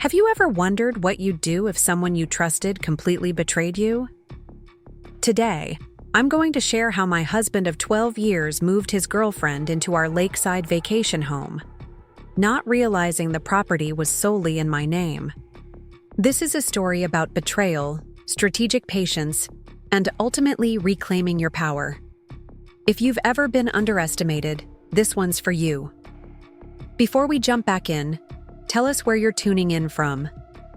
Have you ever wondered what you'd do if someone you trusted completely betrayed you? Today, I'm going to share how my husband of 12 years moved his girlfriend into our lakeside vacation home, not realizing the property was solely in my name. This is a story about betrayal, strategic patience, and ultimately reclaiming your power. If you've ever been underestimated, this one's for you. Before we jump back in, tell us where you're tuning in from,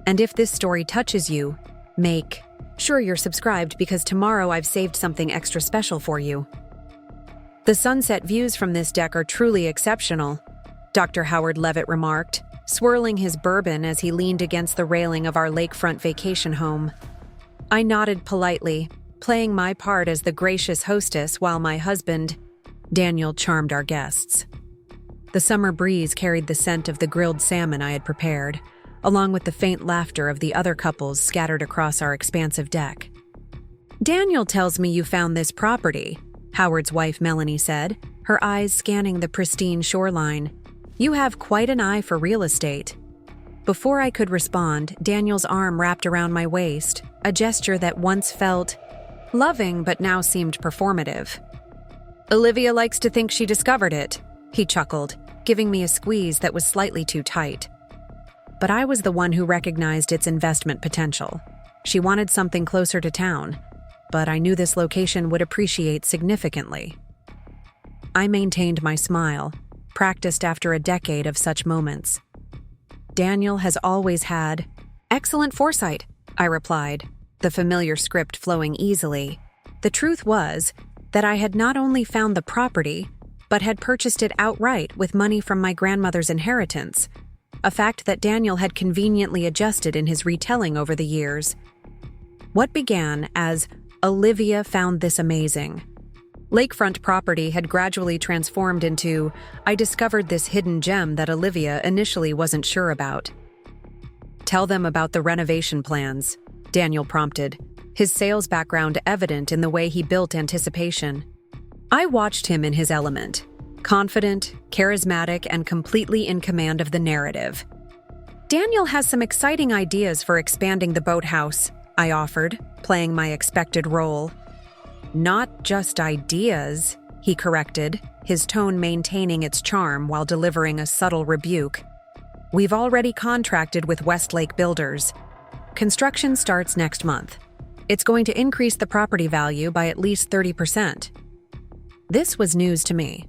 and if this story touches you, make sure you're subscribed because tomorrow I've saved something extra special for you. The sunset views from this deck are truly exceptional, Dr. Howard Levitt remarked, swirling his bourbon as he leaned against the railing of our lakefront vacation home. I nodded politely, playing my part as the gracious hostess while my husband, Daniel, charmed our guests. The summer breeze carried the scent of the grilled salmon I had prepared, along with the faint laughter of the other couples scattered across our expansive deck. "Daniel tells me you found this property," Howard's wife Melanie said, her eyes scanning the pristine shoreline. "You have quite an eye for real estate." Before I could respond, Daniel's arm wrapped around my waist, a gesture that once felt loving but now seemed performative. "Olivia likes to think she discovered it," he chuckled, giving me a squeeze that was slightly too tight. But I was the one who recognized its investment potential. She wanted something closer to town, but I knew this location would appreciate significantly. I maintained my smile, practiced after a decade of such moments. "Daniel has always had excellent foresight," I replied, the familiar script flowing easily. The truth was that I had not only found the property, but had purchased it outright with money from my grandmother's inheritance, a fact that Daniel had conveniently adjusted in his retelling over the years. What began as "Olivia found this amazing" lakefront property had gradually transformed into "I discovered this hidden gem that Olivia initially wasn't sure about." "Tell them about the renovation plans," Daniel prompted, his sales background evident in the way he built anticipation. I watched him in his element, confident, charismatic, and completely in command of the narrative. "Daniel has some exciting ideas for expanding the boathouse," I offered, playing my expected role. "Not just ideas," he corrected, his tone maintaining its charm while delivering a subtle rebuke. "We've already contracted with Westlake Builders. Construction starts next month. It's going to increase the property value by at least 30%. This was news to me.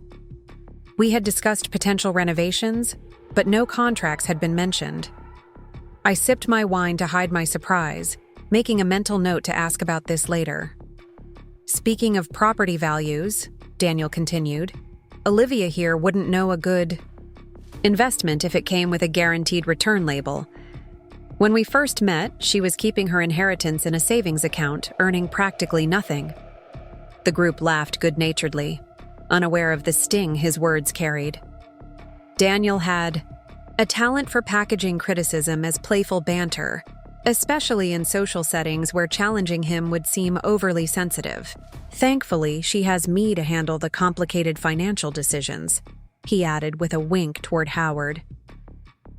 We had discussed potential renovations, but no contracts had been mentioned. I sipped my wine to hide my surprise, making a mental note to ask about this later. "Speaking of property values," Daniel continued, "Olivia here wouldn't know a good investment if it came with a guaranteed return label. When we first met, she was keeping her inheritance in a savings account, earning practically nothing." The group laughed good-naturedly, unaware of the sting his words carried. Daniel had a talent for packaging criticism as playful banter, especially in social settings where challenging him would seem overly sensitive. "Thankfully, she has me to handle the complicated financial decisions," he added with a wink toward Howard.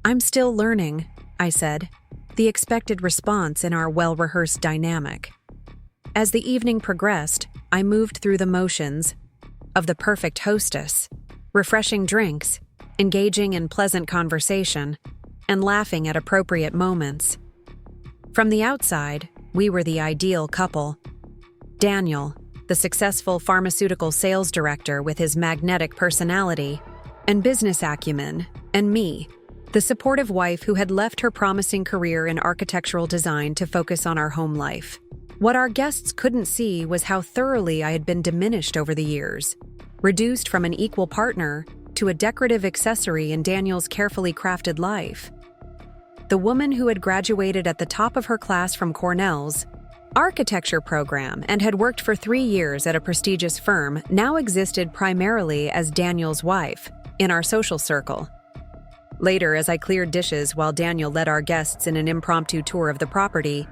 "I'm still learning," I said, the expected response in our well-rehearsed dynamic. As the evening progressed, I moved through the motions of the perfect hostess, refreshing drinks, engaging in pleasant conversation, and laughing at appropriate moments. From the outside, we were the ideal couple. Daniel, the successful pharmaceutical sales director with his magnetic personality and business acumen, and me, the supportive wife who had left her promising career in architectural design to focus on our home life. What our guests couldn't see was how thoroughly I had been diminished over the years, reduced from an equal partner to a decorative accessory in Daniel's carefully crafted life. The woman who had graduated at the top of her class from Cornell's architecture program and had worked for 3 years at a prestigious firm now existed primarily as Daniel's wife in our social circle. Later, as I cleared dishes while Daniel led our guests in an impromptu tour of the property,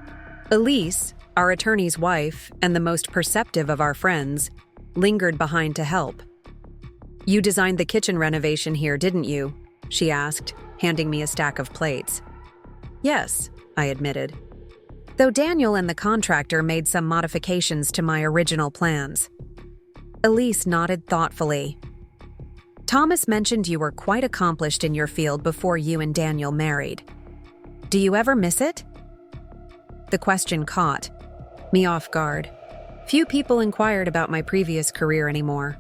Elise, our attorney's wife and the most perceptive of our friends, lingered behind to help. "You designed the kitchen renovation here, didn't you?" she asked, handing me a stack of plates. Yes, I admitted, though Daniel and the contractor made some modifications to my original plans. Elise nodded thoughtfully. Thomas mentioned you were quite accomplished in your field before you and Daniel married. Do you ever miss it? The question caught me off guard. Few people inquired about my previous career anymore.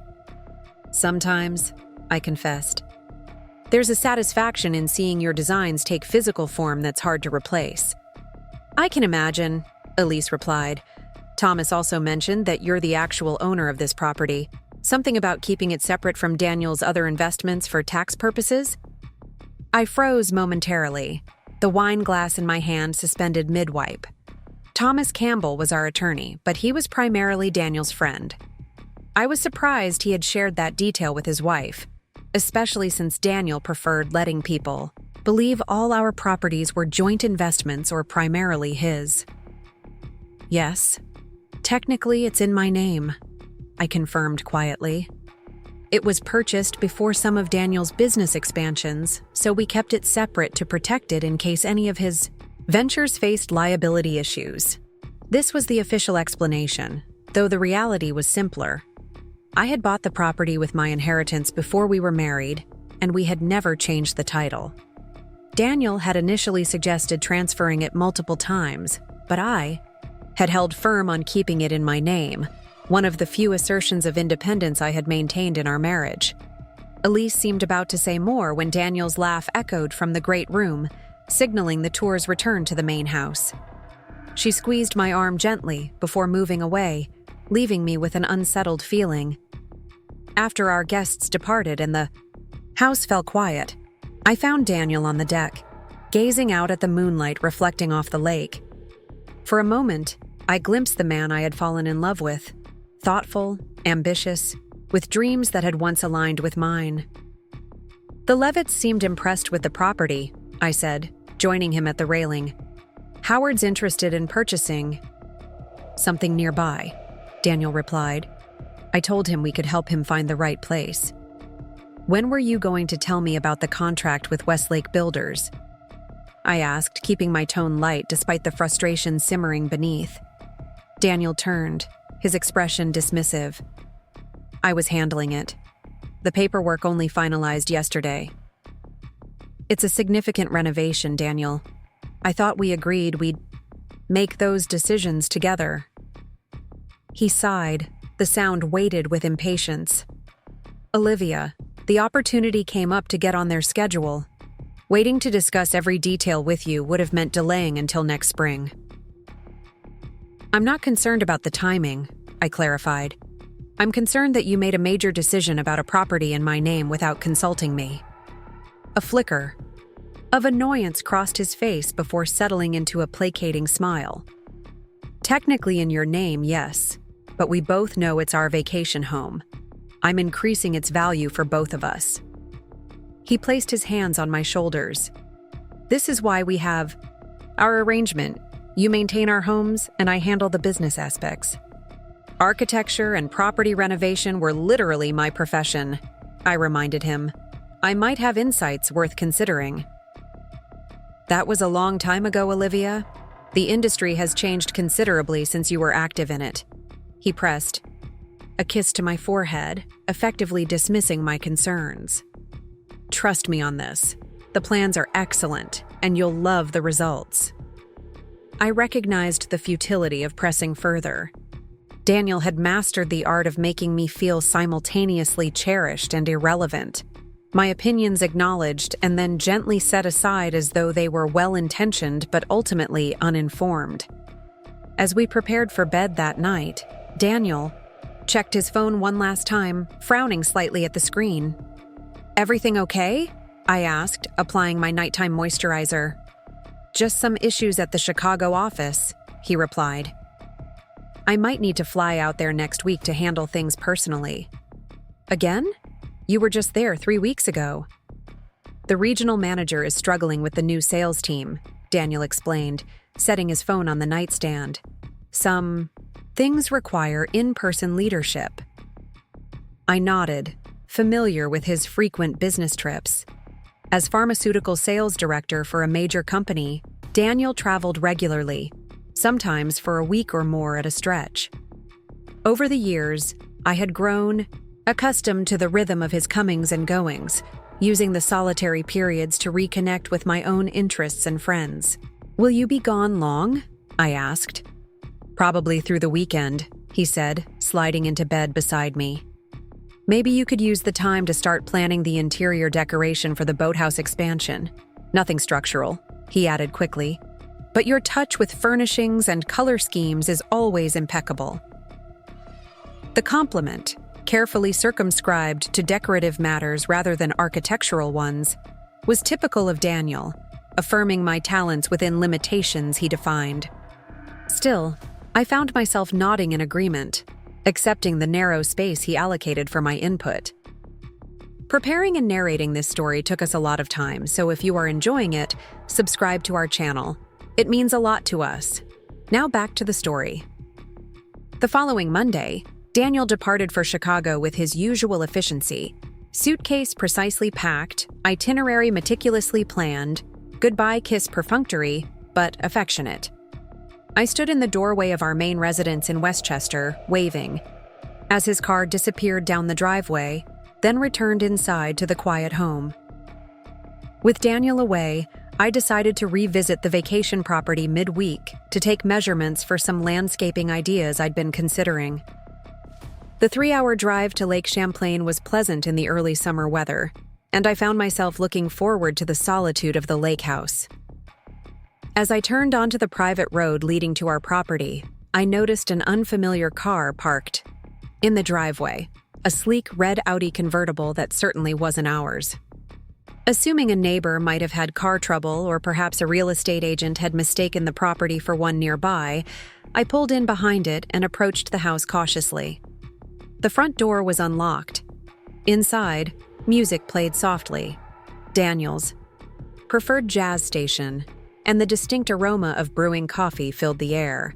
Sometimes, I confessed. There's a satisfaction in seeing your designs take physical form that's hard to replace. I can imagine, Elise replied. Thomas also mentioned that you're the actual owner of this property. Something about keeping it separate from Daniel's other investments for tax purposes? I froze momentarily, the wine glass in my hand suspended mid-wipe. Thomas Campbell was our attorney, but he was primarily Daniel's friend. I was surprised he had shared that detail with his wife, especially since Daniel preferred letting people believe all our properties were joint investments or primarily his. Yes, technically it's in my name, I confirmed quietly. It was purchased before some of Daniel's business expansions, so we kept it separate to protect it in case any of his ventures faced liability issues. This was the official explanation, though the reality was simpler. I had bought the property with my inheritance before we were married, and we had never changed the title. Daniel had initially suggested transferring it multiple times, but I had held firm on keeping it in my name, one of the few assertions of independence I had maintained in our marriage. Elise seemed about to say more when Daniel's laugh echoed from the great room, signaling the tour's return to the main house. She squeezed my arm gently before moving away, leaving me with an unsettled feeling. After our guests departed and the house fell quiet, I found Daniel on the deck, gazing out at the moonlight reflecting off the lake. For a moment, I glimpsed the man I had fallen in love with, thoughtful, ambitious, with dreams that had once aligned with mine. The Levitts seemed impressed with the property, I said, joining him at the railing. Howard's interested in purchasing something nearby, Daniel replied. I told him we could help him find the right place. When were you going to tell me about the contract with Westlake Builders? I asked, keeping my tone light despite the frustration simmering beneath. Daniel turned, his expression dismissive. I was handling it. The paperwork only finalized yesterday. It's a significant renovation, Daniel. I thought we agreed we'd make those decisions together. He sighed, the sound weighted with impatience. Olivia, the opportunity came up to get on their schedule. Waiting to discuss every detail with you would have meant delaying until next spring. I'm not concerned about the timing, I clarified. I'm concerned that you made a major decision about a property in my name without consulting me. A flicker of annoyance crossed his face before settling into a placating smile. Technically in your name, yes, but we both know it's our vacation home. I'm increasing its value for both of us. He placed his hands on my shoulders. This is why we have our arrangement. You maintain our homes, and I handle the business aspects. Architecture and property renovation were literally my profession, I reminded him. I might have insights worth considering. That was a long time ago, Olivia. The industry has changed considerably since you were active in it. He pressed a kiss to my forehead, effectively dismissing my concerns. Trust me on this. The plans are excellent, and you'll love the results. I recognized the futility of pressing further. Daniel had mastered the art of making me feel simultaneously cherished and irrelevant. My opinions acknowledged and then gently set aside as though they were well-intentioned but ultimately uninformed. As we prepared for bed that night, Daniel checked his phone one last time, frowning slightly at the screen. Everything okay? I asked, applying my nighttime moisturizer. Just some issues at the Chicago office, he replied. I might need to fly out there next week to handle things personally. Again? You were just there 3 weeks ago. The regional manager is struggling with the new sales team, Daniel explained, setting his phone on the nightstand. Some things require in-person leadership. I nodded, familiar with his frequent business trips. As pharmaceutical sales director for a major company, Daniel traveled regularly, sometimes for a week or more at a stretch. Over the years, I had grown accustomed to the rhythm of his comings and goings, using the solitary periods to reconnect with my own interests and friends. "Will you be gone long?" I asked. "Probably through the weekend," he said, sliding into bed beside me. "Maybe you could use the time to start planning the interior decoration for the boathouse expansion. Nothing structural," he added quickly. "But your touch with furnishings and color schemes is always impeccable." The compliment, carefully circumscribed to decorative matters rather than architectural ones, was typical of Daniel, affirming my talents within limitations he defined. Still, I found myself nodding in agreement, accepting the narrow space he allocated for my input. Preparing and narrating this story took us a lot of time, so if you are enjoying it, subscribe to our channel. It means a lot to us. Now back to the story. The following Monday, Daniel departed for Chicago with his usual efficiency. Suitcase precisely packed, itinerary meticulously planned, goodbye kiss perfunctory, but affectionate. I stood in the doorway of our main residence in Westchester, waving, as his car disappeared down the driveway, then returned inside to the quiet home. With Daniel away, I decided to revisit the vacation property midweek to take measurements for some landscaping ideas I'd been considering. The 3-hour drive to Lake Champlain was pleasant in the early summer weather, and I found myself looking forward to the solitude of the lake house. As I turned onto the private road leading to our property, I noticed an unfamiliar car parked in the driveway, a sleek red Audi convertible that certainly wasn't ours. Assuming a neighbor might have had car trouble or perhaps a real estate agent had mistaken the property for one nearby, I pulled in behind it and approached the house cautiously. The front door was unlocked. Inside, music played softly. Daniel's preferred jazz station, and the distinct aroma of brewing coffee filled the air.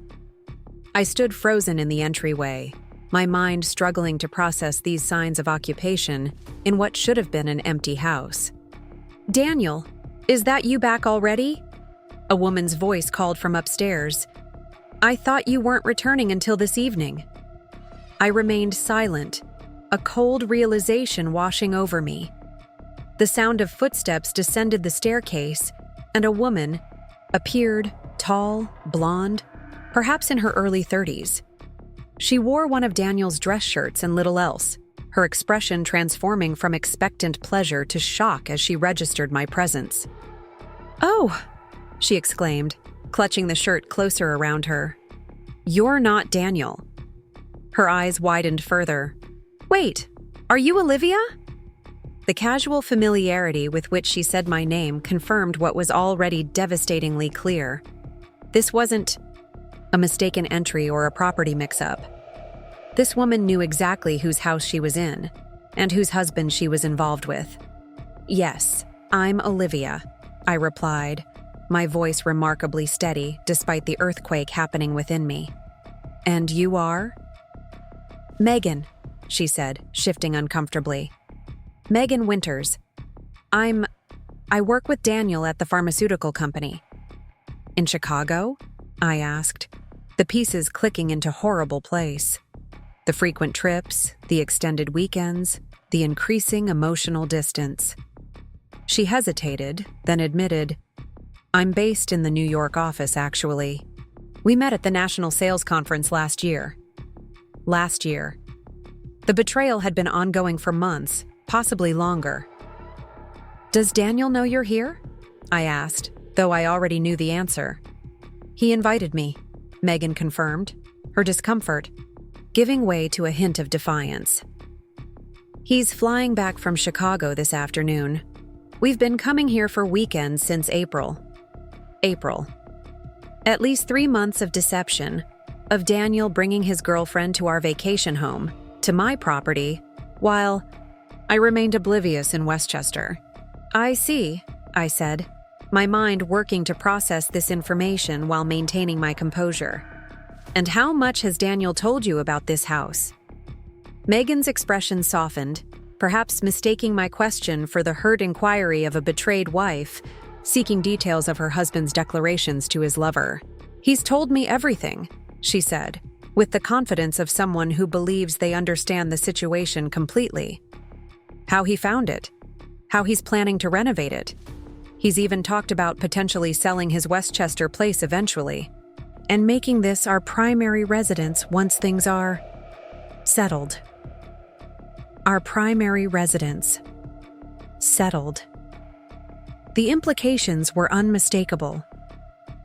I stood frozen in the entryway, my mind struggling to process these signs of occupation in what should have been an empty house. "Daniel, is that you back already?" A woman's voice called from upstairs. "I thought you weren't returning until this evening." I remained silent, a cold realization washing over me. The sound of footsteps descended the staircase, and a woman appeared, tall, blonde, perhaps in her early 30s. She wore one of Daniel's dress shirts and little else, her expression transforming from expectant pleasure to shock as she registered my presence. "Oh!" she exclaimed, clutching the shirt closer around her. "You're not Daniel." Her eyes widened further. "Wait, are you Olivia?" The casual familiarity with which she said my name confirmed what was already devastatingly clear. This wasn't a mistaken entry or a property mix-up. This woman knew exactly whose house she was in, and whose husband she was involved with. "Yes, I'm Olivia," I replied, my voice remarkably steady despite the earthquake happening within me. "And you are?" "Megan," she said, shifting uncomfortably. "Megan Winters. I work with Daniel at the pharmaceutical company." "In Chicago?" I asked, the pieces clicking into horrible place. The frequent trips, the extended weekends, the increasing emotional distance. She hesitated, then admitted, "I'm based in the New York office, actually. We met at the National Sales Conference last year." Last year. The betrayal had been ongoing for months, possibly longer. "Does Daniel know you're here?" I asked, though I already knew the answer. "He invited me," Megan confirmed, her discomfort giving way to a hint of defiance. "He's flying back from Chicago this afternoon. We've been coming here for weekends since April. At least 3 months of deception, of Daniel bringing his girlfriend to our vacation home, to my property, while I remained oblivious in Westchester." "I see," I said, my mind working to process this information while maintaining my composure. "And how much has Daniel told you about this house?" Megan's expression softened, perhaps mistaking my question for the hurt inquiry of a betrayed wife, seeking details of her husband's declarations to his lover. "He's told me everything," she said, with the confidence of someone who believes they understand the situation completely. "How he found it, how he's planning to renovate it. He's even talked about potentially selling his Westchester place eventually, and making this our primary residence once things are settled." Our primary residence. Settled. The implications were unmistakable.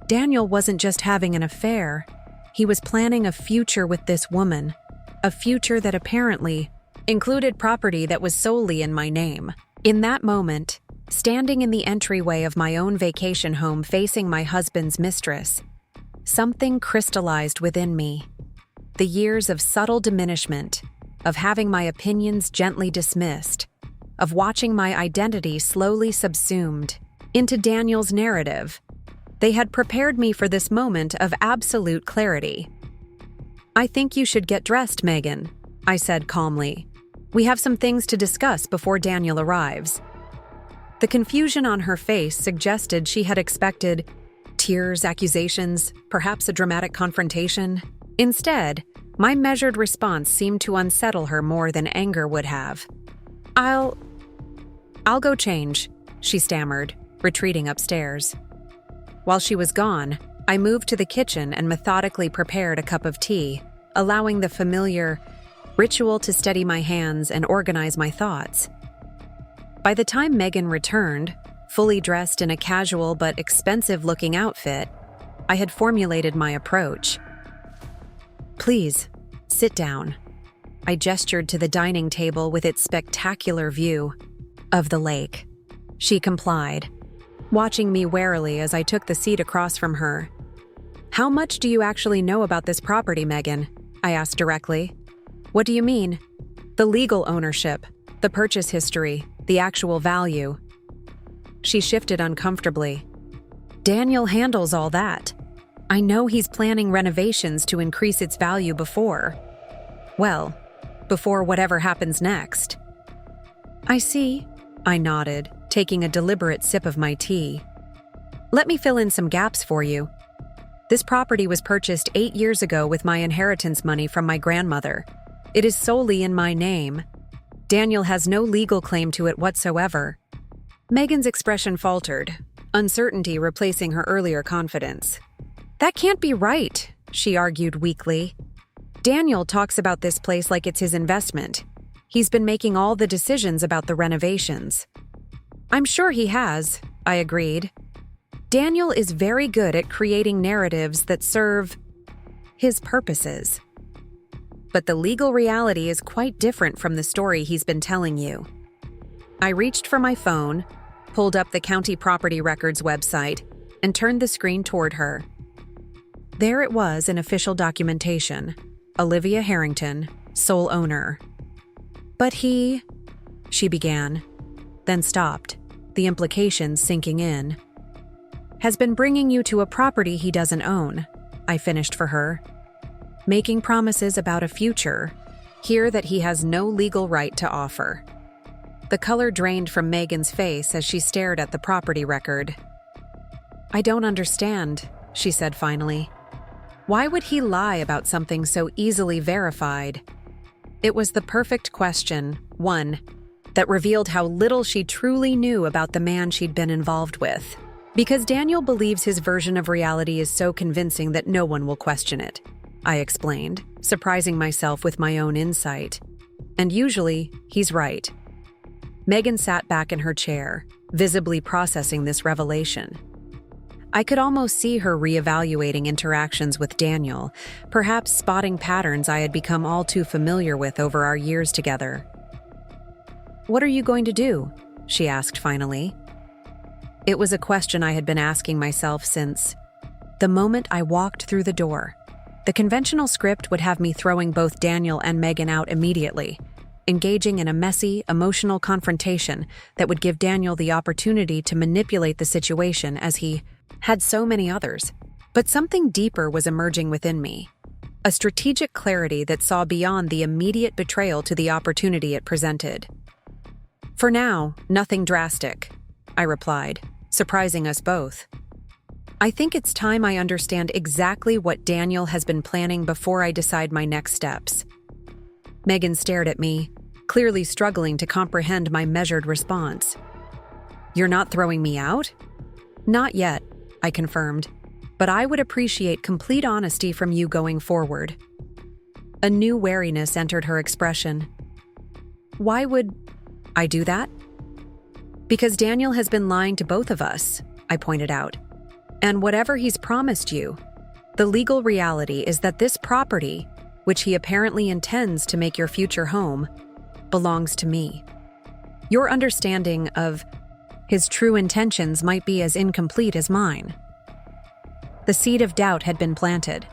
Daniel wasn't just having an affair, he was planning a future with this woman, a future that apparently included property that was solely in my name. In that moment, standing in the entryway of my own vacation home facing my husband's mistress, something crystallized within me. The years of subtle diminishment, of having my opinions gently dismissed, of watching my identity slowly subsumed into Daniel's narrative. They had prepared me for this moment of absolute clarity. "I think you should get dressed, Megan," I said calmly. "We have some things to discuss before Daniel arrives." The confusion on her face suggested she had expected tears, accusations, perhaps a dramatic confrontation. Instead, my measured response seemed to unsettle her more than anger would have. I'll go change," she stammered, retreating upstairs. While she was gone, I moved to the kitchen and methodically prepared a cup of tea, allowing the familiar ritual to steady my hands and organize my thoughts. By the time Megan returned, fully dressed in a casual but expensive-looking outfit, I had formulated my approach. "Please, sit down." I gestured to the dining table with its spectacular view of the lake. She complied, watching me warily as I took the seat across from her. "How much do you actually know about this property, Megan?" I asked directly. "What do you mean?" "The legal ownership, the purchase history, the actual value." She shifted uncomfortably. "Daniel handles all that. I know he's planning renovations to increase its value before whatever happens next." "I see," I nodded, taking a deliberate sip of my tea. "Let me fill in some gaps for you. This property was purchased 8 years ago with my inheritance money from my grandmother. It is solely in my name. Daniel has no legal claim to it whatsoever." Megan's expression faltered, uncertainty replacing her earlier confidence. "That can't be right," she argued weakly. "Daniel talks about this place like it's his investment. He's been making all the decisions about the renovations." "I'm sure he has," I agreed. "Daniel is very good at creating narratives that serve his purposes. But the legal reality is quite different from the story he's been telling you." I reached for my phone, pulled up the county property records website, and turned the screen toward her. There it was in official documentation: Olivia Harrington, sole owner. "But she began, then stopped, the implications sinking in. "Has been bringing you to a property he doesn't own," I finished for her. "Making promises about a future, here that he has no legal right to offer." The color drained from Megan's face as she stared at the property record. "I don't understand," she said finally. "Why would he lie about something so easily verified?" It was the perfect question, one that revealed how little she truly knew about the man she'd been involved with. "Because Daniel believes his version of reality is so convincing that no one will question it," I explained, surprising myself with my own insight. "And usually, he's right." Megan sat back in her chair, visibly processing this revelation. I could almost see her reevaluating interactions with Daniel, perhaps spotting patterns I had become all too familiar with over our years together. "What are you going to do?" she asked finally. It was a question I had been asking myself since the moment I walked through the door. The conventional script would have me throwing both Daniel and Megan out immediately, engaging in a messy, emotional confrontation that would give Daniel the opportunity to manipulate the situation as he had so many others. But something deeper was emerging within me, a strategic clarity that saw beyond the immediate betrayal to the opportunity it presented. "For now, nothing drastic," I replied, surprising us both. I think it's time I understand exactly what Daniel has been planning before I decide my next steps. Megan stared at me, clearly struggling to comprehend my measured response. You're not throwing me out? Not yet, I confirmed, but I would appreciate complete honesty from you going forward. A new wariness entered her expression. Why would I do that? Because Daniel has been lying to both of us, I pointed out. And whatever he's promised you, the legal reality is that this property, which he apparently intends to make your future home, belongs to me. Your understanding of his true intentions might be as incomplete as mine. The seed of doubt had been planted.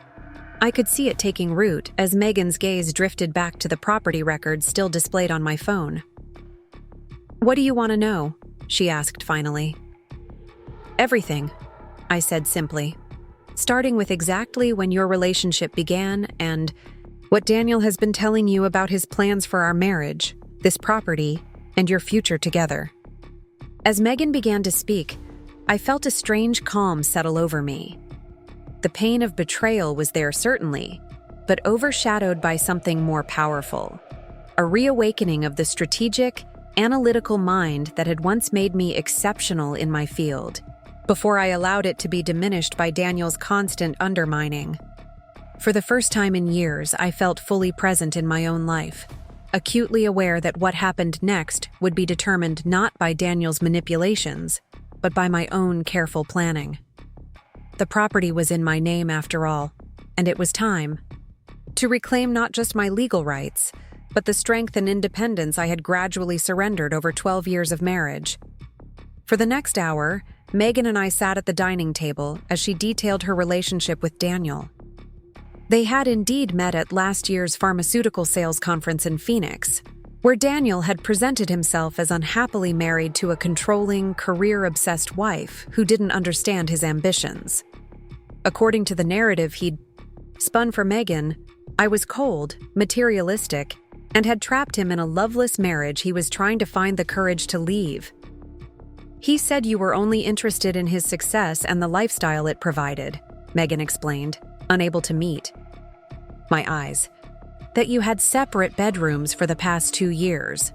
I could see it taking root as Megan's gaze drifted back to the property records still displayed on my phone. What do you want to know? She asked finally. Everything, I said simply, starting with exactly when your relationship began and what Daniel has been telling you about his plans for our marriage, this property, and your future together. As Megan began to speak, I felt a strange calm settle over me. The pain of betrayal was there certainly, but overshadowed by something more powerful, a reawakening of the strategic, analytical mind that had once made me exceptional in my field, before I allowed it to be diminished by Daniel's constant undermining. For the first time in years, I felt fully present in my own life, acutely aware that what happened next would be determined not by Daniel's manipulations, but by my own careful planning. The property was in my name after all, and it was time to reclaim not just my legal rights, but the strength and independence I had gradually surrendered over 12 years of marriage. For the next hour, Megan and I sat at the dining table as she detailed her relationship with Daniel. They had indeed met at last year's pharmaceutical sales conference in Phoenix, where Daniel had presented himself as unhappily married to a controlling, career-obsessed wife who didn't understand his ambitions. According to the narrative he'd spun for Megan, I was cold, materialistic, and had trapped him in a loveless marriage he was trying to find the courage to leave. He said you were only interested in his success and the lifestyle it provided, Megan explained, unable to meet my eyes. That you had separate bedrooms for the past 2 years.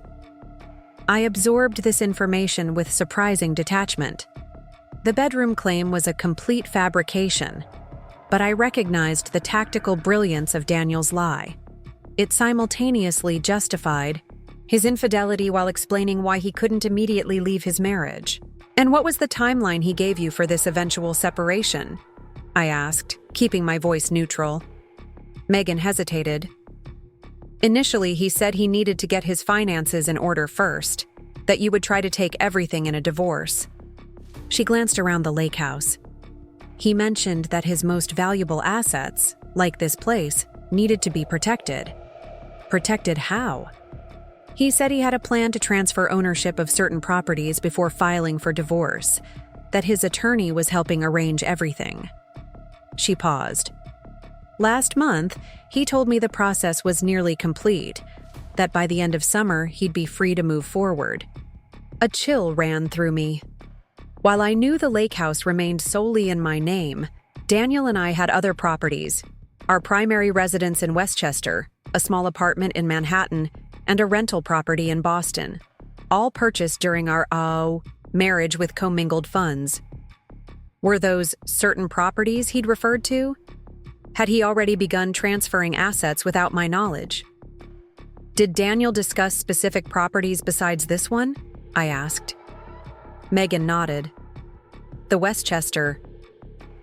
I absorbed this information with surprising detachment. The bedroom claim was a complete fabrication, but I recognized the tactical brilliance of Daniel's lie. It simultaneously justified his infidelity while explaining why he couldn't immediately leave his marriage. And what was the timeline he gave you for this eventual separation? I asked, keeping my voice neutral. Megan hesitated. Initially, he said he needed to get his finances in order first, that you would try to take everything in a divorce. She glanced around the lake house. He mentioned that his most valuable assets, like this place, needed to be protected. Protected how? He said he had a plan to transfer ownership of certain properties before filing for divorce, that his attorney was helping arrange everything. She paused. Last month, he told me the process was nearly complete, that by the end of summer he'd be free to move forward. A chill ran through me. While I knew the lake house remained solely in my name, Daniel and I had other properties, our primary residence in Westchester, a small apartment in Manhattan, and a rental property in Boston, all purchased during our marriage with commingled funds. Were those certain properties he'd referred to? Had he already begun transferring assets without my knowledge? Did Daniel discuss specific properties besides this one? I asked. Megan nodded. The Westchester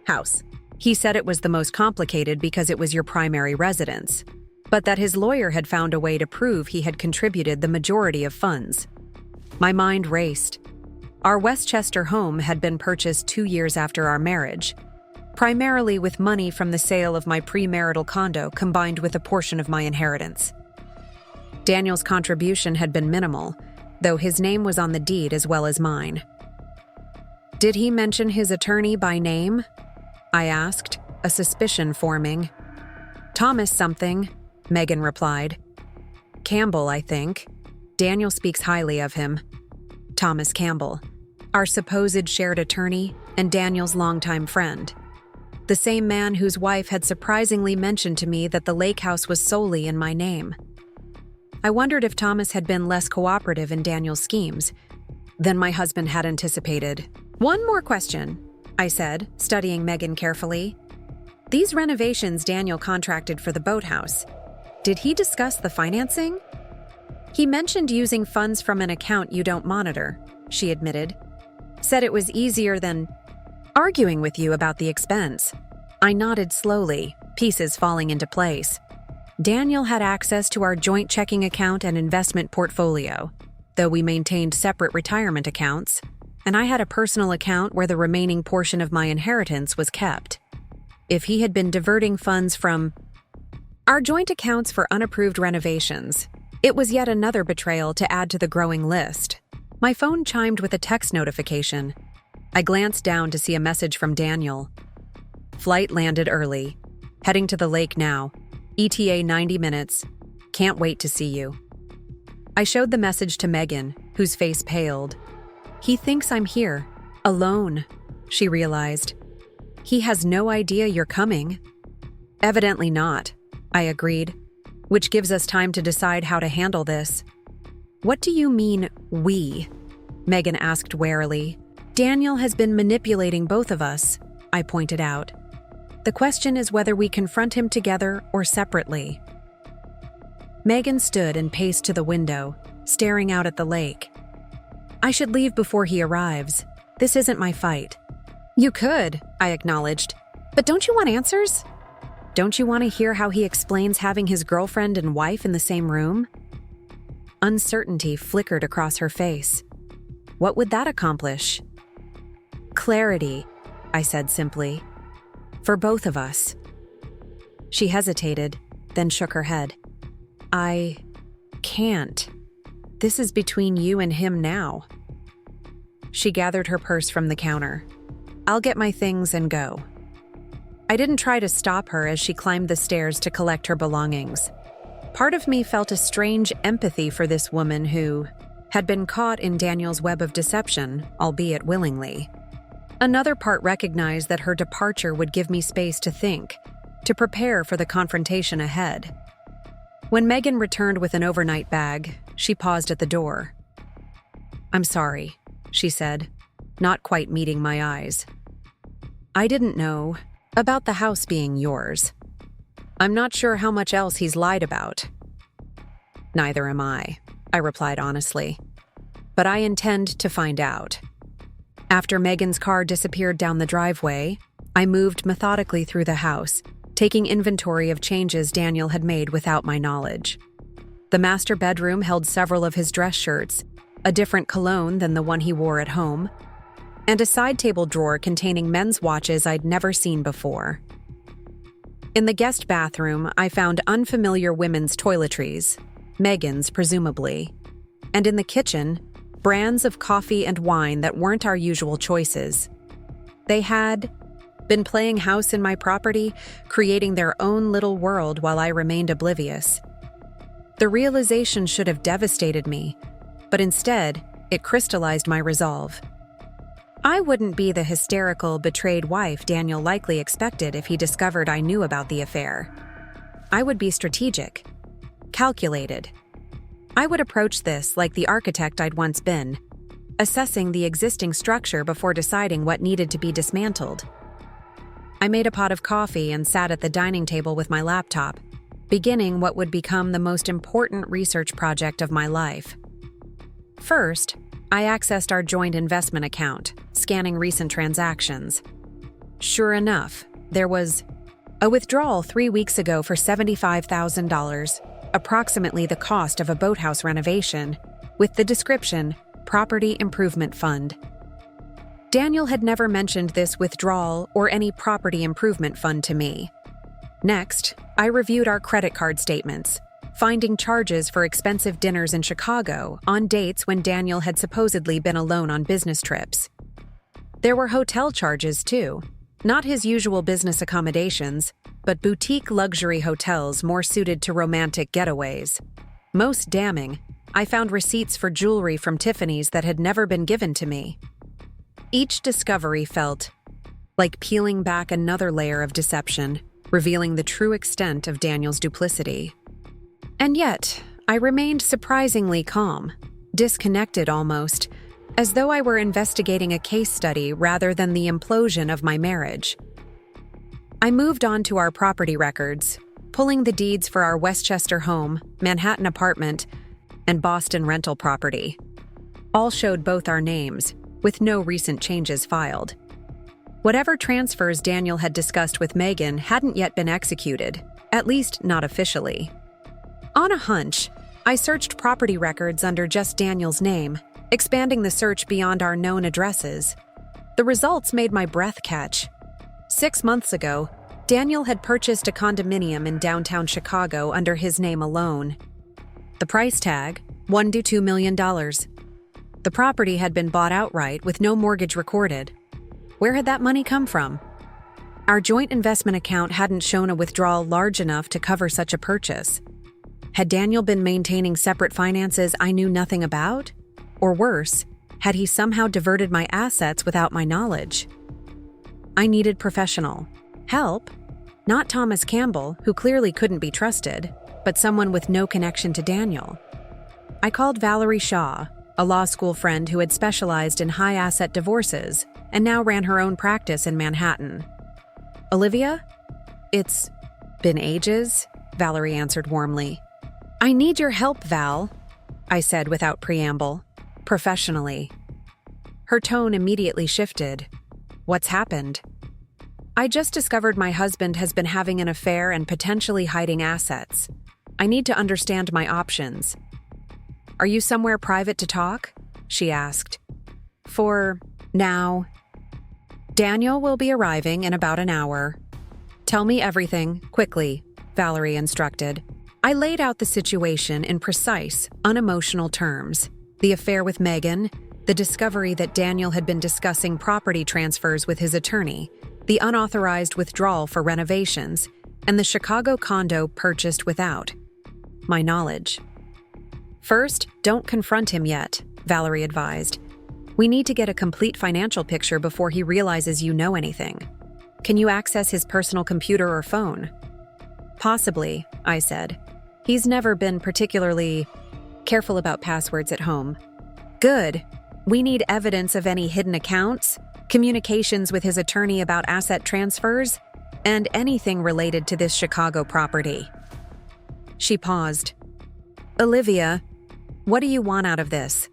house. He said it was the most complicated because it was your primary residence, but that his lawyer had found a way to prove he had contributed the majority of funds. My mind raced. Our Westchester home had been purchased 2 years after our marriage, primarily with money from the sale of my premarital condo combined with a portion of my inheritance. Daniel's contribution had been minimal, though his name was on the deed as well as mine. Did he mention his attorney by name? I asked, a suspicion forming. Thomas something, Megan replied. Campbell, I think. Daniel speaks highly of him. Thomas Campbell. our supposed shared attorney, and Daniel's longtime friend. The same man whose wife had surprisingly mentioned to me that the lake house was solely in my name. I wondered if Thomas had been less cooperative in Daniel's schemes than my husband had anticipated. "One more question," I said, studying Megan carefully. "These renovations Daniel contracted for the boathouse, did he discuss the financing?" "He mentioned using funds from an account you don't monitor," she admitted. "Said it was easier than arguing with you about the expense." I nodded slowly, pieces falling into place. Daniel had access to our joint checking account and investment portfolio, though we maintained separate retirement accounts, and I had a personal account where the remaining portion of my inheritance was kept. If he had been diverting funds from our joint accounts for unapproved renovations, it was yet another betrayal to add to the growing list. My phone chimed with a text notification. I glanced down to see a message from Daniel. "Flight landed early. Heading to the lake now. ETA 90 minutes. Can't wait to see you." I showed the message to Megan, whose face paled. "He thinks I'm here, alone," she realized. "He has no idea you're coming." "Evidently not," I agreed, "which gives us time to decide how to handle this." "What do you mean, we?" Megan asked warily. "Daniel has been manipulating both of us," I pointed out. "The question is whether we confront him together or separately." Megan stood and paced to the window, staring out at the lake. "I should leave before he arrives. This isn't my fight." "You could," I acknowledged. "But don't you want answers? Don't you want to hear how he explains having his girlfriend and wife in the same room?" Uncertainty flickered across her face. What would that accomplish? "Clarity," I said simply. "For both of us." She hesitated, then shook her head. "I can't. This is between you and him now." She gathered her purse from the counter. "I'll get my things and go." I didn't try to stop her as she climbed the stairs to collect her belongings. Part of me felt a strange empathy for this woman who had been caught in Daniel's web of deception, albeit willingly. Another part recognized that her departure would give me space to think, to prepare for the confrontation ahead. When Megan returned with an overnight bag, she paused at the door. "I'm sorry," she said, not quite meeting my eyes. "I didn't know about the house being yours. I'm not sure how much else he's lied about." "Neither am I," I replied honestly. "But I intend to find out." After Megan's car disappeared down the driveway, I moved methodically through the house, taking inventory of changes Daniel had made without my knowledge. The master bedroom held several of his dress shirts, a different cologne than the one he wore at home, and a side table drawer containing men's watches I'd never seen before. In the guest bathroom, I found unfamiliar women's toiletries, Megan's presumably, and in the kitchen, brands of coffee and wine that weren't our usual choices. They had been playing house in my property, creating their own little world while I remained oblivious. The realization should have devastated me, but instead, it crystallized my resolve. I wouldn't be the hysterical, betrayed wife Daniel likely expected if he discovered I knew about the affair. I would be strategic, calculated. I would approach this like the architect I'd once been, assessing the existing structure before deciding what needed to be dismantled. I made a pot of coffee and sat at the dining table with my laptop, beginning what would become the most important research project of my life. First, I accessed our joint investment account, scanning recent transactions. Sure enough, there was a withdrawal 3 weeks ago for $75,000, approximately the cost of a boathouse renovation, with the description, Property Improvement Fund. Daniel had never mentioned this withdrawal or any property improvement fund to me. Next, I reviewed our credit card statements, finding charges for expensive dinners in Chicago on dates when Daniel had supposedly been alone on business trips. There were hotel charges, too. Not his usual business accommodations, but boutique luxury hotels more suited to romantic getaways. Most damning, I found receipts for jewelry from Tiffany's that had never been given to me. Each discovery felt like peeling back another layer of deception, revealing the true extent of Daniel's duplicity. And yet, I remained surprisingly calm, disconnected almost, as though I were investigating a case study rather than the implosion of my marriage. I moved on to our property records, pulling the deeds for our Westchester home, Manhattan apartment, and Boston rental property. All showed both our names, with no recent changes filed. Whatever transfers Daniel had discussed with Megan hadn't yet been executed, at least not officially. On a hunch, I searched property records under just Daniel's name, expanding the search beyond our known addresses. The results made my breath catch. 6 months ago, Daniel had purchased a condominium in downtown Chicago under his name alone. The price tag, $1 to $2 million. The property had been bought outright with no mortgage recorded. Where had that money come from? Our joint investment account hadn't shown a withdrawal large enough to cover such a purchase. Had Daniel been maintaining separate finances I knew nothing about? Or worse, had he somehow diverted my assets without my knowledge? I needed professional help, not Thomas Campbell, who clearly couldn't be trusted, but someone with no connection to Daniel. I called Valerie Shaw, a law school friend who had specialized in high-asset divorces and now ran her own practice in Manhattan. "Olivia? It's been ages," Valerie answered warmly. "I need your help, Val," I said without preamble, professionally. Her tone immediately shifted. "What's happened?" "I just discovered my husband has been having an affair and potentially hiding assets. I need to understand my options." "Are you somewhere private to talk?" she asked. "For now." "Daniel will be arriving in about an hour. Tell me everything, quickly," Valerie instructed. I laid out the situation in precise, unemotional terms. The affair with Megan, the discovery that Daniel had been discussing property transfers with his attorney, the unauthorized withdrawal for renovations, and the Chicago condo purchased without my knowledge. "First, don't confront him yet," Valerie advised. "We need to get a complete financial picture before he realizes you know anything. Can you access his personal computer or phone?" "Possibly," I said. "He's never been particularly careful about passwords at home." "Good. We need evidence of any hidden accounts, communications with his attorney about asset transfers, and anything related to this Chicago property." She paused. "Olivia, what do you want out of this?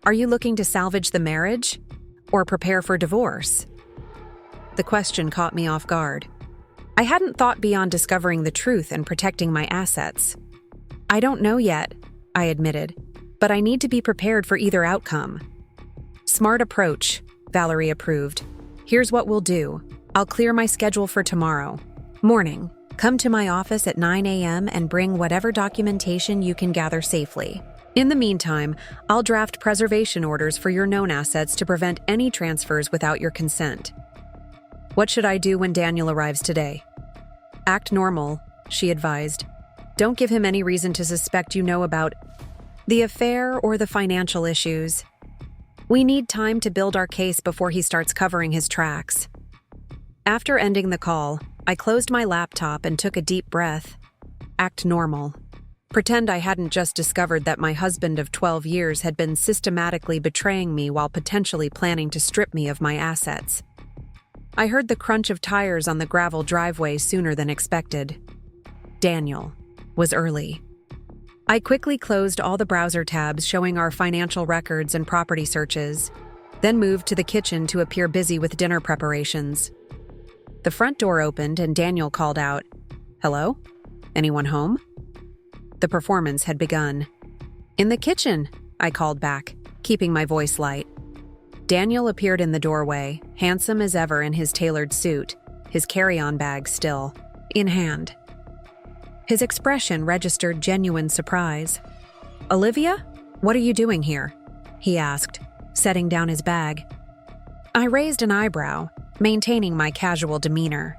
Are you looking to salvage the marriage or prepare for divorce?" The question caught me off guard. I hadn't thought beyond discovering the truth and protecting my assets. "I don't know yet," I admitted, "but I need to be prepared for either outcome." "Smart approach," Valerie approved. "Here's what we'll do. I'll clear my schedule for tomorrow morning. Come to my office at 9 a.m. and bring whatever documentation you can gather safely. In the meantime, I'll draft preservation orders for your known assets to prevent any transfers without your consent." "What should I do when Daniel arrives today?" "Act normal," she advised. "Don't give him any reason to suspect you know about the affair or the financial issues. We need time to build our case before he starts covering his tracks." After ending the call, I closed my laptop and took a deep breath. Act normal. Pretend I hadn't just discovered that my husband of 12 years had been systematically betraying me while potentially planning to strip me of my assets. I heard the crunch of tires on the gravel driveway sooner than expected. Daniel was early. I quickly closed all the browser tabs showing our financial records and property searches, then moved to the kitchen to appear busy with dinner preparations. The front door opened and Daniel called out, "Hello? Anyone home?" The performance had begun. "In the kitchen," I called back, keeping my voice light. Daniel appeared in the doorway, handsome as ever in his tailored suit, his carry-on bag still in hand. His expression registered genuine surprise. "Olivia, what are you doing here?" he asked, setting down his bag. I raised an eyebrow, maintaining my casual demeanor.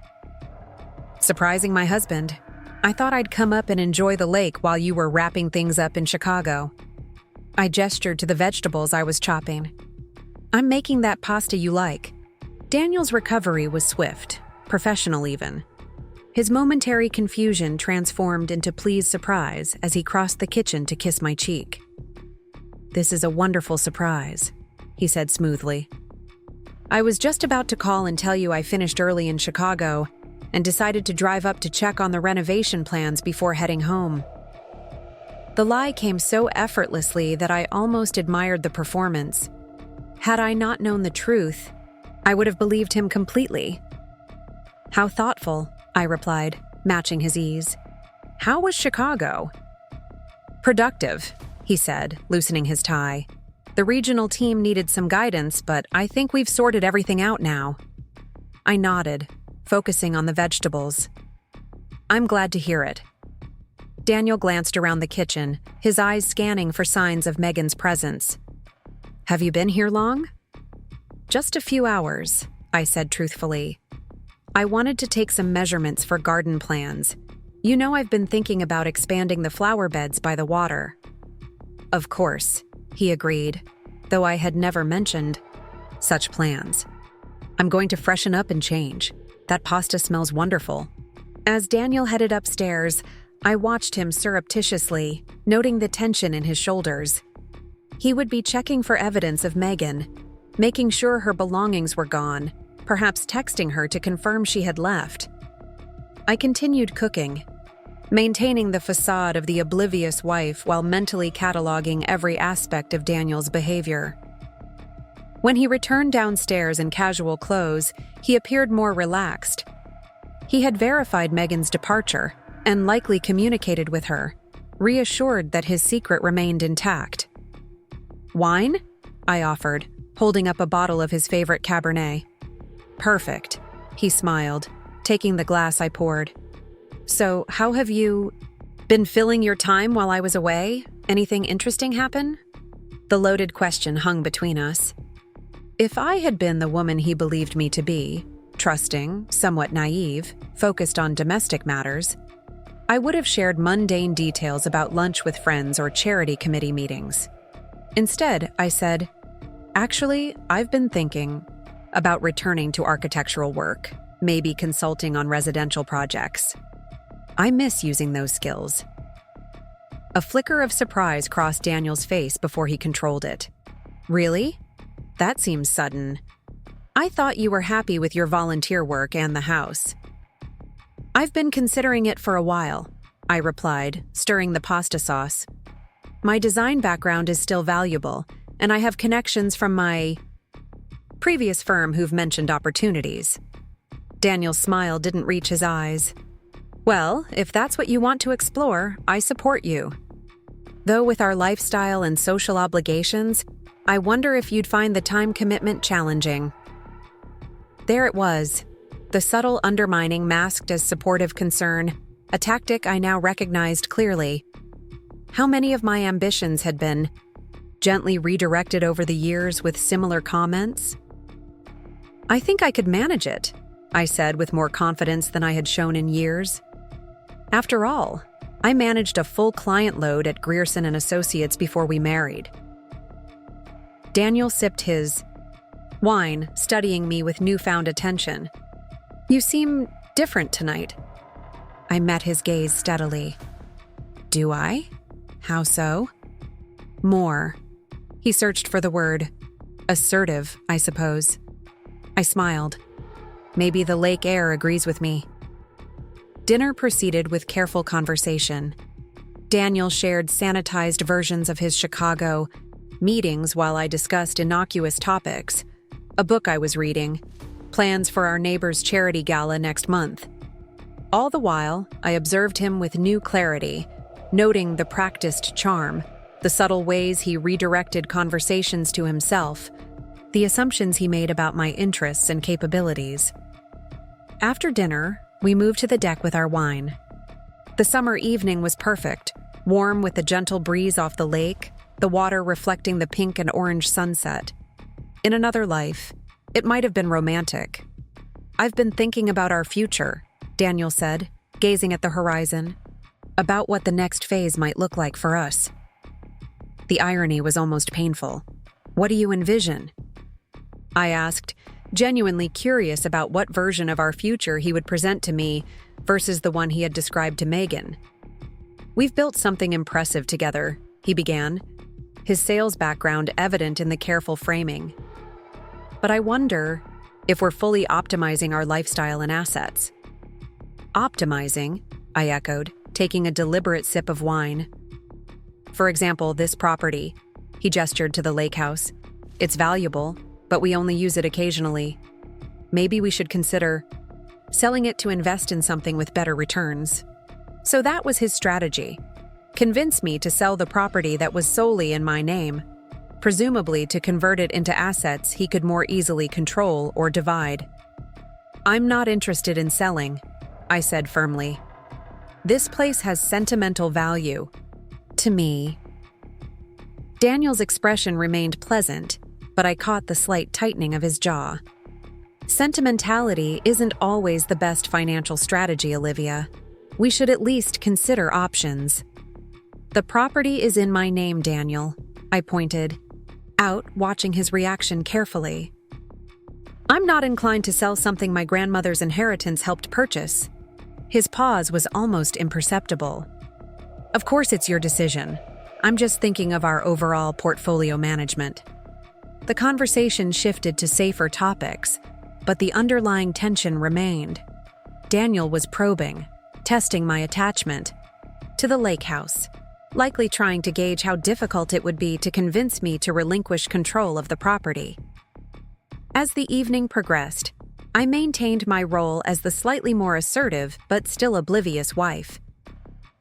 "Surprising my husband. I thought I'd come up and enjoy the lake while you were wrapping things up in Chicago." I gestured to the vegetables I was chopping. I'm making that pasta you like." Daniel's recovery was swift, professional even. His momentary confusion transformed into pleased surprise as he crossed the kitchen to kiss my cheek. "This is a wonderful surprise," he said smoothly. "I was just about to call and tell you I finished early in Chicago and decided to drive up to check on the renovation plans before heading home." The lie came so effortlessly that I almost admired the performance. Had I not known the truth, I would have believed him completely. "How thoughtful," I replied, matching his ease. "How was Chicago?" "Productive," he said, loosening his tie. "The regional team needed some guidance, but I think we've sorted everything out now." I nodded, focusing on the vegetables. "I'm glad to hear it." Daniel glanced around the kitchen, his eyes scanning for signs of Megan's presence. "Have you been here long?" "Just a few hours," I said truthfully. "I wanted to take some measurements for garden plans. You know I've been thinking about expanding the flower beds by the water." "Of course," he agreed, though I had never mentioned such plans. "I'm going to freshen up and change. That pasta smells wonderful." As Daniel headed upstairs, I watched him surreptitiously, noting the tension in his shoulders. He would be checking for evidence of Megan, making sure her belongings were gone, perhaps texting her to confirm she had left. I continued cooking, maintaining the facade of the oblivious wife while mentally cataloging every aspect of Daniel's behavior. When he returned downstairs in casual clothes, he appeared more relaxed. He had verified Megan's departure and likely communicated with her, reassured that his secret remained intact. "Wine?" I offered, holding up a bottle of his favorite Cabernet. "Perfect," he smiled, taking the glass I poured. "So, how have you been filling your time while I was away? Anything interesting happen?" The loaded question hung between us. If I had been the woman he believed me to be, trusting, somewhat naive, focused on domestic matters, I would have shared mundane details about lunch with friends or charity committee meetings. Instead, I said, "Actually, I've been thinking about returning to architectural work, maybe consulting on residential projects. I miss using those skills." A flicker of surprise crossed Daniel's face before he controlled it. "Really? That seems sudden. I thought you were happy with your volunteer work and the house." "I've been considering it for a while," I replied, stirring the pasta sauce. "My design background is still valuable, and I have connections from my previous firm who've mentioned opportunities." Daniel's smile didn't reach his eyes. "Well, if that's what you want to explore, I support you. Though with our lifestyle and social obligations, I wonder if you'd find the time commitment challenging." There it was, the subtle undermining masked as supportive concern, a tactic I now recognized clearly. How many of my ambitions had been gently redirected over the years with similar comments? "I think I could manage it," I said with more confidence than I had shown in years. After all, I managed a full client load at Grierson & Associates before we married. Daniel sipped his wine, studying me with newfound attention. "You seem different tonight." I met his gaze steadily. "Do I? How so?" "More." He searched for the word. "Assertive, I suppose." I smiled. Maybe the lake air agrees with me. Dinner proceeded with careful conversation. Daniel shared sanitized versions of his Chicago meetings while I discussed innocuous topics, a book I was reading, plans for our neighbor's charity gala next month. All the while, I observed him with new clarity, noting the practiced charm, the subtle ways he redirected conversations to himself, the assumptions he made about my interests and capabilities. After dinner, we moved to the deck with our wine. The summer evening was perfect, warm with the gentle breeze off the lake, the water reflecting the pink and orange sunset. In another life, it might have been romantic. "I've been thinking about our future," Daniel said, gazing at the horizon, "about what the next phase might look like for us." The irony was almost painful. "What do you envision?" I asked, genuinely curious about what version of our future he would present to me versus the one he had described to Megan. "We've built something impressive together," he began, his sales background evident in the careful framing. "But I wonder if we're fully optimizing our lifestyle and assets." "Optimizing?" I echoed, taking a deliberate sip of wine. "For example, this property." He gestured to the lake house. "It's valuable, but we only use it occasionally. Maybe we should consider selling it to invest in something with better returns." So that was his strategy. Convince me to sell the property that was solely in my name, presumably to convert it into assets he could more easily control or divide. "I'm not interested in selling," I said firmly. "This place has sentimental value to me." Daniel's expression remained pleasant, but I caught the slight tightening of his jaw. "Sentimentality isn't always the best financial strategy, Olivia. We should at least consider options." "The property is in my name, Daniel," I pointed out, watching his reaction carefully. "I'm not inclined to sell something my grandmother's inheritance helped purchase." His pause was almost imperceptible. "Of course it's your decision. I'm just thinking of our overall portfolio management." The conversation shifted to safer topics, but the underlying tension remained. Daniel was probing, testing my attachment to the lake house, likely trying to gauge how difficult it would be to convince me to relinquish control of the property. As the evening progressed, I maintained my role as the slightly more assertive but still oblivious wife.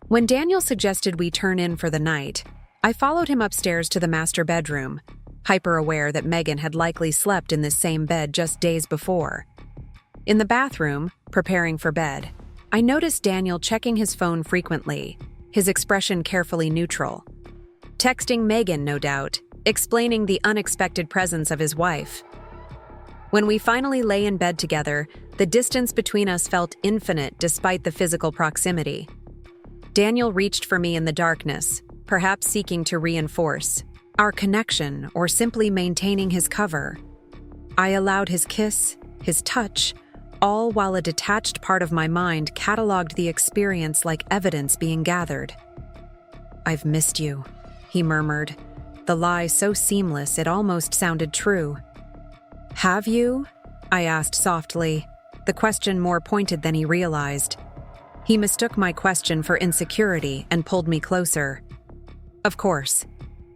When Daniel suggested we turn in for the night, I followed him upstairs to the master bedroom, hyper-aware that Megan had likely slept in this same bed just days before. In the bathroom, preparing for bed, I noticed Daniel checking his phone frequently, his expression carefully neutral. Texting Megan, no doubt, explaining the unexpected presence of his wife. When we finally lay in bed together, the distance between us felt infinite despite the physical proximity. Daniel reached for me in the darkness, perhaps seeking to reinforce our connection or simply maintaining his cover. I allowed his kiss, his touch, all while a detached part of my mind cataloged the experience like evidence being gathered. "I've missed you," he murmured, the lie so seamless it almost sounded true. "Have you?" I asked softly, the question more pointed than he realized. He mistook my question for insecurity and pulled me closer. "Of course.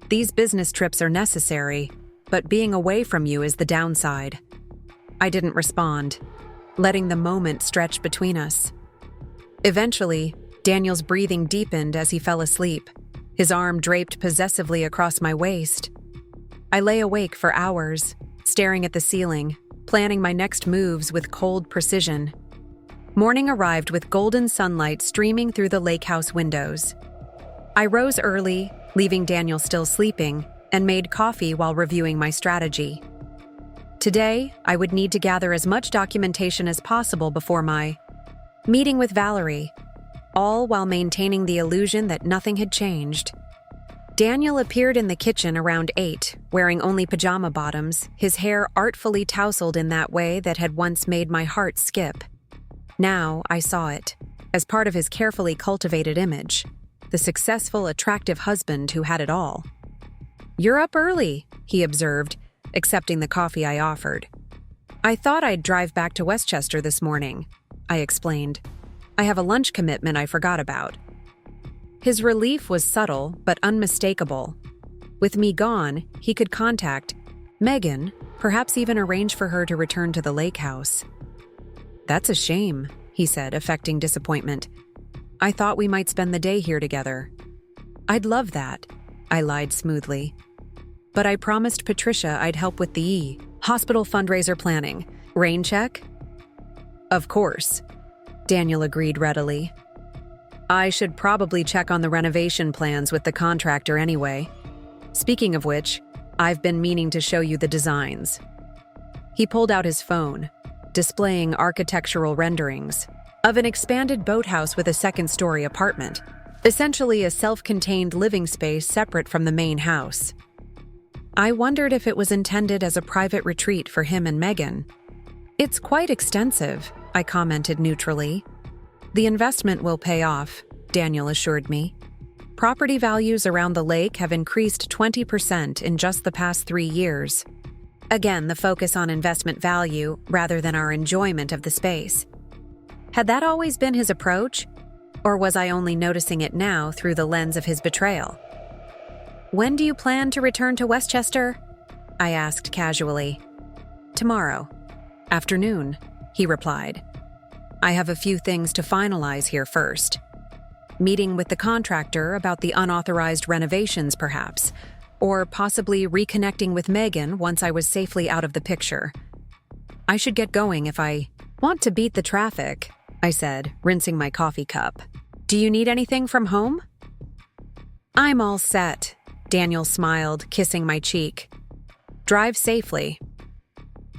These business trips are necessary, but being away from you is the downside." I didn't respond, letting the moment stretch between us. Eventually, Daniel's breathing deepened as he fell asleep, his arm draped possessively across my waist. I lay awake for hours, staring at the ceiling, planning my next moves with cold precision. Morning arrived with golden sunlight streaming through the lake house windows. I rose early, leaving Daniel still sleeping, and made coffee while reviewing my strategy. Today, I would need to gather as much documentation as possible before my meeting with Valerie, all while maintaining the illusion that nothing had changed. Daniel appeared in the kitchen around 8, wearing only pajama bottoms, his hair artfully tousled in that way that had once made my heart skip. Now I saw it, as part of his carefully cultivated image, the successful, attractive husband who had it all. "You're up early," he observed, accepting the coffee I offered. "I thought I'd drive back to Westchester this morning," I explained. "I have a lunch commitment I forgot about." His relief was subtle but unmistakable. With me gone, he could contact Megan, perhaps even arrange for her to return to the lake house. "That's a shame," he said, affecting disappointment. "I thought we might spend the day here together." "I'd love that," I lied smoothly. "But I promised Patricia I'd help with the hospital fundraiser planning. Rain check?" "Of course," Daniel agreed readily. "I should probably check on the renovation plans with the contractor anyway. Speaking of which, I've been meaning to show you the designs." He pulled out his phone, displaying architectural renderings of an expanded boathouse with a second-story apartment, essentially a self-contained living space separate from the main house. I wondered if it was intended as a private retreat for him and Megan. It's quite extensive, I commented neutrally. The investment will pay off, Daniel assured me. Property values around the lake have increased 20% in just the past 3 years. Again, the focus on investment value rather than our enjoyment of the space. Had that always been his approach? Or was I only noticing it now through the lens of his betrayal? When do you plan to return to Westchester? I asked casually. Tomorrow. Afternoon, he replied. I have a few things to finalize here first. Meeting with the contractor about the unauthorized renovations, perhaps, or possibly reconnecting with Megan once I was safely out of the picture. I should get going if I want to beat the traffic, I said, rinsing my coffee cup. Do you need anything from home? I'm all set, Daniel smiled, kissing my cheek. Drive safely.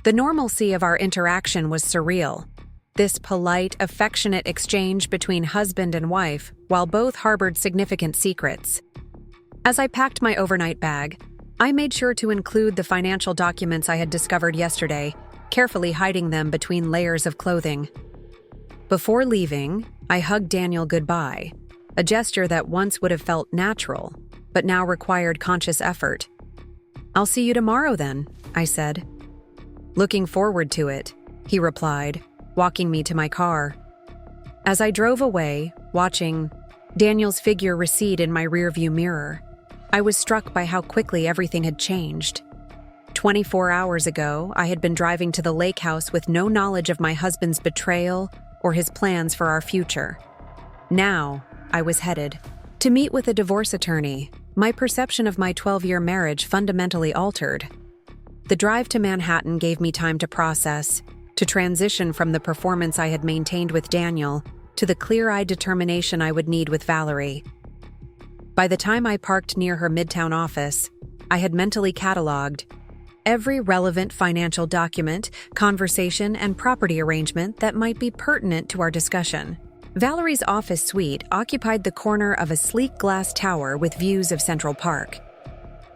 The normalcy of our interaction was surreal. This polite, affectionate exchange between husband and wife, while both harbored significant secrets. As I packed my overnight bag, I made sure to include the financial documents I had discovered yesterday, carefully hiding them between layers of clothing. Before leaving, I hugged Daniel goodbye, a gesture that once would have felt natural, but now required conscious effort. I'll see you tomorrow then, I said. Looking forward to it, he replied, walking me to my car. As I drove away, watching Daniel's figure recede in my rearview mirror, I was struck by how quickly everything had changed. 24 hours ago, I had been driving to the lake house with no knowledge of my husband's betrayal or his plans for our future. Now, I was headed to meet with a divorce attorney. My perception of my 12-year marriage fundamentally altered. The drive to Manhattan gave me time to process, to transition from the performance I had maintained with Daniel to the clear-eyed determination I would need with Valerie. By the time I parked near her midtown office, I had mentally cataloged every relevant financial document, conversation, and property arrangement that might be pertinent to our discussion. Valerie's office suite occupied the corner of a sleek glass tower with views of Central Park.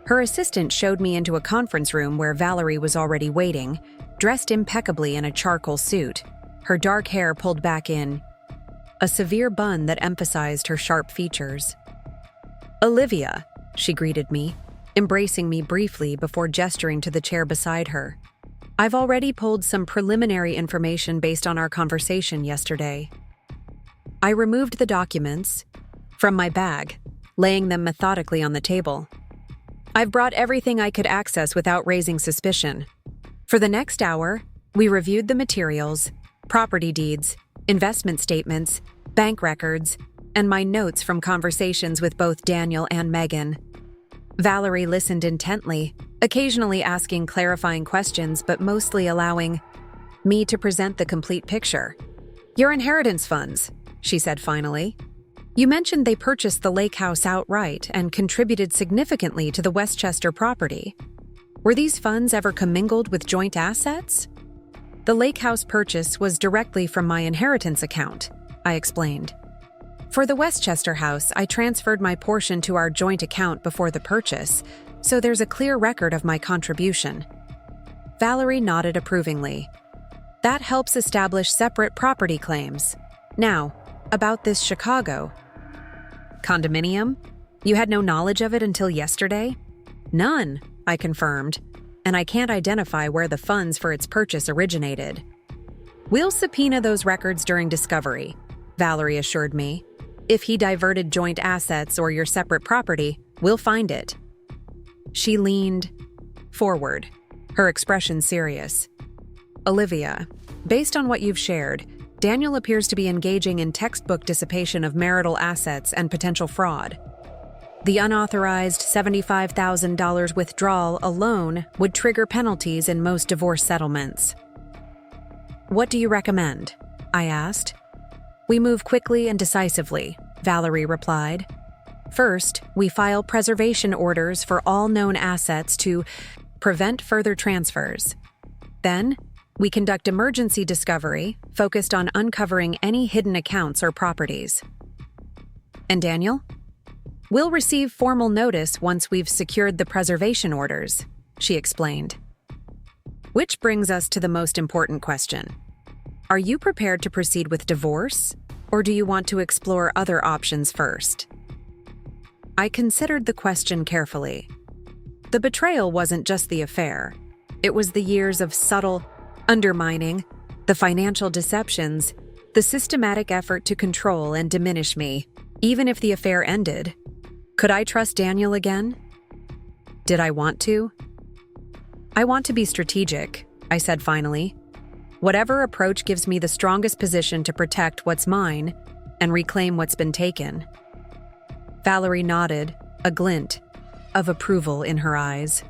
Her assistant showed me into a conference room where Valerie was already waiting, dressed impeccably in a charcoal suit, her dark hair pulled back in a severe bun that emphasized her sharp features. Olivia, she greeted me, embracing me briefly before gesturing to the chair beside her. I've already pulled some preliminary information based on our conversation yesterday. I removed the documents from my bag, laying them methodically on the table. I've brought everything I could access without raising suspicion. For the next hour, we reviewed the materials, property deeds, investment statements, bank records, and my notes from conversations with both Daniel and Megan. Valerie listened intently, occasionally asking clarifying questions but mostly allowing me to present the complete picture. Your inheritance funds, she said finally. You mentioned they purchased the lake house outright and contributed significantly to the Westchester property. Were these funds ever commingled with joint assets? The lake house purchase was directly from my inheritance account, I explained. For the Westchester house, I transferred my portion to our joint account before the purchase, so there's a clear record of my contribution. Valerie nodded approvingly. That helps establish separate property claims. Now, about this Chicago condominium? You had no knowledge of it until yesterday? None, I confirmed, and I can't identify where the funds for its purchase originated. We'll subpoena those records during discovery, Valerie assured me. If he diverted joint assets or your separate property, we'll find it. She leaned forward, her expression serious. Olivia, based on what you've shared, Daniel appears to be engaging in textbook dissipation of marital assets and potential fraud. The unauthorized $75,000 withdrawal alone would trigger penalties in most divorce settlements. What do you recommend? I asked. We move quickly and decisively, Valerie replied. First, we file preservation orders for all known assets to prevent further transfers. Then, we conduct emergency discovery focused on uncovering any hidden accounts or properties. And Daniel? We'll receive formal notice once we've secured the preservation orders, she explained. Which brings us to the most important question. Are you prepared to proceed with divorce, or do you want to explore other options first? I considered the question carefully. The betrayal wasn't just the affair. It was the years of subtle undermining, the financial deceptions, the systematic effort to control and diminish me, even if the affair ended. Could I trust Daniel again? Did I want to? I want to be strategic, I said finally. Whatever approach gives me the strongest position to protect what's mine and reclaim what's been taken. Valerie nodded, a glint of approval in her eyes.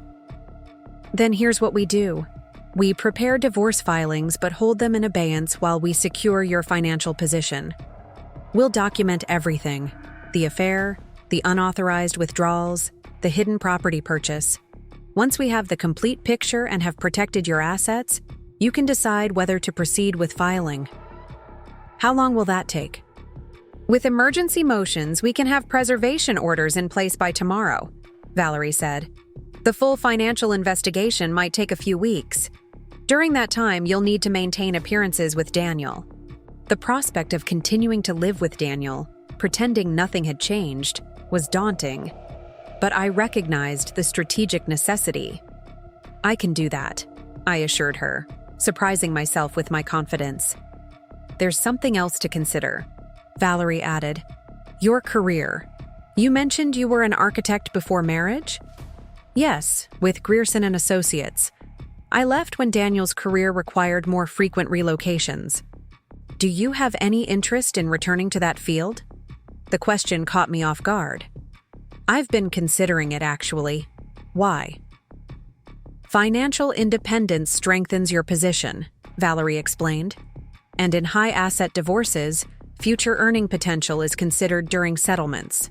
Then here's what we do. We prepare divorce filings but hold them in abeyance while we secure your financial position. We'll document everything: the affair, the unauthorized withdrawals, the hidden property purchase. Once we have the complete picture and have protected your assets, you can decide whether to proceed with filing. How long will that take? With emergency motions, we can have preservation orders in place by tomorrow, Valerie said. The full financial investigation might take a few weeks. During that time, you'll need to maintain appearances with Daniel. The prospect of continuing to live with Daniel, pretending nothing had changed, was daunting. But I recognized the strategic necessity. I can do that, I assured her, surprising myself with my confidence. There's something else to consider, Valerie added. Your career. You mentioned you were an architect before marriage? Yes, with Grierson and Associates. I left when Daniel's career required more frequent relocations. Do you have any interest in returning to that field? The question caught me off guard. I've been considering it, actually. Why? Financial independence strengthens your position, Valerie explained. And in high-asset divorces, future earning potential is considered during settlements.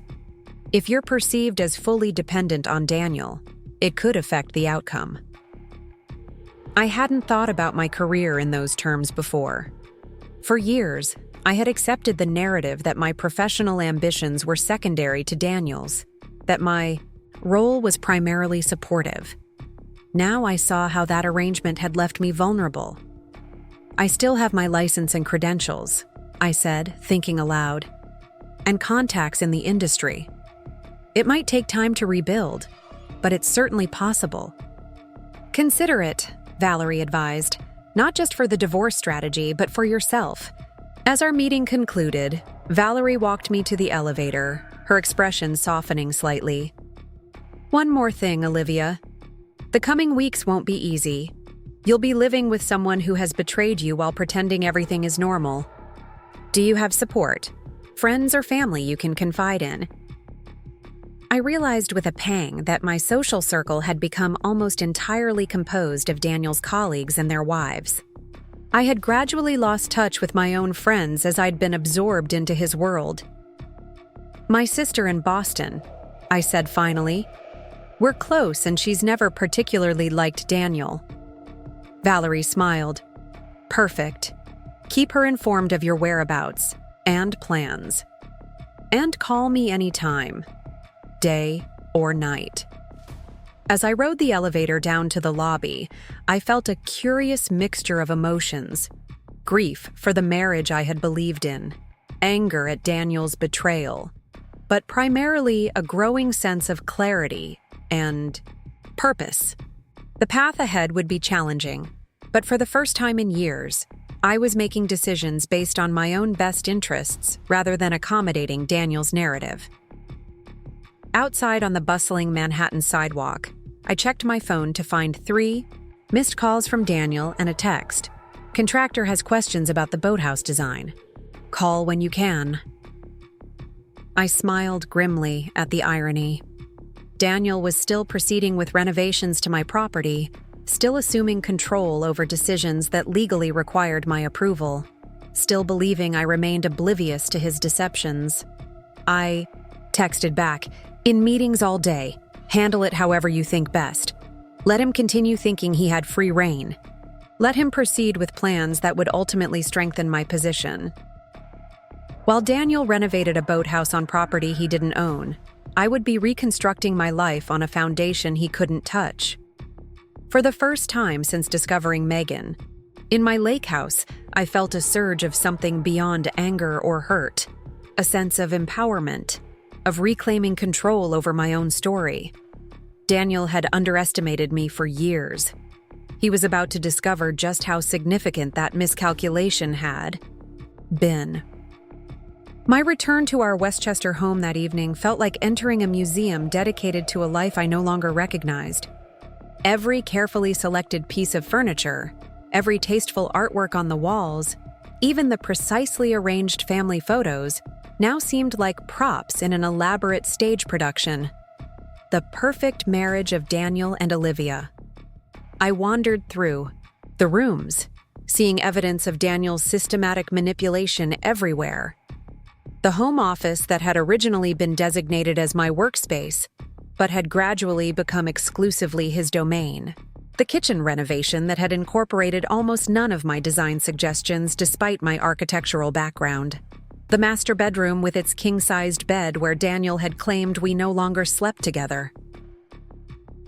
If you're perceived as fully dependent on Daniel, it could affect the outcome. I hadn't thought about my career in those terms before. For years, I had accepted the narrative that my professional ambitions were secondary to Daniel's, that my role was primarily supportive. Now I saw how that arrangement had left me vulnerable. I still have my license and credentials, I said, thinking aloud, and contacts in the industry. It might take time to rebuild, but it's certainly possible. Consider it, Valerie advised, not just for the divorce strategy, but for yourself. As our meeting concluded, Valerie walked me to the elevator, her expression softening slightly. One more thing, Olivia. The coming weeks won't be easy. You'll be living with someone who has betrayed you while pretending everything is normal. Do you have support? Friends or family you can confide in? I realized with a pang that my social circle had become almost entirely composed of Daniel's colleagues and their wives. I had gradually lost touch with my own friends as I'd been absorbed into his world. My sister in Boston, I said finally. We're close and she's never particularly liked Daniel. Valerie smiled. Perfect. Keep her informed of your whereabouts and plans. And call me anytime. Day or night. As I rode the elevator down to the lobby, I felt a curious mixture of emotions. Grief for the marriage I had believed in, anger at Daniel's betrayal, but primarily a growing sense of clarity and purpose. The path ahead would be challenging, but for the first time in years, I was making decisions based on my own best interests rather than accommodating Daniel's narrative. Outside on the bustling Manhattan sidewalk, I checked my phone to find 3 missed calls from Daniel and a text. Contractor has questions about the boathouse design. Call when you can. I smiled grimly at the irony. Daniel was still proceeding with renovations to my property, still assuming control over decisions that legally required my approval, still believing I remained oblivious to his deceptions. I texted back, "In meetings all day. Handle it however you think best. Let him continue thinking he had free rein. Let him proceed with plans that would ultimately strengthen my position." While Daniel renovated a boathouse on property he didn't own, I would be reconstructing my life on a foundation he couldn't touch. For the first time since discovering Megan, in my lake house, I felt a surge of something beyond anger or hurt, a sense of empowerment, of reclaiming control over my own story. Daniel had underestimated me for years. He was about to discover just how significant that miscalculation had been. My return to our Westchester home that evening felt like entering a museum dedicated to a life I no longer recognized. Every carefully selected piece of furniture, every tasteful artwork on the walls, even the precisely arranged family photos, now seemed like props in an elaborate stage production. The perfect marriage of Daniel and Olivia. I wandered through the rooms, seeing evidence of Daniel's systematic manipulation everywhere. The home office that had originally been designated as my workspace, but had gradually become exclusively his domain. The kitchen renovation that had incorporated almost none of my design suggestions despite my architectural background. The master bedroom with its king-sized bed where Daniel had claimed we no longer slept together.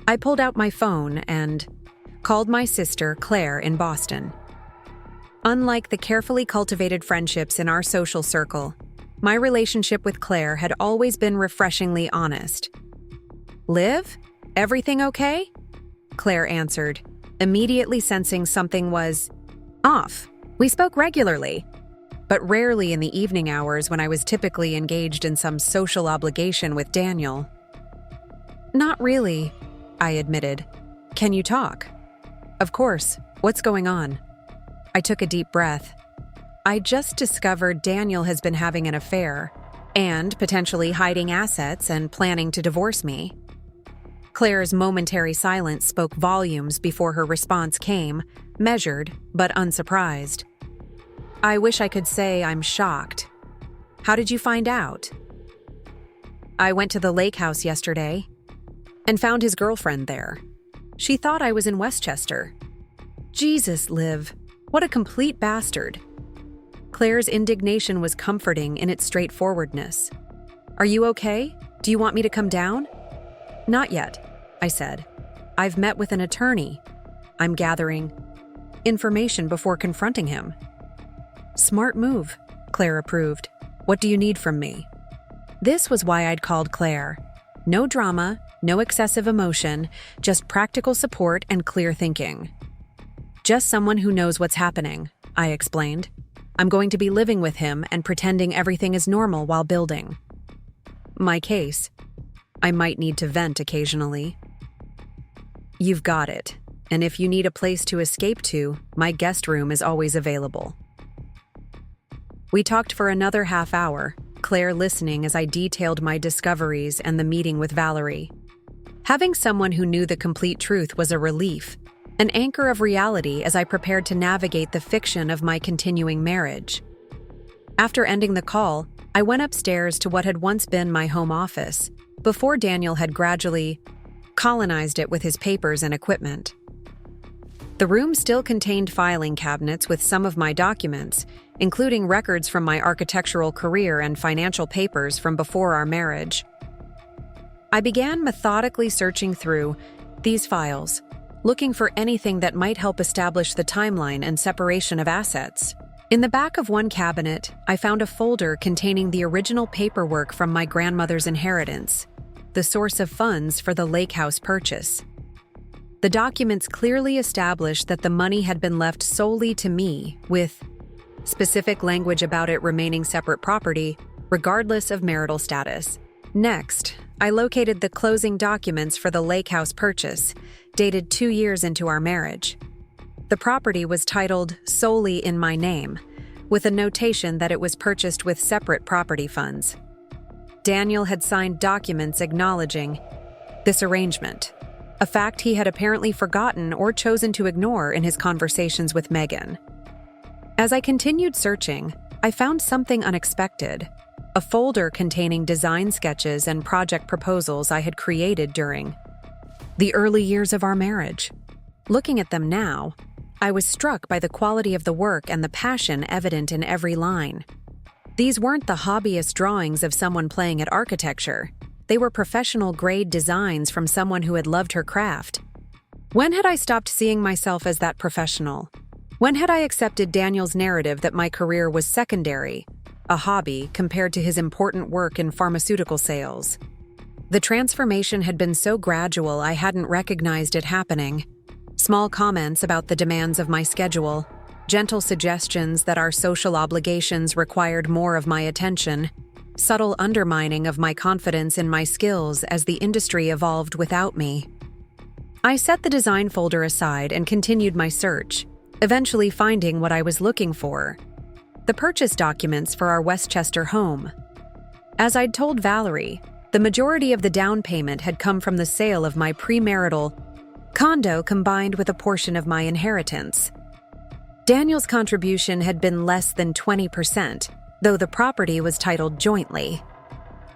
I pulled out my phone and called my sister, Claire, in Boston. Unlike the carefully cultivated friendships in our social circle, my relationship with Claire had always been refreshingly honest. "Liv, everything okay?" Claire answered, immediately sensing something was off. We spoke regularly, but rarely in the evening hours when I was typically engaged in some social obligation with Daniel. "Not really," I admitted. "Can you talk?" "Of course. What's going on?" I took a deep breath. I just discovered Daniel has been having an affair and potentially hiding assets and planning to divorce me. Claire's momentary silence spoke volumes before her response came, measured but unsurprised. "I wish I could say I'm shocked. How did you find out?" "I went to the lake house yesterday and found his girlfriend there. She thought I was in Westchester." "Jesus, Liv, what a complete bastard." Claire's indignation was comforting in its straightforwardness. "Are you okay? Do you want me to come down?" "Not yet," I said. "I've met with an attorney. I'm gathering information before confronting him." "Smart move," Claire approved. "What do you need from me?" This was why I'd called Claire. No drama, no excessive emotion, just practical support and clear thinking. "Just someone who knows what's happening," I explained. "I'm going to be living with him and pretending everything is normal while building my case. I might need to vent occasionally." "You've got it. And if you need a place to escape to, my guest room is always available." We talked for another half hour, Claire listening as I detailed my discoveries and the meeting with Valerie. Having someone who knew the complete truth was a relief, an anchor of reality as I prepared to navigate the fiction of my continuing marriage. After ending the call, I went upstairs to what had once been my home office, before Daniel had gradually colonized it with his papers and equipment. The room still contained filing cabinets with some of my documents, including records from my architectural career and financial papers from before our marriage. I began methodically searching through these files, looking for anything that might help establish the timeline and separation of assets. In the back of one cabinet, I found a folder containing the original paperwork from my grandmother's inheritance, the source of funds for the lake house purchase. The documents clearly established that the money had been left solely to me, with specific language about it remaining separate property, regardless of marital status. Next, I located the closing documents for the lake house purchase, dated 2 years into our marriage. The property was titled solely in my name, with a notation that it was purchased with separate property funds. Daniel had signed documents acknowledging this arrangement, a fact he had apparently forgotten or chosen to ignore in his conversations with Megan. As I continued searching, I found something unexpected, a folder containing design sketches and project proposals I had created during the early years of our marriage. Looking at them now, I was struck by the quality of the work and the passion evident in every line. These weren't the hobbyist drawings of someone playing at architecture. They were professional-grade designs from someone who had loved her craft. When had I stopped seeing myself as that professional? When had I accepted Daniel's narrative that my career was secondary, a hobby compared to his important work in pharmaceutical sales? The transformation had been so gradual I hadn't recognized it happening. Small comments about the demands of my schedule, gentle suggestions that our social obligations required more of my attention, subtle undermining of my confidence in my skills as the industry evolved without me. I set the design folder aside and continued my search, eventually finding what I was looking for: the purchase documents for our Westchester home. As I'd told Valerie, the majority of the down payment had come from the sale of my premarital condo combined with a portion of my inheritance. Daniel's contribution had been less than 20%, though the property was titled jointly.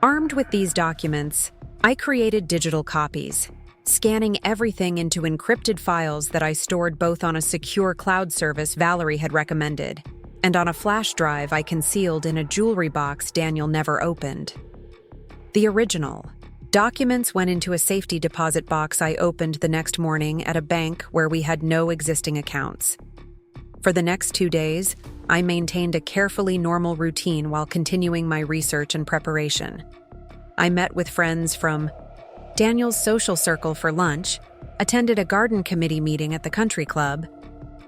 Armed with these documents, I created digital copies, scanning everything into encrypted files that I stored both on a secure cloud service Valerie had recommended and on a flash drive I concealed in a jewelry box Daniel never opened. The original documents went into a safety deposit box I opened the next morning at a bank where we had no existing accounts. For the next 2 days, I maintained a carefully normal routine while continuing my research and preparation. I met with friends from Daniel's social circle for lunch, attended a garden committee meeting at the country club,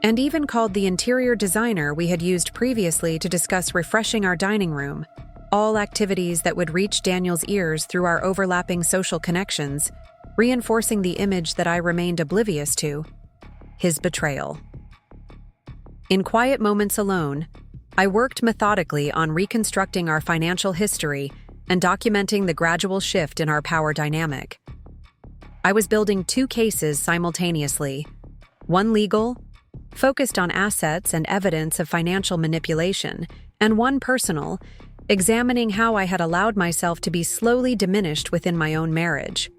and even called the interior designer we had used previously to discuss refreshing our dining room, all activities that would reach Daniel's ears through our overlapping social connections, reinforcing the image that I remained oblivious to: his betrayal. In quiet moments alone, I worked methodically on reconstructing our financial history and documenting the gradual shift in our power dynamic. I was building 2 cases simultaneously: one legal, focused on assets and evidence of financial manipulation, and one personal, examining how I had allowed myself to be slowly diminished within my own marriage.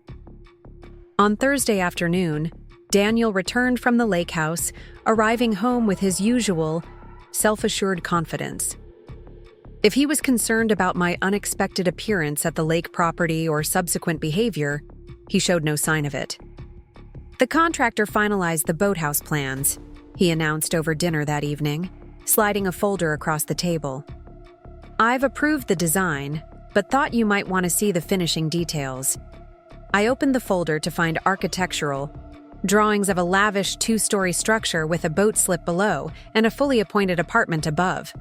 On Thursday afternoon, Daniel returned from the lake house, arriving home with his usual, self-assured confidence. If he was concerned about my unexpected appearance at the lake property or subsequent behavior, he showed no sign of it. The contractor finalized the boathouse plans, he announced over dinner that evening, sliding a folder across the table. I've approved the design, but thought you might want to see the finishing details. I opened the folder to find architectural drawings of a lavish 2-story structure with a boat slip below and a fully appointed apartment above.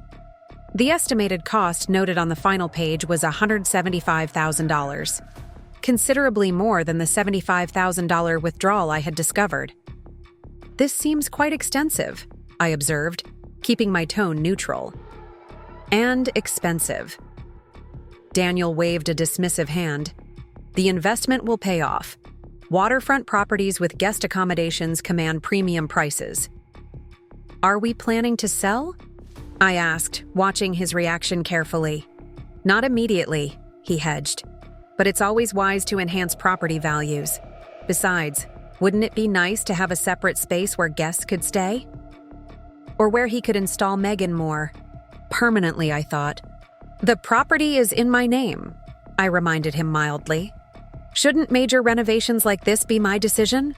The estimated cost noted on the final page was $175,000, considerably more than the $75,000 withdrawal I had discovered. "This seems quite extensive," I observed, keeping my tone neutral. "And expensive." Daniel waved a dismissive hand. "The investment will pay off. Waterfront properties with guest accommodations command premium prices." "Are we planning to sell?" I asked, watching his reaction carefully. "Not immediately," he hedged. "But it's always wise to enhance property values. Besides, wouldn't it be nice to have a separate space where guests could stay? Or where he could install Megan more permanently," I thought. "The property is in my name," I reminded him mildly. "Shouldn't major renovations like this be my decision?"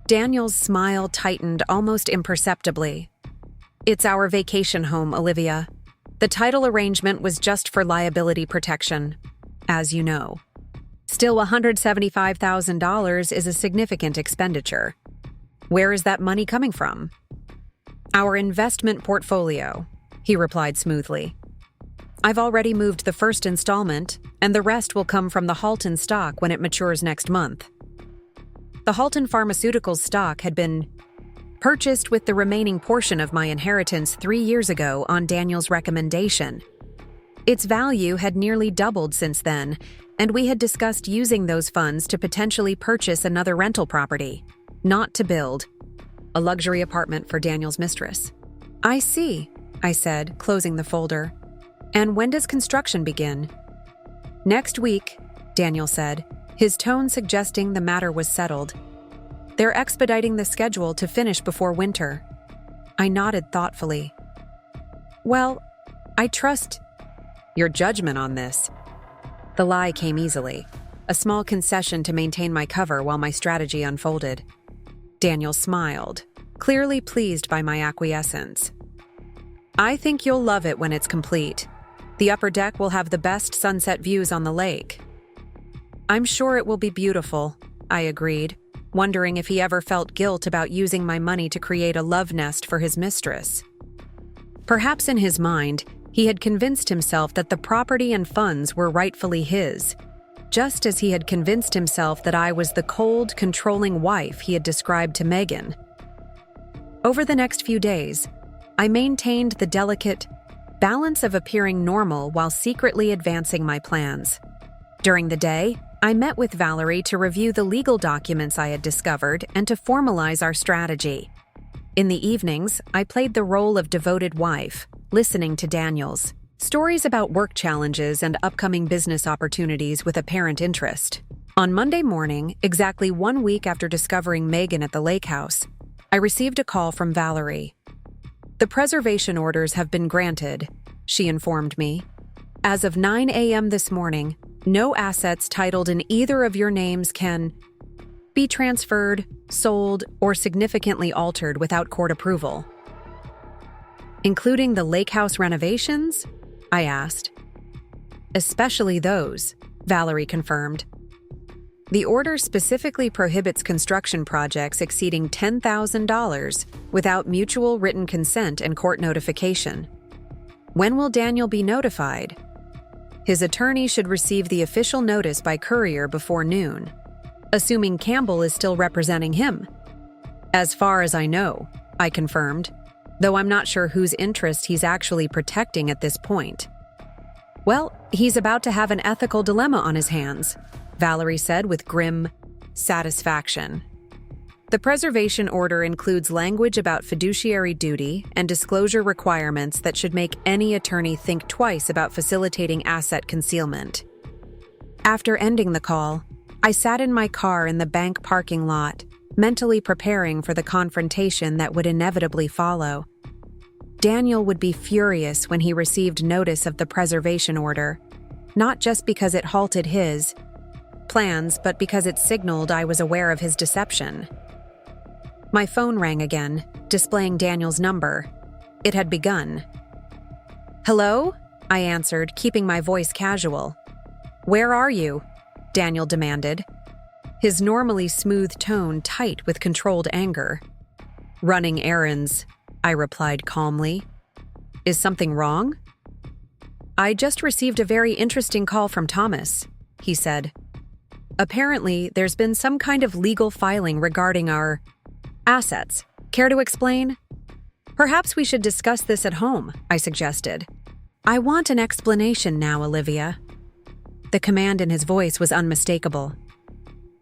Daniel's smile tightened almost imperceptibly. "It's our vacation home, Olivia. The title arrangement was just for liability protection, as you know. Still, $175,000 is a significant expenditure. Where is that money coming from?" "Our investment portfolio," he replied smoothly. "I've already moved the first installment, and the rest will come from the Halton stock when it matures next month." The Halton Pharmaceuticals stock had been purchased with the remaining portion of my inheritance 3 years ago on Daniel's recommendation. Its value had nearly doubled since then, and we had discussed using those funds to potentially purchase another rental property, not to build a luxury apartment for Daniel's mistress. "I see," I said, closing the folder. "And when does construction begin?" "Next week," Daniel said, his tone suggesting the matter was settled. "They're expediting the schedule to finish before winter." I nodded thoughtfully. "Well, I trust your judgment on this." The lie came easily. a small concession to maintain my cover while my strategy unfolded. Daniel smiled, clearly pleased by my acquiescence. I think you'll love it when it's complete. The upper deck will have the best sunset views on the lake. I'm sure it will be beautiful, I agreed, wondering if he ever felt guilt about using my money to create a love nest for his mistress. Perhaps in his mind, he had convinced himself that the property and funds were rightfully his, just as he had convinced himself that I was the cold, controlling wife he had described to Megan. Over the next few days, I maintained the delicate balance of appearing normal while secretly advancing my plans. During the day, I met with Valerie to review the legal documents I had discovered and to formalize our strategy. In the evenings, I played the role of devoted wife, listening to Daniel's stories about work challenges and upcoming business opportunities with apparent interest. On Monday morning, exactly 1 week after discovering Megan at the lake house, I received a call from Valerie. The preservation orders have been granted, she informed me. As of 9 a.m. this morning, no assets titled in either of your names can be transferred, sold, or significantly altered without court approval. Including the lake house renovations? I asked. Especially those, Valerie confirmed. The order specifically prohibits construction projects exceeding $10,000 without mutual written consent and court notification. When will Daniel be notified? His attorney should receive the official notice by courier before noon, assuming Campbell is still representing him. As far as I know, I confirmed, though I'm not sure whose interest he's actually protecting at this point. Well, he's about to have an ethical dilemma on his hands, Valerie said with grim satisfaction. The preservation order includes language about fiduciary duty and disclosure requirements that should make any attorney think twice about facilitating asset concealment. After ending the call, I sat in my car in the bank parking lot, mentally preparing for the confrontation that would inevitably follow. Daniel would be furious when he received notice of the preservation order, not just because it halted his plans, but because it signaled I was aware of his deception. My phone rang again, displaying Daniel's number. It had begun. Hello? I answered, keeping my voice casual. Where are you? Daniel demanded, his normally smooth tone tight with controlled anger. Running errands, I replied calmly. Is something wrong? I just received a very interesting call from Thomas, he said. Apparently, there's been some kind of legal filing regarding our assets. Care to explain? Perhaps we should discuss this at home, I suggested. I want an explanation now, Olivia. The command in his voice was unmistakable.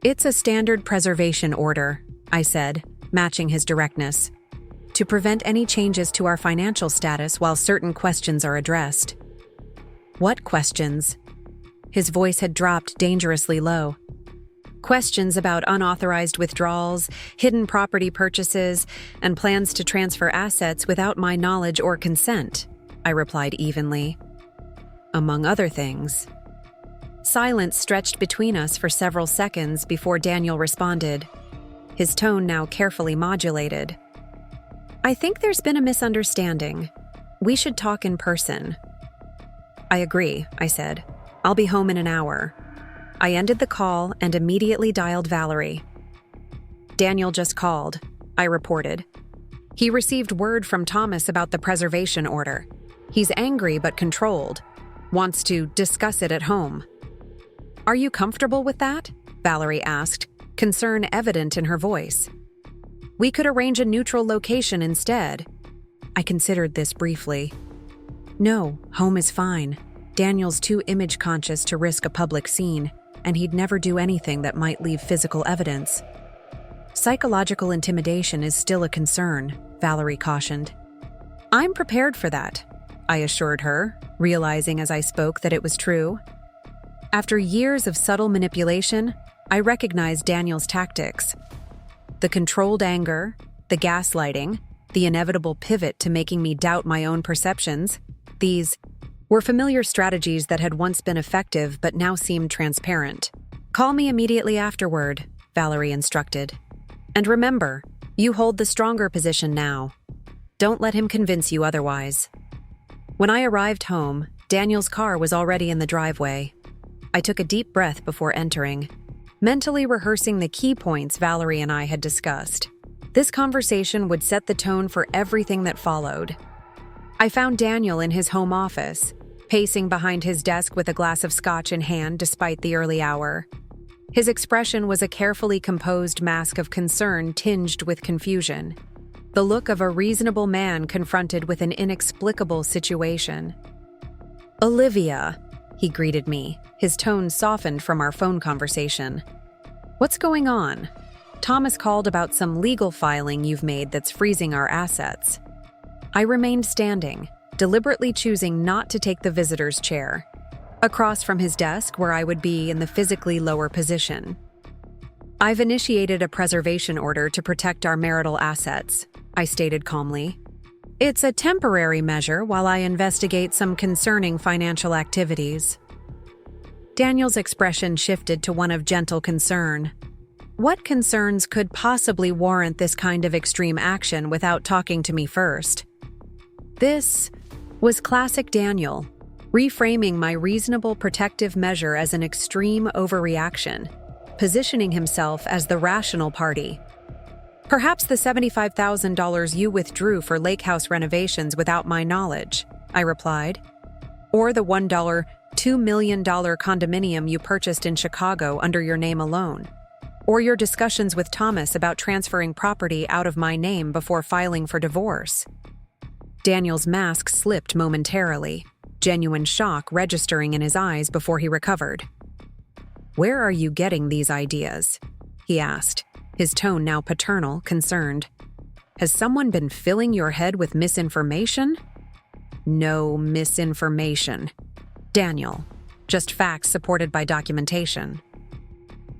It's a standard preservation order, I said, matching his directness, to prevent any changes to our financial status while certain questions are addressed. What questions? His voice had dropped dangerously low. Questions about unauthorized withdrawals, hidden property purchases, and plans to transfer assets without my knowledge or consent, I replied evenly. Among other things. Silence stretched between us for several seconds before Daniel responded, his tone now carefully modulated. I think there's been a misunderstanding. We should talk in person. I agree, I said. I'll be home in an hour. I ended the call and immediately dialed Valerie. Daniel just called, I reported. He received word from Thomas about the preservation order. He's angry but controlled. Wants to discuss it at home. Are you comfortable with that? Valerie asked, concern evident in her voice. We could arrange a neutral location instead. I considered this briefly. No, home is fine. Daniel's too image-conscious to risk a public scene, and he'd never do anything that might leave physical evidence. Psychological intimidation is still a concern, Valerie cautioned. I'm prepared for that, I assured her, realizing as I spoke that it was true. After years of subtle manipulation, I recognized Daniel's tactics. The controlled anger, the gaslighting, the inevitable pivot to making me doubt my own perceptions, these were familiar strategies that had once been effective but now seemed transparent. Call me immediately afterward, Valerie instructed. And remember, you hold the stronger position now. Don't let him convince you otherwise. When I arrived home, Daniel's car was already in the driveway. I took a deep breath before entering, mentally rehearsing the key points Valerie and I had discussed. This conversation would set the tone for everything that followed. I found Daniel in his home office, pacing behind his desk with a glass of scotch in hand despite the early hour. His expression was a carefully composed mask of concern tinged with confusion, the look of a reasonable man confronted with an inexplicable situation. "Olivia," he greeted me, his tone softened from our phone conversation. "What's going on? Thomas called about some legal filing you've made that's freezing our assets." I remained standing, deliberately choosing not to take the visitor's chair, across from his desk where I would be in the physically lower position. "I've initiated a preservation order to protect our marital assets," I stated calmly. "It's a temporary measure while I investigate some concerning financial activities." Daniel's expression shifted to one of gentle concern. What concerns could possibly warrant this kind of extreme action without talking to me first? This was classic Daniel, reframing my reasonable protective measure as an extreme overreaction, positioning himself as the rational party. "Perhaps the $75,000 you withdrew for lake house renovations without my knowledge," I replied. "Or the $2 million condominium you purchased in Chicago under your name alone. Or your discussions with Thomas about transferring property out of my name before filing for divorce." Daniel's mask slipped momentarily, genuine shock registering in his eyes before he recovered. "Where are you getting these ideas?" he asked, his tone now paternal, concerned. "Has someone been filling your head with misinformation?" "No misinformation, Daniel. Just facts supported by documentation."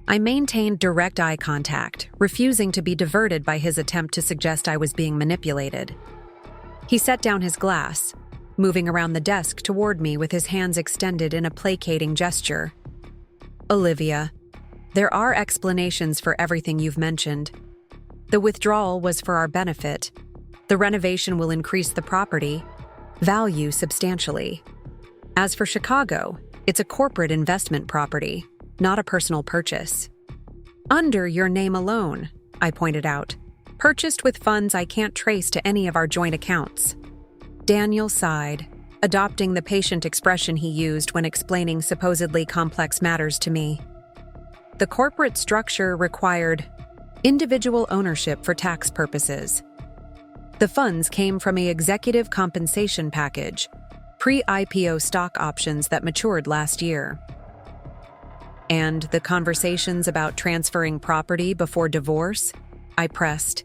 I maintained direct eye contact, refusing to be diverted by his attempt to suggest I was being manipulated. He set down his glass, moving around the desk toward me with his hands extended in a placating gesture. "Olivia, there are explanations for everything you've mentioned. The withdrawal was for our benefit. The renovation will increase the property value substantially. As for Chicago, it's a corporate investment property, not a personal purchase. Under your name alone," I pointed out. "Purchased with funds I can't trace to any of our joint accounts." Daniel sighed, adopting the patient expression he used when explaining supposedly complex matters to me. "The corporate structure required individual ownership for tax purposes. The funds came from an executive compensation package, pre-IPO stock options that matured last year." "And the conversations about transferring property before divorce?" I pressed.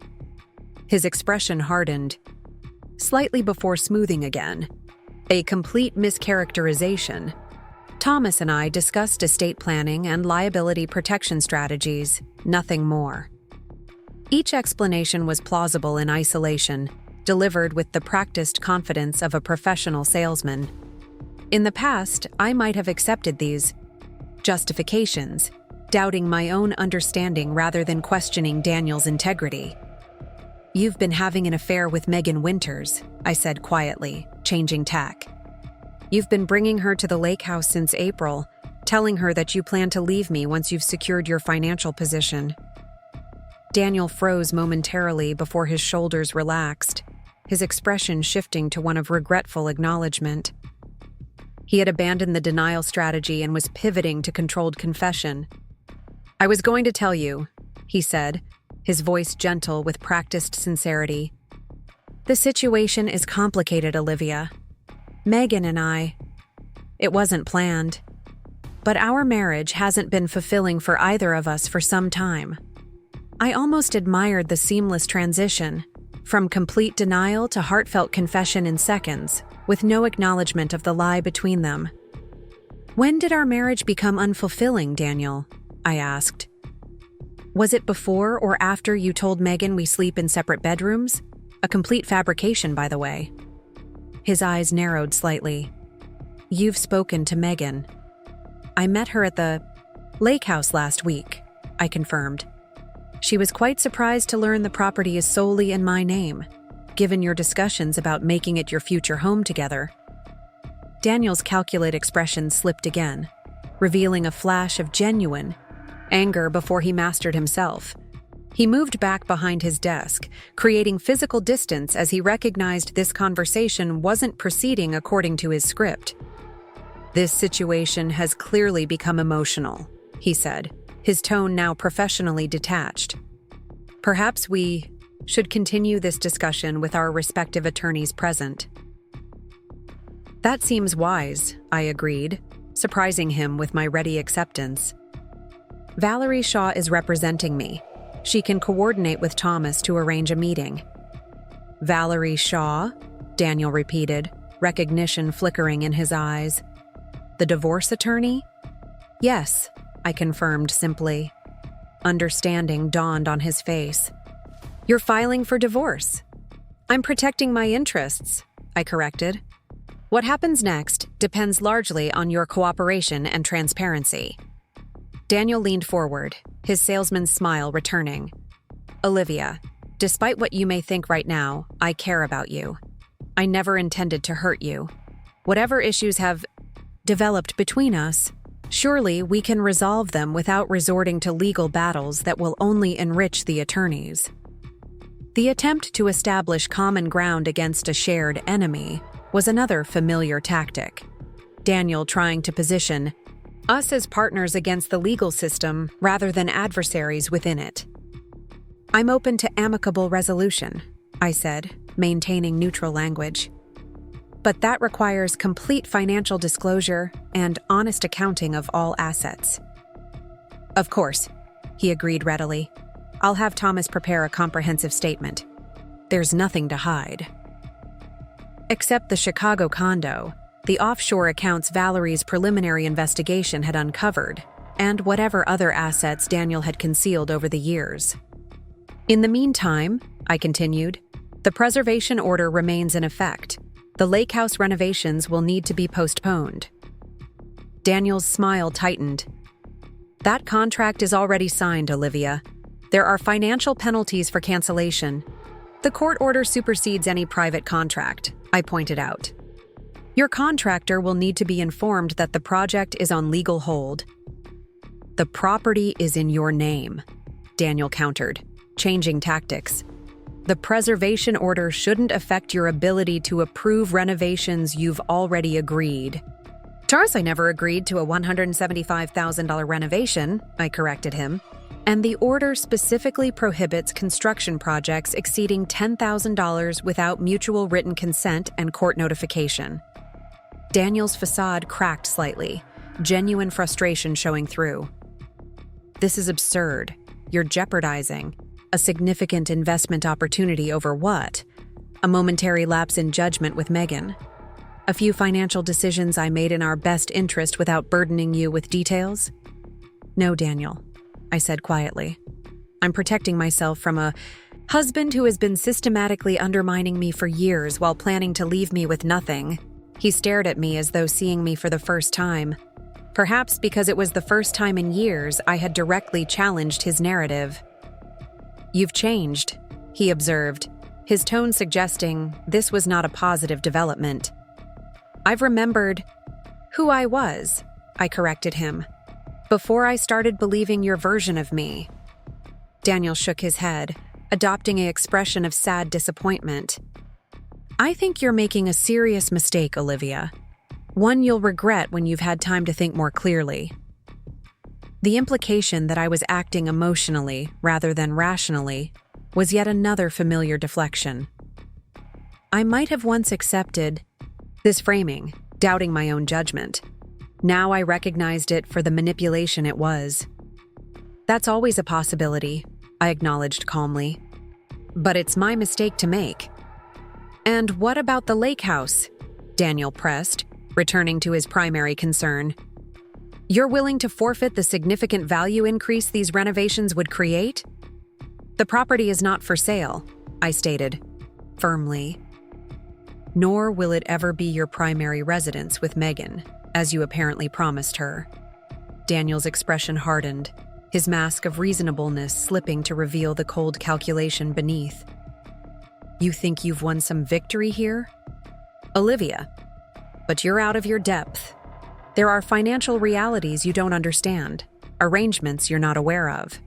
His expression hardened, slightly before smoothing again. "A complete mischaracterization. Thomas and I discussed estate planning and liability protection strategies, nothing more." Each explanation was plausible in isolation, delivered with the practiced confidence of a professional salesman. In the past, I might have accepted these justifications, doubting my own understanding rather than questioning Daniel's integrity. "You've been having an affair with Megan Winters," I said quietly, changing tack. "You've been bringing her to the lake house since April, telling her that you plan to leave me once you've secured your financial position." Daniel froze momentarily before his shoulders relaxed, his expression shifting to one of regretful acknowledgement. He had abandoned the denial strategy and was pivoting to controlled confession. "I was going to tell you," he said, his voice gentle with practiced sincerity. "The situation is complicated, Olivia. Megan and I, it wasn't planned, but our marriage hasn't been fulfilling for either of us for some time. I almost admired the seamless transition, from complete denial to heartfelt confession in seconds, with no acknowledgement of the lie between them." "When did our marriage become unfulfilling, Daniel?" I asked. "Was it before or after you told Megan we sleep in separate bedrooms? A complete fabrication, by the way." His eyes narrowed slightly. "You've spoken to Megan." "I met her at the Lake house last week, I confirmed. She was quite surprised to learn the property is solely in my name, given your discussions about making it your future home together. Daniel's calculate expression slipped again, revealing a flash of genuine anger before he mastered himself. He moved back behind his desk, creating physical distance as he recognized this conversation wasn't proceeding according to his script. This situation has clearly become emotional, he said, his tone now professionally detached. Perhaps we should continue this discussion with our respective attorneys present. That seems wise, I agreed, surprising him with my ready acceptance. Valerie Shaw is representing me. She can coordinate with Thomas to arrange a meeting. Valerie Shaw? Daniel repeated, recognition flickering in his eyes. The divorce attorney? Yes, I confirmed simply. Understanding dawned on his face. You're filing for divorce. I'm protecting my interests, I corrected. What happens next depends largely on your cooperation and transparency. Daniel leaned forward, his salesman's smile returning. Olivia, despite what you may think right now, I care about you. I never intended to hurt you. Whatever issues have developed between us, surely we can resolve them without resorting to legal battles that will only enrich the attorneys. The attempt to establish common ground against a shared enemy was another familiar tactic. Daniel trying to position us as partners against the legal system rather than adversaries within it. I'm open to amicable resolution, I said, maintaining neutral language. But that requires complete financial disclosure and honest accounting of all assets. Of course, he agreed readily. I'll have Thomas prepare a comprehensive statement. There's nothing to hide. Except the Chicago condo, the offshore accounts Valerie's preliminary investigation had uncovered, and whatever other assets Daniel had concealed over the years. In the meantime, I continued, the preservation order remains in effect. The lake house renovations will need to be postponed. Daniel's smile tightened. That contract is already signed, Olivia. There are financial penalties for cancellation. The court order supersedes any private contract, I pointed out. Your contractor will need to be informed that the project is on legal hold. The property is in your name, Daniel countered, changing tactics. The preservation order shouldn't affect your ability to approve renovations you've already agreed. Charles, I never agreed to a $175,000 renovation, I corrected him. And the order specifically prohibits construction projects exceeding $10,000 without mutual written consent and court notification. Daniel's facade cracked slightly, genuine frustration showing through. This is absurd. You're jeopardizing a significant investment opportunity over what? A momentary lapse in judgment with Megan. A few financial decisions I made in our best interest without burdening you with details? No, Daniel, I said quietly. I'm protecting myself from a husband who has been systematically undermining me for years while planning to leave me with nothing. He stared at me as though seeing me for the first time. Perhaps because it was the first time in years I had directly challenged his narrative. You've changed, he observed, his tone suggesting this was not a positive development. I've remembered who I was, I corrected him, before I started believing your version of me. Daniel shook his head, adopting an expression of sad disappointment. I think you're making a serious mistake, Olivia. One you'll regret when you've had time to think more clearly. The implication that I was acting emotionally rather than rationally was yet another familiar deflection. I might have once accepted this framing, doubting my own judgment. Now I recognized it for the manipulation it was. That's always a possibility, I acknowledged calmly. But it's my mistake to make. And what about the lake house? Daniel pressed, returning to his primary concern. You're willing to forfeit the significant value increase these renovations would create? The property is not for sale, I stated, firmly. Nor will it ever be your primary residence with Megan, as you apparently promised her. Daniel's expression hardened, his mask of reasonableness slipping to reveal the cold calculation beneath. You think you've won some victory here? Olivia, but you're out of your depth. There are financial realities you don't understand, arrangements you're not aware of.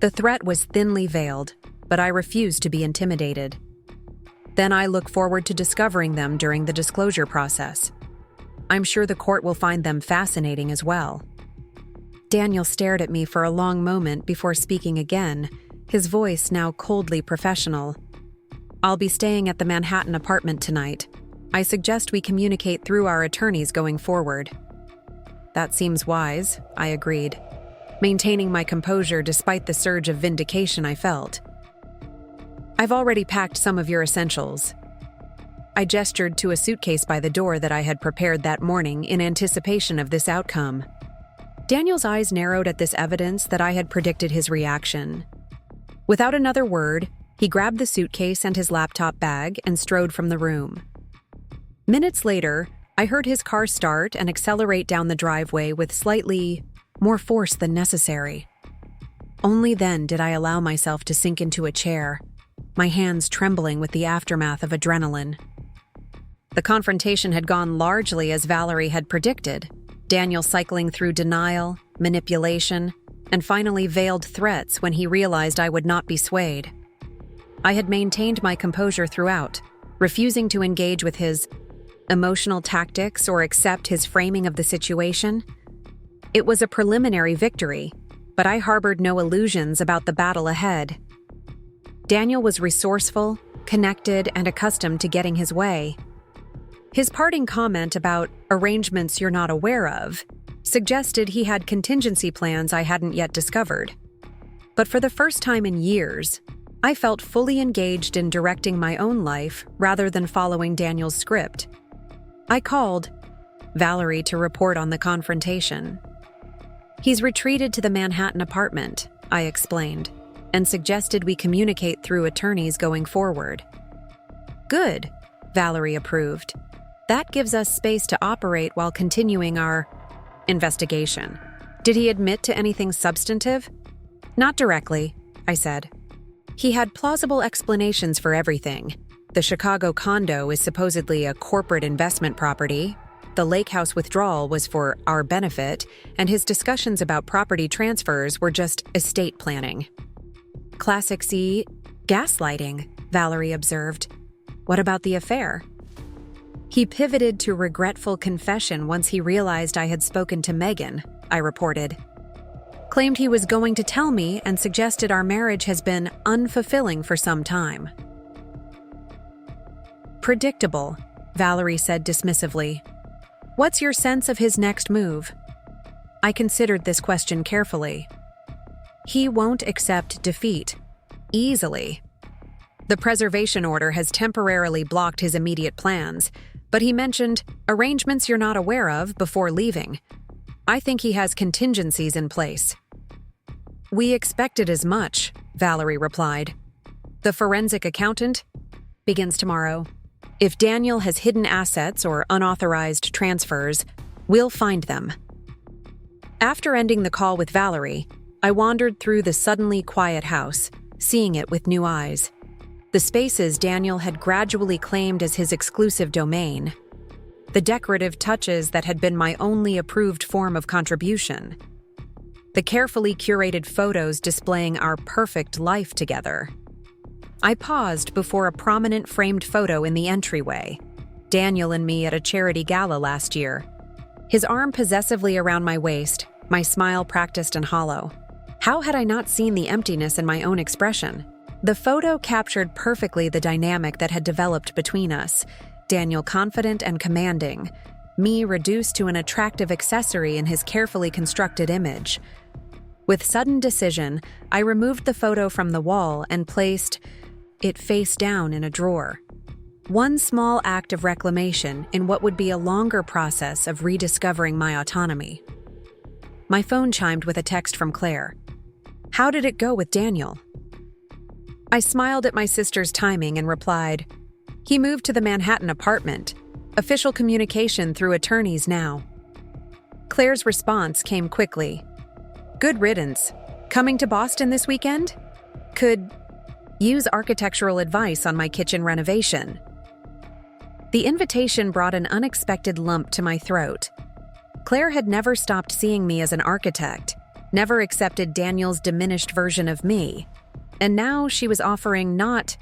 The threat was thinly veiled, but I refused to be intimidated. Then I look forward to discovering them during the disclosure process. I'm sure the court will find them fascinating as well. Daniel stared at me for a long moment before speaking again, his voice now coldly professional. I'll be staying at the Manhattan apartment tonight. I suggest we communicate through our attorneys going forward. That seems wise, I agreed, maintaining my composure despite the surge of vindication I felt. I've already packed some of your essentials. I gestured to a suitcase by the door that I had prepared that morning in anticipation of this outcome. Daniel's eyes narrowed at this evidence that I had predicted his reaction. Without another word, he grabbed the suitcase and his laptop bag and strode from the room. Minutes later, I heard his car start and accelerate down the driveway with slightly more force than necessary. Only then did I allow myself to sink into a chair, my hands trembling with the aftermath of adrenaline. The confrontation had gone largely as Valerie had predicted, Daniel cycling through denial, manipulation, and finally veiled threats when he realized I would not be swayed. I had maintained my composure throughout, refusing to engage with his emotional tactics or accept his framing of the situation. It was a preliminary victory, but I harbored no illusions about the battle ahead. Daniel was resourceful, connected, and accustomed to getting his way. His parting comment about arrangements you're not aware of suggested he had contingency plans I hadn't yet discovered. But for the first time in years, I felt fully engaged in directing my own life rather than following Daniel's script. I called Valerie to report on the confrontation. He's retreated to the Manhattan apartment, I explained, and suggested we communicate through attorneys going forward. Good, Valerie approved. That gives us space to operate while continuing our investigation. Did he admit to anything substantive? Not directly, I said. He had plausible explanations for everything. The Chicago condo is supposedly a corporate investment property. The lake house withdrawal was for our benefit, and his discussions about property transfers were just estate planning. Classic C, gaslighting, Valerie observed. What about the affair? He pivoted to regretful confession once he realized I had spoken to Megan, I reported. Claimed he was going to tell me and suggested our marriage has been unfulfilling for some time. Predictable, Valerie said dismissively. What's your sense of his next move? I considered this question carefully. He won't accept defeat. Easily. The preservation order has temporarily blocked his immediate plans, but he mentioned arrangements you're not aware of before leaving. I think he has contingencies in place. We expected as much, Valerie replied. The forensic accountant begins tomorrow. If Daniel has hidden assets or unauthorized transfers, we'll find them. After ending the call with Valerie, I wandered through the suddenly quiet house, seeing it with new eyes. The spaces Daniel had gradually claimed as his exclusive domain. The decorative touches that had been my only approved form of contribution. The carefully curated photos displaying our perfect life together. I paused before a prominent framed photo in the entryway. Daniel and me at a charity gala last year. His arm possessively around my waist, my smile practiced and hollow. How had I not seen the emptiness in my own expression? The photo captured perfectly the dynamic that had developed between us. Daniel confident and commanding, me reduced to an attractive accessory in his carefully constructed image. With sudden decision, I removed the photo from the wall and placed it face down in a drawer. One small act of reclamation in what would be a longer process of rediscovering my autonomy. My phone chimed with a text from Claire. How did it go with Daniel? I smiled at my sister's timing and replied, He moved to the Manhattan apartment. Official communication through attorneys now. Claire Claire's response came quickly. Good riddance. Coming to Boston this weekend? Could use architectural advice on my kitchen renovation. The invitation brought an unexpected lump to my throat. Claire had never stopped seeing me as an architect, never accepted Daniel's diminished version of me, and now she was offering not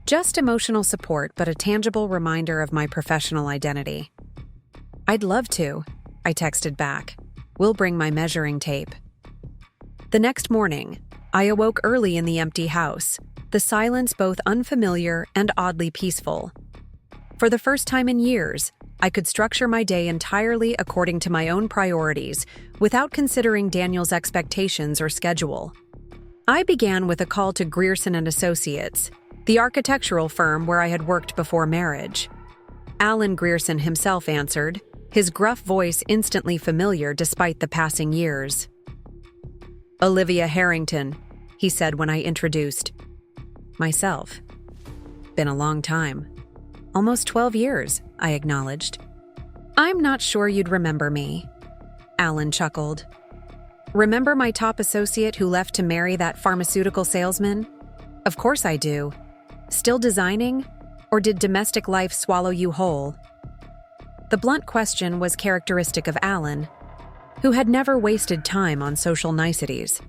just emotional support, but a tangible reminder of my professional identity. I'd love to, I texted back. We'll bring my measuring tape. The next morning, I awoke early in the empty house, the silence both unfamiliar and oddly peaceful. For the first time in years, I could structure my day entirely according to my own priorities, without considering Daniel's expectations or schedule. I began with a call to Grierson and Associates, the architectural firm where I had worked before marriage. Alan Grierson himself answered, his gruff voice instantly familiar despite the passing years. Olivia Harrington, he said when I introduced myself. Been a long time. Almost 12 years, I acknowledged. I'm not sure you'd remember me. Alan chuckled. Remember my top associate who left to marry that pharmaceutical salesman? Of course I do. Still designing? Or did domestic life swallow you whole? The blunt question was characteristic of Alan, who had never wasted time on social niceties.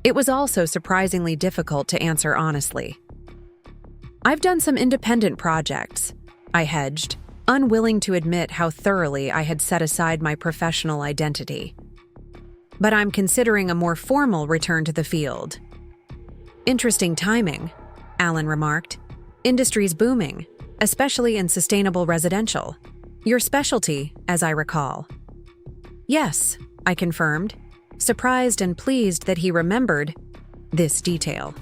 It was also surprisingly difficult to answer honestly. I've done some independent projects, I hedged, unwilling to admit how thoroughly I had set aside my professional identity. But I'm considering a more formal return to the field. Interesting timing, Alan remarked. Industry's booming, especially in sustainable residential. Your specialty, as I recall. Yes, I confirmed, surprised and pleased that he remembered this detail.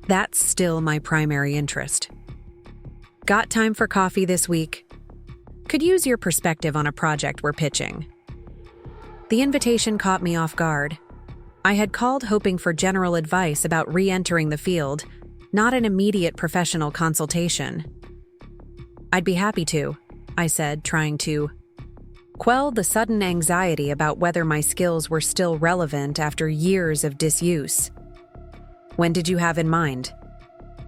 That's still my primary interest. Got time for coffee this week? Could use your perspective on a project we're pitching. The invitation caught me off guard. I had called hoping for general advice about re-entering the field, not an immediate professional consultation. I'd be happy to, I said, trying to quell the sudden anxiety about whether my skills were still relevant after years of disuse. When did you have in mind?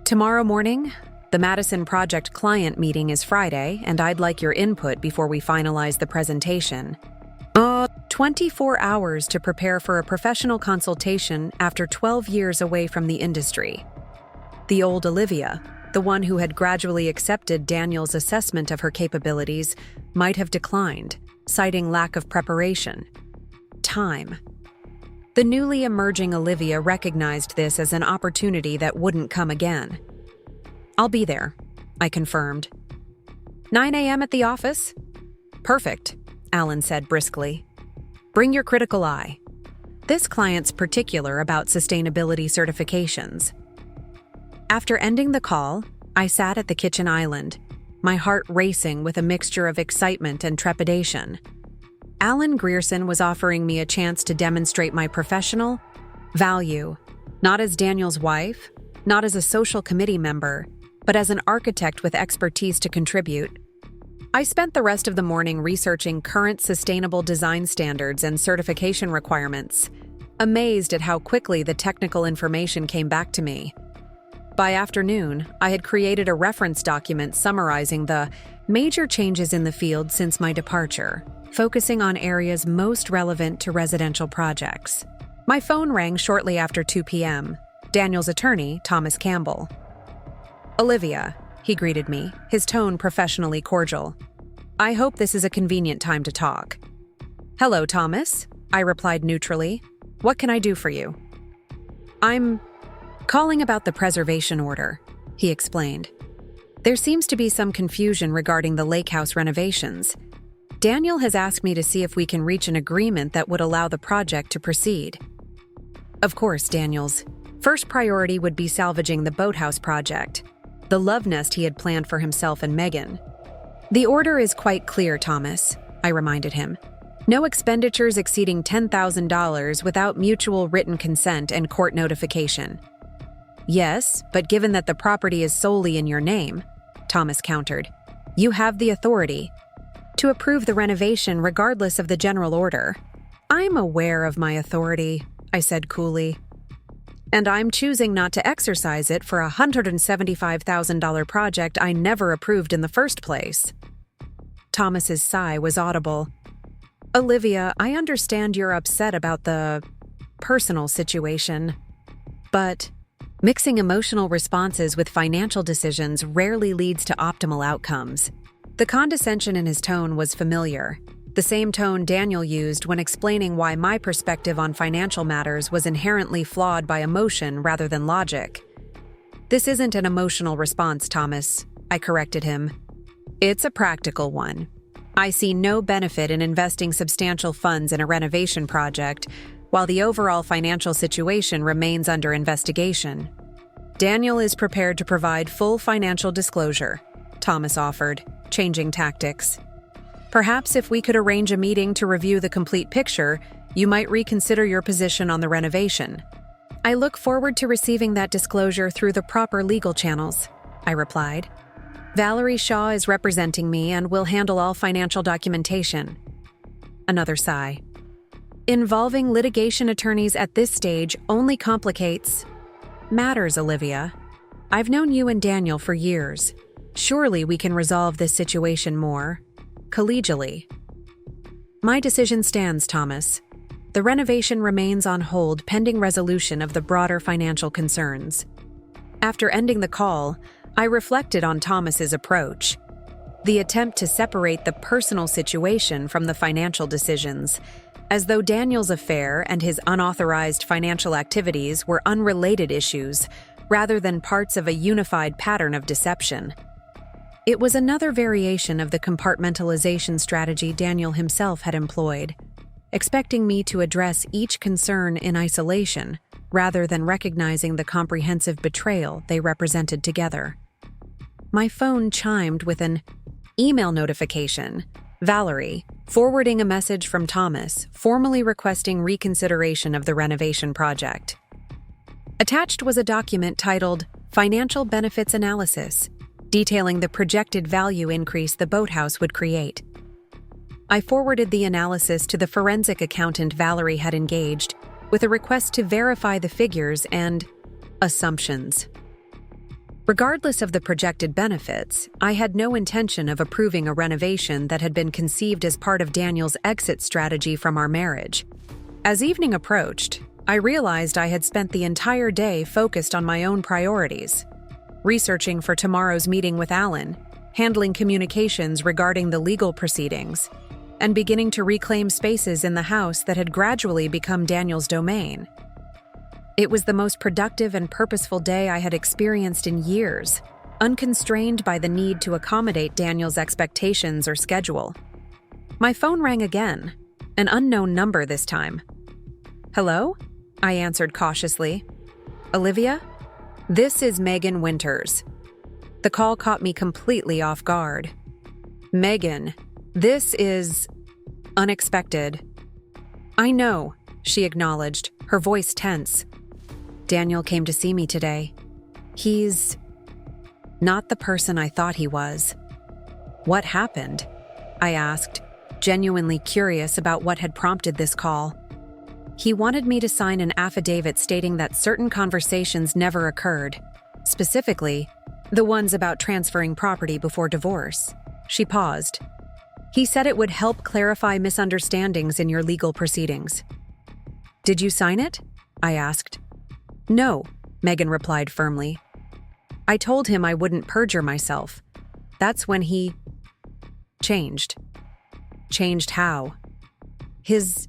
Tomorrow morning? The Madison Project client meeting is Friday, and I'd like your input before we finalize the presentation. 24 hours to prepare for a professional consultation after 12 years away from the industry. The old Olivia, the one who had gradually accepted Daniel's assessment of her capabilities, might have declined, citing lack of preparation. Time. The newly emerging Olivia recognized this as an opportunity that wouldn't come again. I'll be there, I confirmed. 9 a.m. at the office? Perfect, Alan said briskly. Bring your critical eye. This client's particular about sustainability certifications. After ending the call, I sat at the kitchen island, my heart racing with a mixture of excitement and trepidation. Alan Grierson was offering me a chance to demonstrate my professional value, not as Daniel's wife, not as a social committee member, but as an architect with expertise to contribute. I spent the rest of the morning researching current sustainable design standards and certification requirements, amazed at how quickly the technical information came back to me. By afternoon, I had created a reference document summarizing the major changes in the field since my departure, focusing on areas most relevant to residential projects. My phone rang shortly after 2 p.m. Daniel's attorney, Thomas Campbell. Olivia, he greeted me, his tone professionally cordial. I hope this is a convenient time to talk. Hello, Thomas, I replied neutrally. What can I do for you? I'm calling about the preservation order, he explained. There seems to be some confusion regarding the lake house renovations. Daniel has asked me to see if we can reach an agreement that would allow the project to proceed. Of course, Daniel's first priority would be salvaging the boathouse project, the love nest he had planned for himself and Megan. The order is quite clear, Thomas, I reminded him. No expenditures exceeding $10,000 without mutual written consent and court notification. Yes, but given that the property is solely in your name, Thomas countered, you have the authority to approve the renovation regardless of the general order. I'm aware of my authority, I said coolly. And I'm choosing not to exercise it for a $175,000 project I never approved in the first place. Thomas's sigh was audible. Olivia, I understand you're upset about the personal situation, but mixing emotional responses with financial decisions rarely leads to optimal outcomes. The condescension in his tone was familiar, the same tone Daniel used when explaining why my perspective on financial matters was inherently flawed by emotion rather than logic. This isn't an emotional response, Thomas, I corrected him. It's a practical one. I see no benefit in investing substantial funds in a renovation project while the overall financial situation remains under investigation. Daniel is prepared to provide full financial disclosure, Thomas offered, changing tactics. Perhaps if we could arrange a meeting to review the complete picture, you might reconsider your position on the renovation. I look forward to receiving that disclosure through the proper legal channels, I replied. Valerie Shaw is representing me and will handle all financial documentation. Another sigh. Involving litigation attorneys at this stage only complicates matters, Olivia. I've known you and Daniel for years. Surely we can resolve this situation more collegially. My decision stands, Thomas. The renovation remains on hold pending resolution of the broader financial concerns. After ending the call, I reflected on Thomas's approach. The attempt to separate the personal situation from the financial decisions, as though Daniel's affair and his unauthorized financial activities were unrelated issues rather than parts of a unified pattern of deception. It was another variation of the compartmentalization strategy Daniel himself had employed, expecting me to address each concern in isolation rather than recognizing the comprehensive betrayal they represented together. My phone chimed with an email notification. Valerie, forwarding a message from Thomas, formally requesting reconsideration of the renovation project. Attached was a document titled Financial Benefits Analysis, detailing the projected value increase the boathouse would create. I forwarded the analysis to the forensic accountant Valerie had engaged with a request to verify the figures and assumptions. Regardless of the projected benefits, I had no intention of approving a renovation that had been conceived as part of Daniel's exit strategy from our marriage. As evening approached, I realized I had spent the entire day focused on my own priorities, researching for tomorrow's meeting with Alan, handling communications regarding the legal proceedings, and beginning to reclaim spaces in the house that had gradually become Daniel's domain. It was the most productive and purposeful day I had experienced in years, unconstrained by the need to accommodate Daniel's expectations or schedule. My phone rang again, an unknown number this time. Hello? I answered cautiously. Olivia? This is Megan Winters. The call caught me completely off guard. Megan, this is unexpected. I know, she acknowledged, her voice tense. Daniel came to see me today. He's not the person I thought he was. What happened? I asked, genuinely curious about what had prompted this call. He wanted me to sign an affidavit stating that certain conversations never occurred, specifically, the ones about transferring property before divorce. She paused. He said it would help clarify misunderstandings in your legal proceedings. Did you sign it? I asked. No, Megan replied firmly. I told him I wouldn't perjure myself. That's when he changed. Changed how? His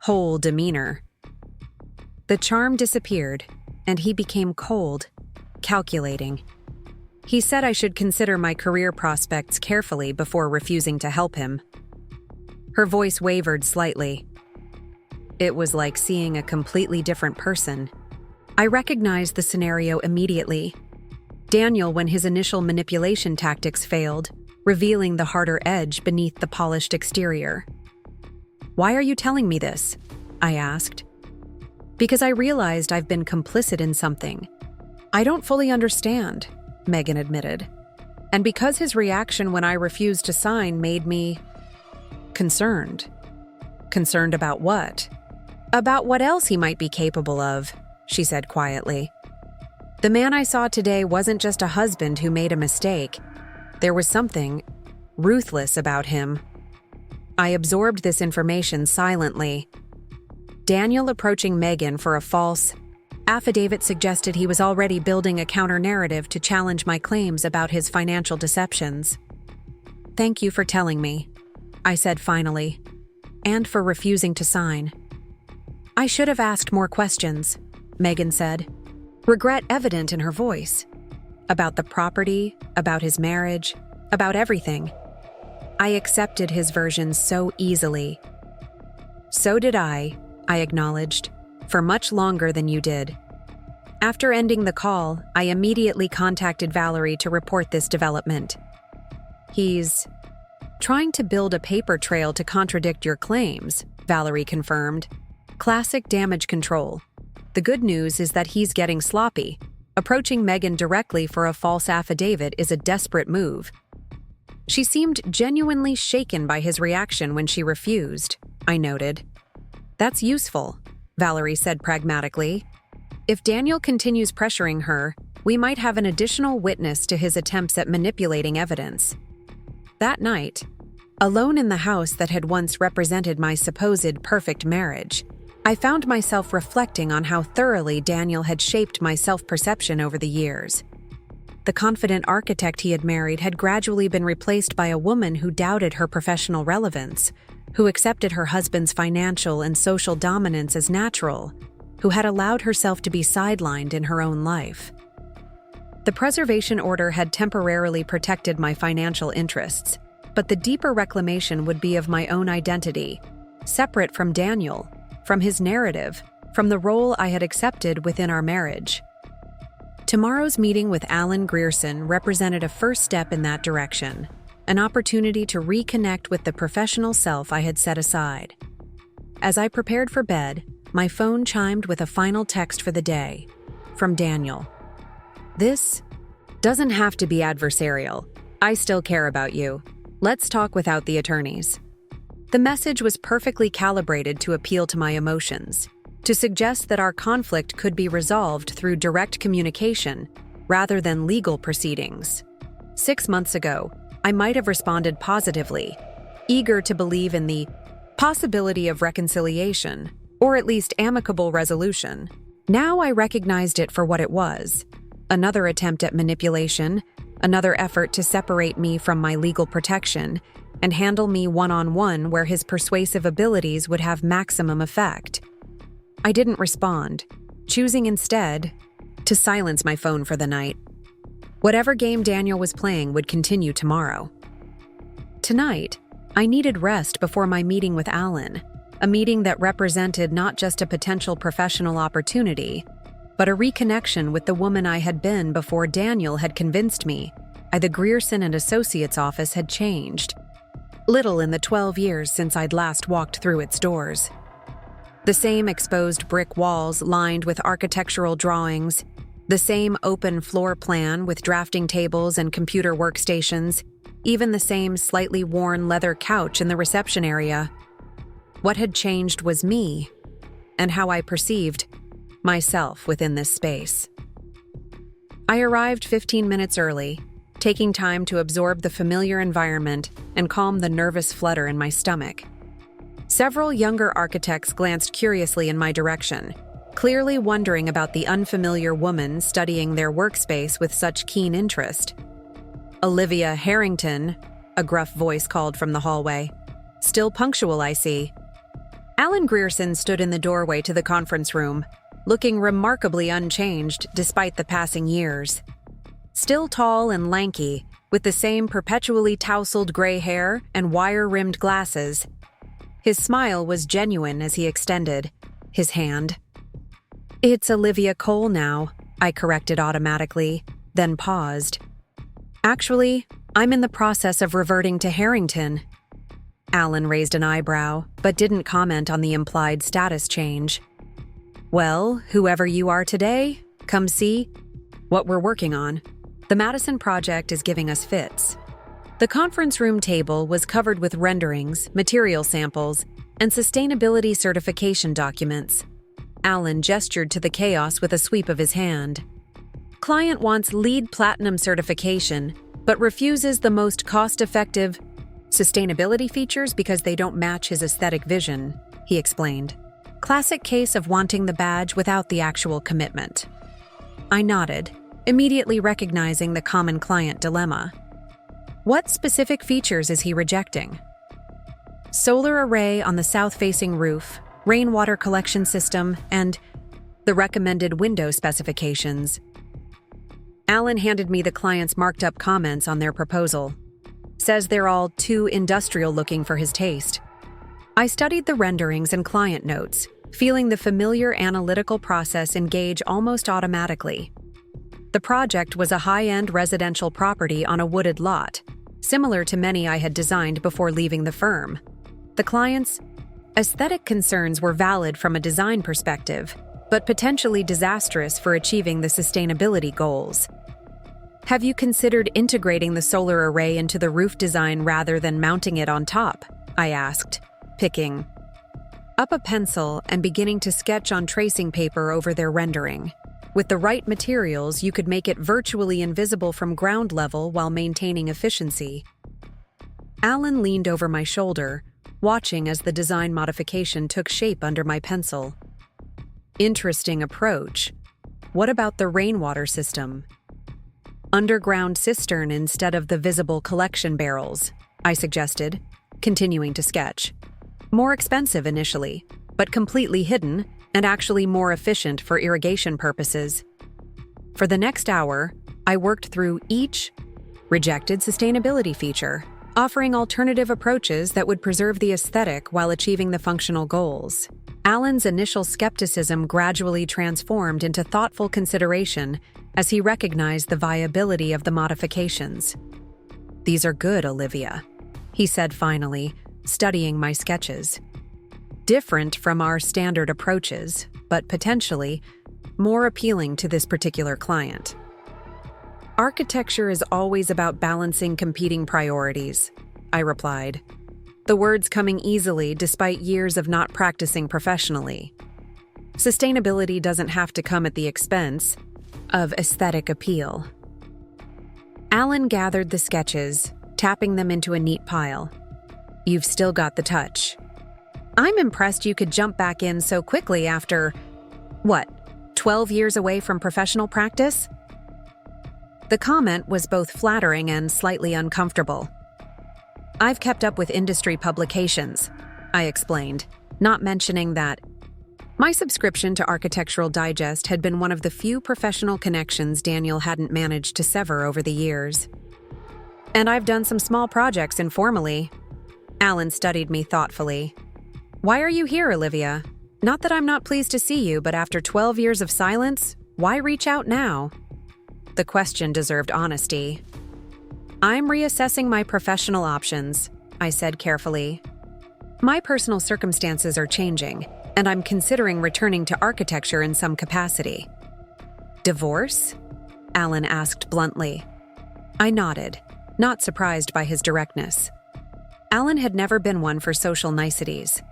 whole demeanor. The charm disappeared, and he became cold, calculating. He said I should consider my career prospects carefully before refusing to help him. Her voice wavered slightly. It was like seeing a completely different person. I recognized the scenario immediately. Daniel, when his initial manipulation tactics failed, revealing the harder edge beneath the polished exterior. Why are you telling me this? I asked. Because I realized I've been complicit in something. I don't fully understand, Megan admitted. And because his reaction when I refused to sign made me concerned. Concerned about what? About what else he might be capable of, she said quietly. The man I saw today wasn't just a husband who made a mistake. There was something ruthless about him. I absorbed this information silently. Daniel approaching Megan for a false affidavit suggested he was already building a counter-narrative to challenge my claims about his financial deceptions. "Thank you for telling me," I said finally, "and for refusing to sign." "I should have asked more questions," Megan said, regret evident in her voice. About the property, about his marriage, about everything. I accepted his version so easily. "So did I acknowledged, "for much longer than you did." After ending the call, I immediately contacted Valerie to report this development. "He's trying to build a paper trail to contradict your claims," Valerie confirmed. "Classic damage control. The good news is that he's getting sloppy. Approaching Megan directly for a false affidavit is a desperate move." She seemed genuinely shaken by his reaction when she refused, I noted. "That's useful," Valerie said pragmatically. "If Daniel continues pressuring her, we might have an additional witness to his attempts at manipulating evidence." That night, alone in the house that had once represented my supposed perfect marriage, I found myself reflecting on how thoroughly Daniel had shaped my self-perception over the years. The confident architect he had married had gradually been replaced by a woman who doubted her professional relevance, who accepted her husband's financial and social dominance as natural, who had allowed herself to be sidelined in her own life. The preservation order had temporarily protected my financial interests, but the deeper reclamation would be of my own identity, separate from Daniel, from his narrative, from the role I had accepted within our marriage. Tomorrow's meeting with Alan Grierson represented a first step in that direction, an opportunity to reconnect with the professional self I had set aside. As I prepared for bed, my phone chimed with a final text for the day, from Daniel. "This doesn't have to be adversarial. I still care about you. Let's talk without the attorneys." The message was perfectly calibrated to appeal to my emotions, to suggest that our conflict could be resolved through direct communication rather than legal proceedings. 6 months ago, I might have responded positively, eager to believe in the possibility of reconciliation, or at least amicable resolution. Now I recognized it for what it was: another attempt at manipulation, another effort to separate me from my legal protection and handle me one-on-one where his persuasive abilities would have maximum effect. I didn't respond, choosing instead to silence my phone for the night. Whatever game Daniel was playing would continue tomorrow. Tonight, I needed rest before my meeting with Alan, a meeting that represented not just a potential professional opportunity, but a reconnection with the woman I had been before Daniel had convinced me the Grierson and Associates office had changed. Little in the 12 years since I'd last walked through its doors. The same exposed brick walls lined with architectural drawings, the same open floor plan with drafting tables and computer workstations, even the same slightly worn leather couch in the reception area. What had changed was me, and how I perceived myself within this space. I arrived 15 minutes early, taking time to absorb the familiar environment and calm the nervous flutter in my stomach. Several younger architects glanced curiously in my direction, clearly wondering about the unfamiliar woman studying their workspace with such keen interest. "Olivia Harrington," a gruff voice called from the hallway. "Still punctual, I see." Alan Grierson stood in the doorway to the conference room, looking remarkably unchanged despite the passing years. Still tall and lanky, with the same perpetually tousled gray hair and wire-rimmed glasses. His smile was genuine as he extended his hand. "It's Olivia Cole now," I corrected automatically, then paused. "Actually, I'm in the process of reverting to Harrington." Alan raised an eyebrow, but didn't comment on the implied status change. "Well, whoever you are today, come see what we're working on. The Madison project is giving us fits." The conference room table was covered with renderings, material samples, and sustainability certification documents. Alan gestured to the chaos with a sweep of his hand. Client wants LEED Platinum certification, but refuses the most cost-effective sustainability features because they don't match his aesthetic vision, he explained. Classic case of wanting the badge without the actual commitment. I nodded, immediately recognizing the common client dilemma. What specific features is he rejecting? Solar array on the south-facing roof, rainwater collection system, and the recommended window specifications. Alan handed me the client's marked-up comments on their proposal. Says they're all too industrial-looking for his taste. I studied the renderings and client notes, feeling the familiar analytical process engage almost automatically. The project was a high-end residential property on a wooded lot, similar to many I had designed before leaving the firm. The client's aesthetic concerns were valid from a design perspective, but potentially disastrous for achieving the sustainability goals. Have you considered integrating the solar array into the roof design rather than mounting it on top? I asked, picking up a pencil and beginning to sketch on tracing paper over their rendering. With the right materials, you could make it virtually invisible from ground level while maintaining efficiency. Alan leaned over my shoulder, watching as the design modification took shape under my pencil. Interesting approach. What about the rainwater system? Underground cistern instead of the visible collection barrels, I suggested, continuing to sketch. More expensive initially, but completely hidden and actually more efficient for irrigation purposes. For the next hour, I worked through each rejected sustainability feature, offering alternative approaches that would preserve the aesthetic while achieving the functional goals. Alan's initial skepticism gradually transformed into thoughtful consideration as he recognized the viability of the modifications. "These are good, Olivia," he said finally, studying my sketches. "Different from our standard approaches, but potentially more appealing to this particular client." "Architecture is always about balancing competing priorities," I replied, the words coming easily despite years of not practicing professionally. Sustainability doesn't have to come at the expense of aesthetic appeal. Alan gathered the sketches, tapping them into a neat pile. "You've still got the touch." "I'm impressed you could jump back in so quickly after, 12 years away from professional practice?" The comment was both flattering and slightly uncomfortable. "I've kept up with industry publications," I explained, not mentioning that my subscription to Architectural Digest had been one of the few professional connections Daniel hadn't managed to sever over the years. "And I've done some small projects informally." Alan studied me thoughtfully. "Why are you here, Olivia? Not that I'm not pleased to see you, but after 12 years of silence, why reach out now?" The question deserved honesty. "I'm reassessing my professional options," I said carefully. "My personal circumstances are changing, and I'm considering returning to architecture in some capacity." "Divorce?" Alan asked bluntly. I nodded, not surprised by his directness. Alan had never been one for social niceties.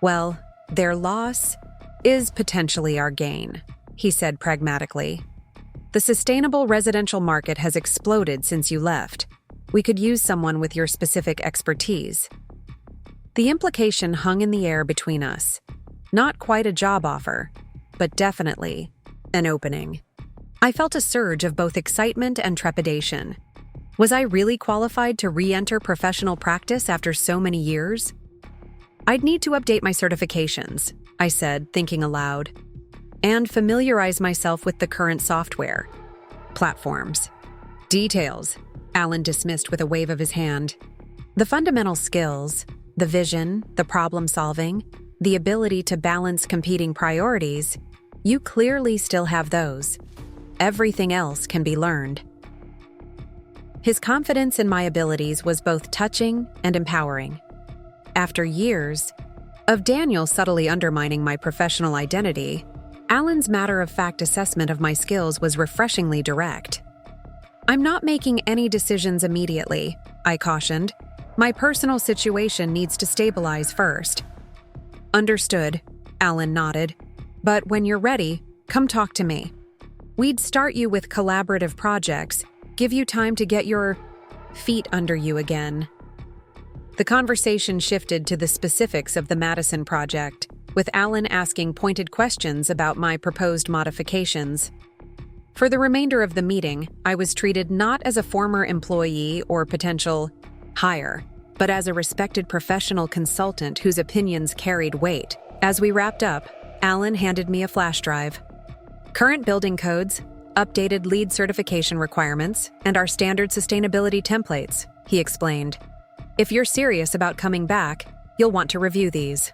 "Well, their loss is potentially our gain," he said pragmatically. "The sustainable residential market has exploded since you left. We could use someone with your specific expertise." The implication hung in the air between us. Not quite a job offer, but definitely an opening. I felt a surge of both excitement and trepidation. Was I really qualified to re-enter professional practice after so many years? "I'd need to update my certifications," I said, thinking aloud, "and familiarize myself with the current software. Platforms. Details," Alan dismissed with a wave of his hand. "The fundamental skills, the vision, the problem-solving, the ability to balance competing priorities, you clearly still have those. Everything else can be learned." His confidence in my abilities was both touching and empowering. After years of Daniel subtly undermining my professional identity, Alan's matter-of-fact assessment of my skills was refreshingly direct. "I'm not making any decisions immediately, I cautioned. My personal situation needs to stabilize first. Understood, Alan nodded. But when you're ready, come talk to me. We'd start you with collaborative projects, give you time to get your feet under you again. The conversation shifted to the specifics of the Madison project, with Alan asking pointed questions about my proposed modifications. For the remainder of the meeting, I was treated not as a former employee or potential hire, but as a respected professional consultant whose opinions carried weight. As we wrapped up, Alan handed me a flash drive. Current building codes, updated LEED certification requirements, and our standard sustainability templates, he explained. If you're serious about coming back, you'll want to review these.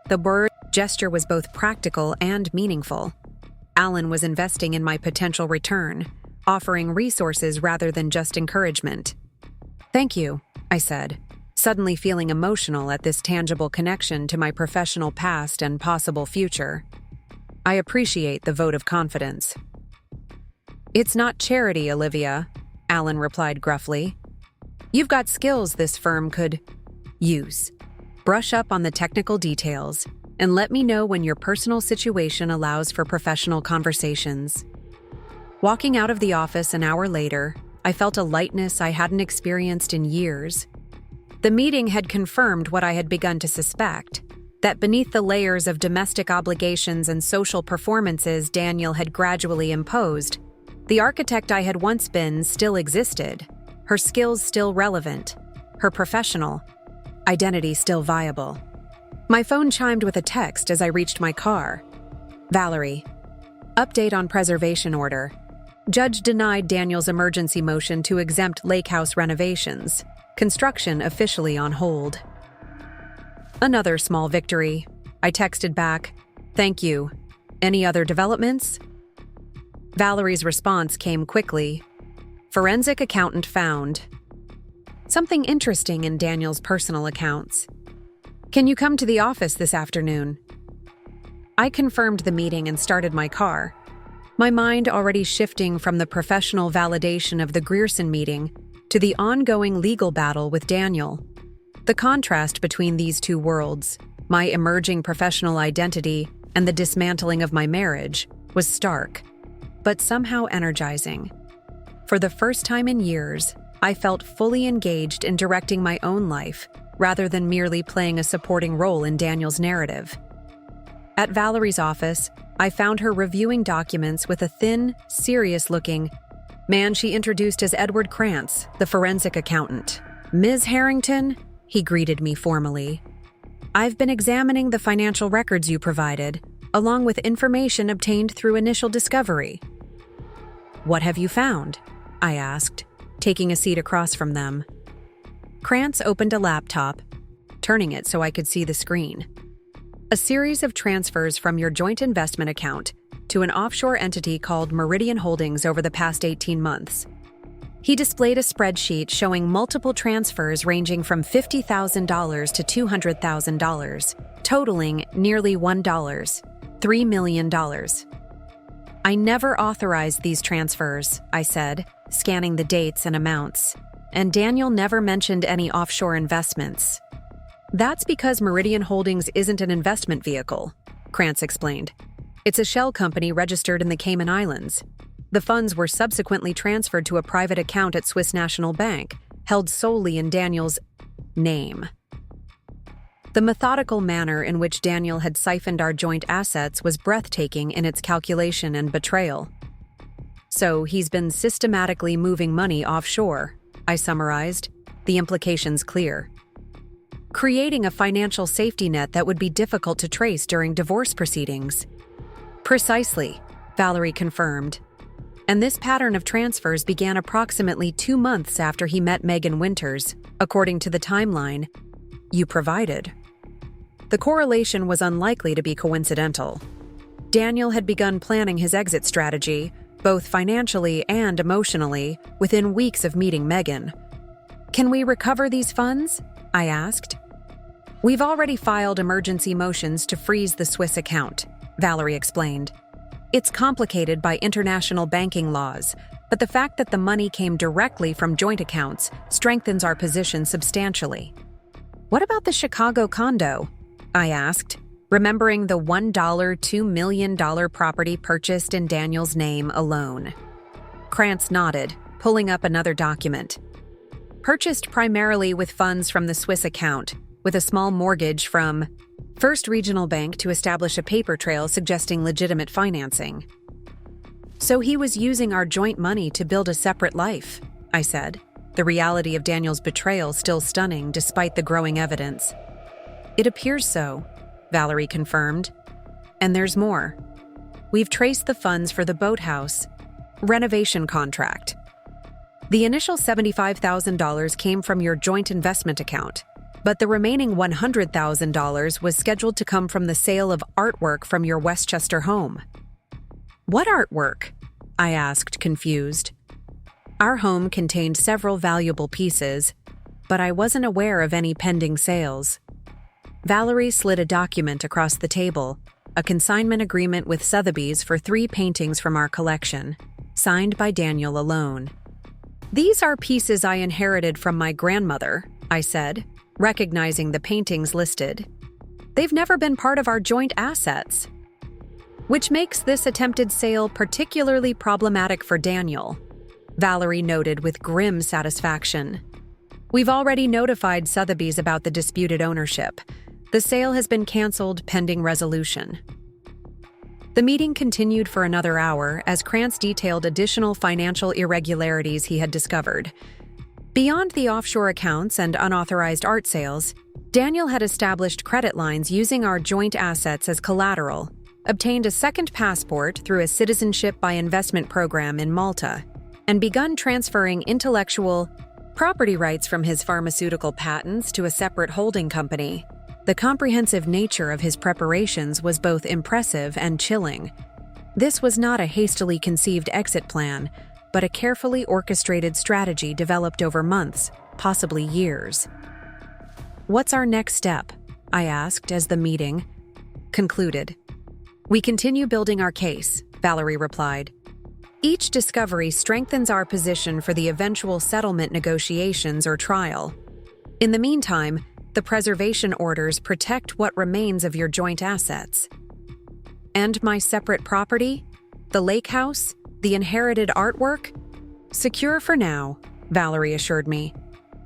The word gesture was both practical and meaningful. Alan was investing in my potential return, offering resources rather than just encouragement. Thank you, I said, suddenly feeling emotional at this tangible connection to my professional past and possible future. I appreciate the vote of confidence. It's not charity, Olivia, Alan replied gruffly. You've got skills this firm could use. Brush up on the technical details and let me know when your personal situation allows for professional conversations. Walking out of the office an hour later, I felt a lightness I hadn't experienced in years. The meeting had confirmed what I had begun to suspect, that beneath the layers of domestic obligations and social performances Daniel had gradually imposed, the architect I had once been still existed, her skills still relevant, her professional identity still viable. My phone chimed with a text as I reached my car. Valerie. Update on preservation order. Judge denied Daniel's emergency motion to exempt lake house renovations. Construction officially on hold. Another small victory. I texted back, thank you. Any other developments? Valerie's response came quickly. Forensic accountant found something interesting in Daniel's personal accounts. Can you come to the office this afternoon? I confirmed the meeting and started my car, my mind already shifting from the professional validation of the Grierson meeting to the ongoing legal battle with Daniel. The contrast between these two worlds, my emerging professional identity and the dismantling of my marriage, was stark, but somehow energizing. For the first time in years, I felt fully engaged in directing my own life rather than merely playing a supporting role in Daniel's narrative. At Valerie's office, I found her reviewing documents with a thin, serious-looking man she introduced as Edward Krantz, the forensic accountant. Ms. Harrington, he greeted me formally. I've been examining the financial records you provided, along with information obtained through initial discovery. What have you found? I asked, taking a seat across from them. Krantz opened a laptop, turning it so I could see the screen. A series of transfers from your joint investment account to an offshore entity called Meridian Holdings over the past 18 months. He displayed a spreadsheet showing multiple transfers ranging from $50,000 to $200,000, totaling nearly $3 million. I never authorized these transfers, I said, scanning the dates and amounts, and Daniel never mentioned any offshore investments. That's because Meridian Holdings isn't an investment vehicle, Krantz explained. It's a shell company registered in the Cayman Islands. The funds were subsequently transferred to a private account at Swiss National Bank, held solely in Daniel's name. The methodical manner in which Daniel had siphoned our joint assets was breathtaking in its calculation and betrayal. So he's been systematically moving money offshore, I summarized, the implications clear. Creating a financial safety net that would be difficult to trace during divorce proceedings. Precisely, Valerie confirmed. And this pattern of transfers began approximately 2 months after he met Megan Winters, according to the timeline you provided. The correlation was unlikely to be coincidental. Daniel had begun planning his exit strategy, both financially and emotionally, within weeks of meeting Megan. Can we recover these funds? I asked. We've already filed emergency motions to freeze the Swiss account, Valerie explained. It's complicated by international banking laws, but the fact that the money came directly from joint accounts strengthens our position substantially. What about the Chicago condo? I asked, remembering the $1 $2 million property purchased in Daniel's name alone. Krantz nodded, pulling up another document. Purchased primarily with funds from the Swiss account, with a small mortgage from First Regional Bank to establish a paper trail suggesting legitimate financing. So he was using our joint money to build a separate life, I said, the reality of Daniel's betrayal still stunning despite the growing evidence. It appears so, Valerie confirmed. And there's more. We've traced the funds for the boathouse renovation contract. The initial $75,000 came from your joint investment account, but the remaining $100,000 was scheduled to come from the sale of artwork from your Westchester home. What artwork? I asked, confused. Our home contained several valuable pieces, but I wasn't aware of any pending sales. Valerie slid a document across the table, a consignment agreement with Sotheby's for 3 paintings from our collection, signed by Daniel alone. These are pieces I inherited from my grandmother, I said, recognizing the paintings listed. They've never been part of our joint assets, which makes this attempted sale particularly problematic for Daniel, Valerie noted with grim satisfaction. We've already notified Sotheby's about the disputed ownership. The sale has been canceled pending resolution. The meeting continued for another hour as Krantz detailed additional financial irregularities he had discovered. Beyond the offshore accounts and unauthorized art sales, Daniel had established credit lines using our joint assets as collateral, obtained a second passport through a citizenship by investment program in Malta, and begun transferring intellectual property rights from his pharmaceutical patents to a separate holding company. The comprehensive nature of his preparations was both impressive and chilling. This was not a hastily conceived exit plan, but a carefully orchestrated strategy developed over months, possibly years. What's our next step? I asked as the meeting concluded. We continue building our case, Valerie replied. Each discovery strengthens our position for the eventual settlement negotiations or trial. In the meantime, the preservation orders protect what remains of your joint assets. And my separate property? The lake house? The inherited artwork? Secure for now, Valerie assured me,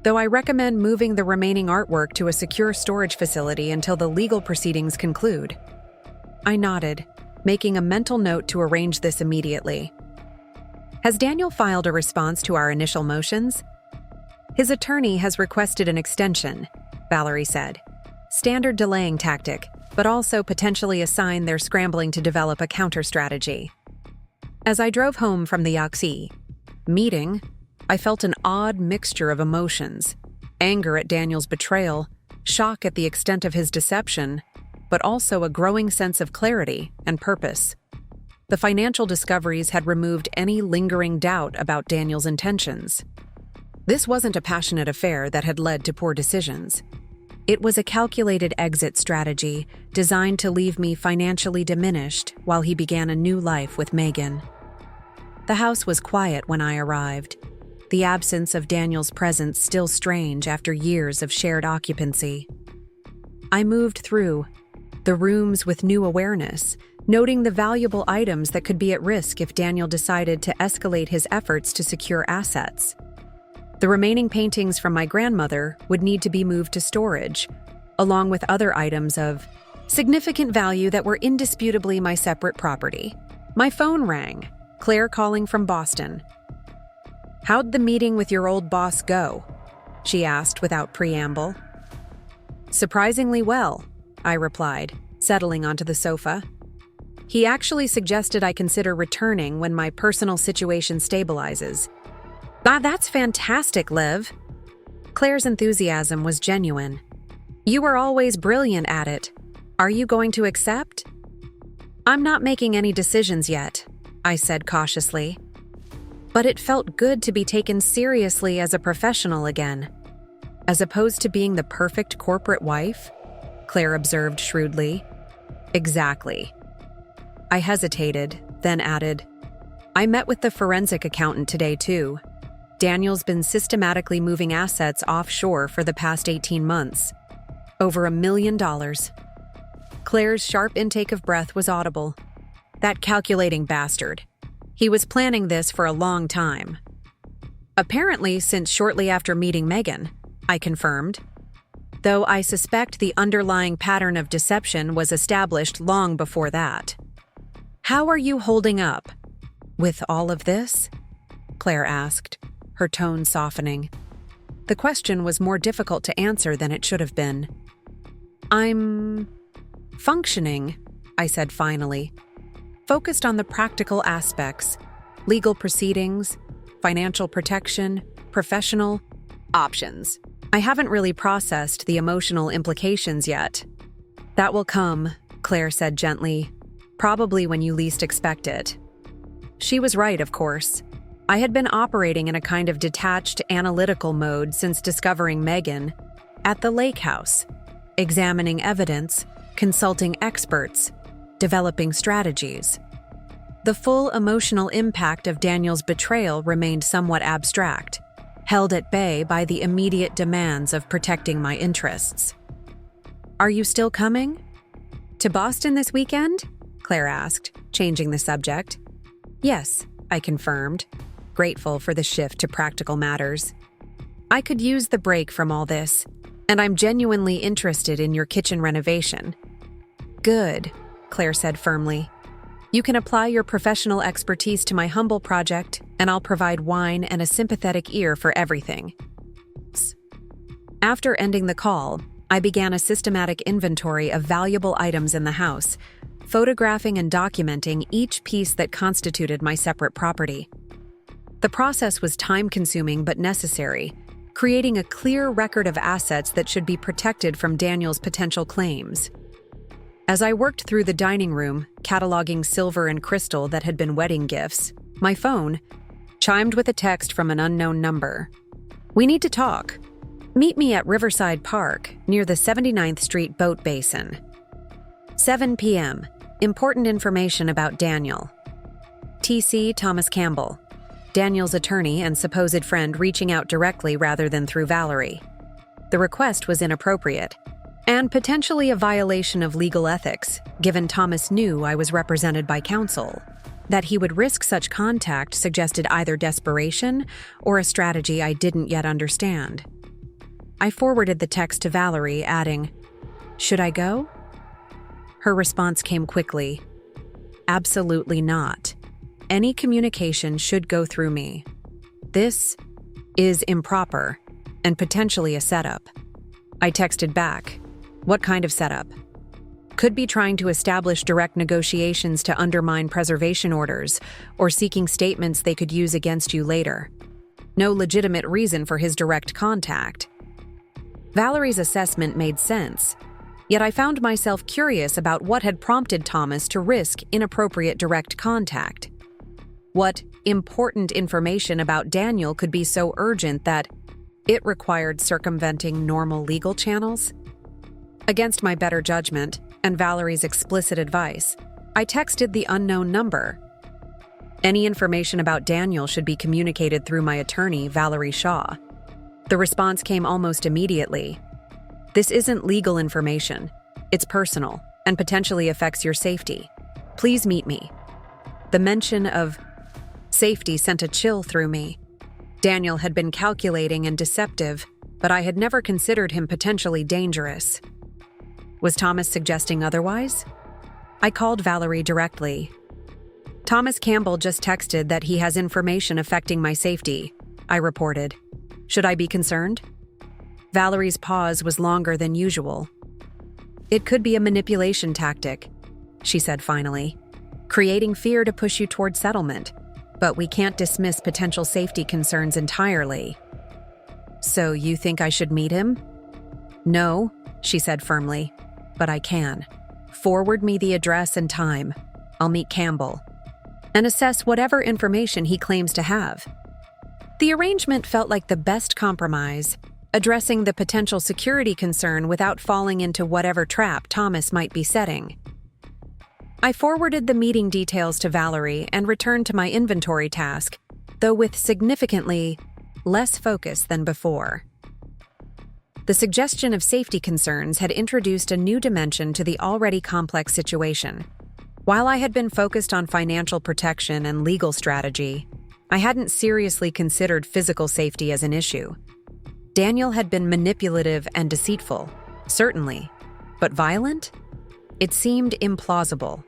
though I recommend moving the remaining artwork to a secure storage facility until the legal proceedings conclude. I nodded, making a mental note to arrange this immediately. Has Daniel filed a response to our initial motions? His attorney has requested an extension, Valerie said. Standard delaying tactic, but also potentially a sign they're scrambling to develop a counter-strategy. As I drove home from the Yaxi meeting, I felt an odd mixture of emotions: anger at Daniel's betrayal, shock at the extent of his deception, but also a growing sense of clarity and purpose. The financial discoveries had removed any lingering doubt about Daniel's intentions. This wasn't a passionate affair that had led to poor decisions. It was a calculated exit strategy designed to leave me financially diminished while he began a new life with Megan. The house was quiet when I arrived, the absence of Daniel's presence still strange after years of shared occupancy. I moved through the rooms with new awareness, noting the valuable items that could be at risk if Daniel decided to escalate his efforts to secure assets. The remaining paintings from my grandmother would need to be moved to storage, along with other items of significant value that were indisputably my separate property. My phone rang, Claire calling from Boston. "How'd the meeting with your old boss go?" she asked without preamble. "Surprisingly well," I replied, settling onto the sofa. "He actually suggested I consider returning when my personal situation stabilizes." That's fantastic, Liv." Claire's enthusiasm was genuine. "You were always brilliant at it. Are you going to accept?" "I'm not making any decisions yet," I said cautiously. But it felt good to be taken seriously as a professional again. "As opposed to being the perfect corporate wife?" Claire observed shrewdly. "Exactly." I hesitated, then added, I met with the forensic accountant today, too. Daniel's been systematically moving assets offshore for the past 18 months. Over $1 million. Claire's sharp intake of breath was audible. That calculating bastard. He was planning this for a long time. Apparently, since shortly after meeting Megan, I confirmed. Though I suspect the underlying pattern of deception was established long before that. How are you holding up? With all of this? Claire asked, her tone softening. The question was more difficult to answer than it should have been. I'm functioning, I said finally. Focused on the practical aspects, legal proceedings, financial protection, professional options. I haven't really processed the emotional implications yet. That will come, Claire said gently, probably when you least expect it. She was right, of course. I had been operating in a kind of detached, analytical mode since discovering Megan at the lake house, examining evidence, consulting experts, developing strategies. The full emotional impact of Daniel's betrayal remained somewhat abstract, held at bay by the immediate demands of protecting my interests. Are you still coming? To Boston this weekend? Claire asked, changing the subject. Yes, I confirmed, grateful for the shift to practical matters. I could use the break from all this, and I'm genuinely interested in your kitchen renovation. Good, Claire said firmly. You can apply your professional expertise to my humble project, and I'll provide wine and a sympathetic ear for everything. After ending the call, I began a systematic inventory of valuable items in the house, photographing and documenting each piece that constituted my separate property. The process was time-consuming but necessary, creating a clear record of assets that should be protected from Daniel's potential claims. As I worked through the dining room, cataloging silver and crystal that had been wedding gifts, my phone chimed with a text from an unknown number. We need to talk. Meet me at Riverside Park, near the 79th Street Boat Basin. 7 p.m. Important information about Daniel. T.C. Thomas Campbell, Daniel's attorney and supposed friend, reaching out directly rather than through Valerie. The request was inappropriate, and potentially a violation of legal ethics, given Thomas knew I was represented by counsel. That he would risk such contact suggested either desperation or a strategy I didn't yet understand. I forwarded the text to Valerie, adding, "Should I go?" Her response came quickly. Absolutely not. Any communication should go through me. This is improper and potentially a setup. I texted back, "What kind of setup?" Could be trying to establish direct negotiations to undermine preservation orders or seeking statements they could use against you later. No legitimate reason for his direct contact. Valerie's assessment made sense, yet I found myself curious about what had prompted Thomas to risk inappropriate direct contact. What important information about Daniel could be so urgent that it required circumventing normal legal channels? Against my better judgment and Valerie's explicit advice, I texted the unknown number. Any information about Daniel should be communicated through my attorney, Valerie Shaw. The response came almost immediately. This isn't legal information. It's personal and potentially affects your safety. Please meet me. The mention of safety sent a chill through me. Daniel had been calculating and deceptive, but I had never considered him potentially dangerous. Was Thomas suggesting otherwise? I called Valerie directly. Thomas Campbell just texted that he has information affecting my safety, I reported. Should I be concerned? Valerie's pause was longer than usual. It could be a manipulation tactic, she said finally, creating fear to push you toward settlement, but we can't dismiss potential safety concerns entirely. So you think I should meet him? No, she said firmly, but I can. Forward me the address and time. I'll meet Campbell and assess whatever information he claims to have. The arrangement felt like the best compromise, addressing the potential security concern without falling into whatever trap Thomas might be setting. I forwarded the meeting details to Valerie and returned to my inventory task, though with significantly less focus than before. The suggestion of safety concerns had introduced a new dimension to the already complex situation. While I had been focused on financial protection and legal strategy, I hadn't seriously considered physical safety as an issue. Daniel had been manipulative and deceitful, certainly, but violent? It seemed implausible.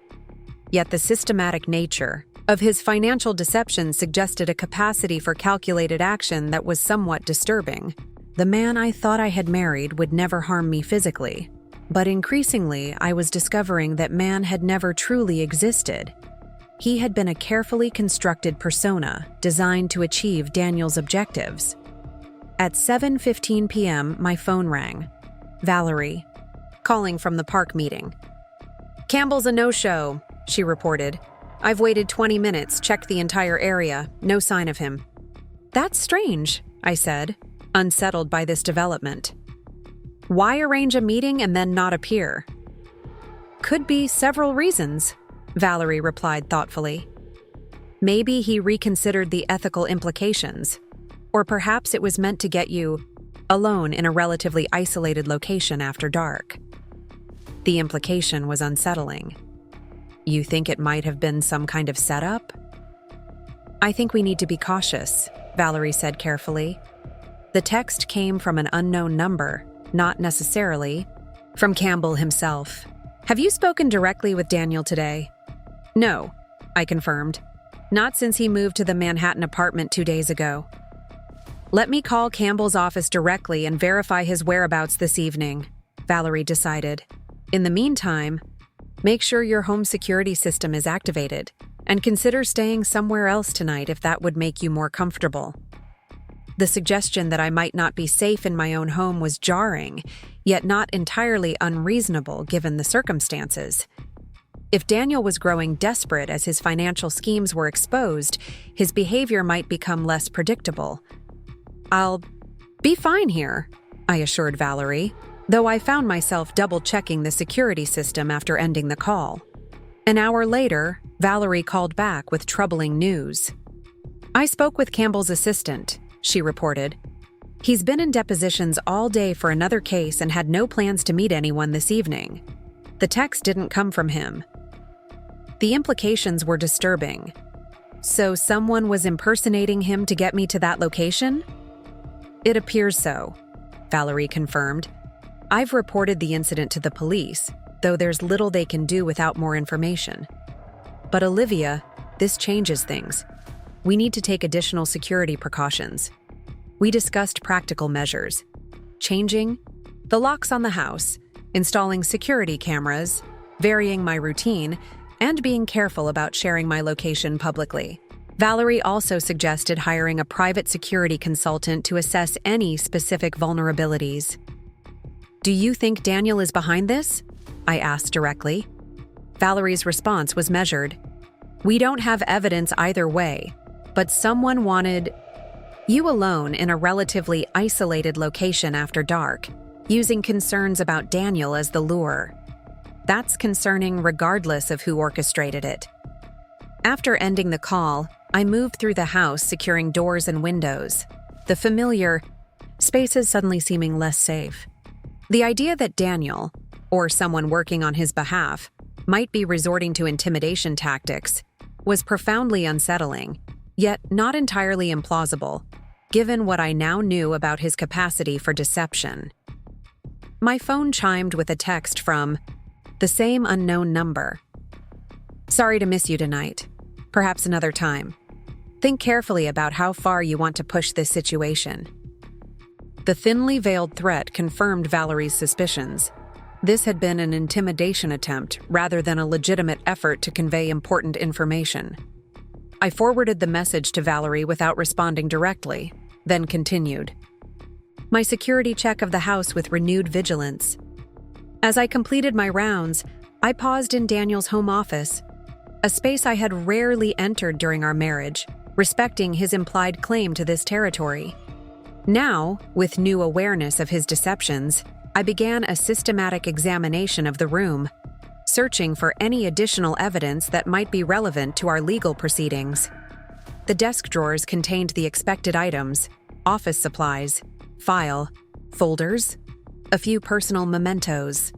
Yet the systematic nature of his financial deception suggested a capacity for calculated action that was somewhat disturbing. The man I thought I had married would never harm me physically, but increasingly I was discovering that man had never truly existed. He had been a carefully constructed persona designed to achieve Daniel's objectives. At 7:15 p.m., my phone rang. Valerie, calling from the park meeting. "Campbell's a no-show," she reported. "I've waited 20 minutes, checked the entire area, no sign of him." "That's strange," I said, unsettled by this development. "Why arrange a meeting and then not appear?" "Could be several reasons," Valerie replied thoughtfully. "Maybe he reconsidered the ethical implications, or perhaps it was meant to get you alone in a relatively isolated location after dark." The implication was unsettling. "You think it might have been some kind of setup?" "I think we need to be cautious," Valerie said carefully. "The text came from an unknown number, not necessarily from Campbell himself. Have you spoken directly with Daniel today?" "No," I confirmed. "Not since he moved to the Manhattan apartment 2 days ago." "Let me call Campbell's office directly and verify his whereabouts this evening," Valerie decided. "In the meantime, make sure your home security system is activated, and consider staying somewhere else tonight if that would make you more comfortable." The suggestion that I might not be safe in my own home was jarring, yet not entirely unreasonable given the circumstances. If Daniel was growing desperate as his financial schemes were exposed, his behavior might become less predictable. "I'll be fine here," I assured Valerie, though I found myself double-checking the security system after ending the call. An hour later, Valerie called back with troubling news. "I spoke with Campbell's assistant," she reported. "He's been in depositions all day for another case and had no plans to meet anyone this evening. The text didn't come from him." The implications were disturbing. "So someone was impersonating him to get me to that location?" "It appears so," Valerie confirmed. "I've reported the incident to the police, though there's little they can do without more information. But Olivia, this changes things. We need to take additional security precautions." We discussed practical measures: changing the locks on the house, installing security cameras, varying my routine, and being careful about sharing my location publicly. Valerie also suggested hiring a private security consultant to assess any specific vulnerabilities. "Do you think Daniel is behind this?" I asked directly. Valerie's response was measured. "We don't have evidence either way, but someone wanted you alone in a relatively isolated location after dark, using concerns about Daniel as the lure. That's concerning regardless of who orchestrated it." After ending the call, I moved through the house, securing doors and windows, the familiar spaces suddenly seeming less safe. The idea that Daniel, or someone working on his behalf, might be resorting to intimidation tactics was profoundly unsettling, yet not entirely implausible, given what I now knew about his capacity for deception. My phone chimed with a text from the same unknown number. "Sorry to miss you tonight. Perhaps another time. Think carefully about how far you want to push this situation." The thinly veiled threat confirmed Valerie's suspicions. This had been an intimidation attempt rather than a legitimate effort to convey important information. I forwarded the message to Valerie without responding directly, then continued my security check of the house with renewed vigilance. As I completed my rounds, I paused in Daniel's home office, a space I had rarely entered during our marriage, respecting his implied claim to this territory. Now, with new awareness of his deceptions, I began a systematic examination of the room, searching for any additional evidence that might be relevant to our legal proceedings. The desk drawers contained the expected items: office supplies, file, folders, a few personal mementos.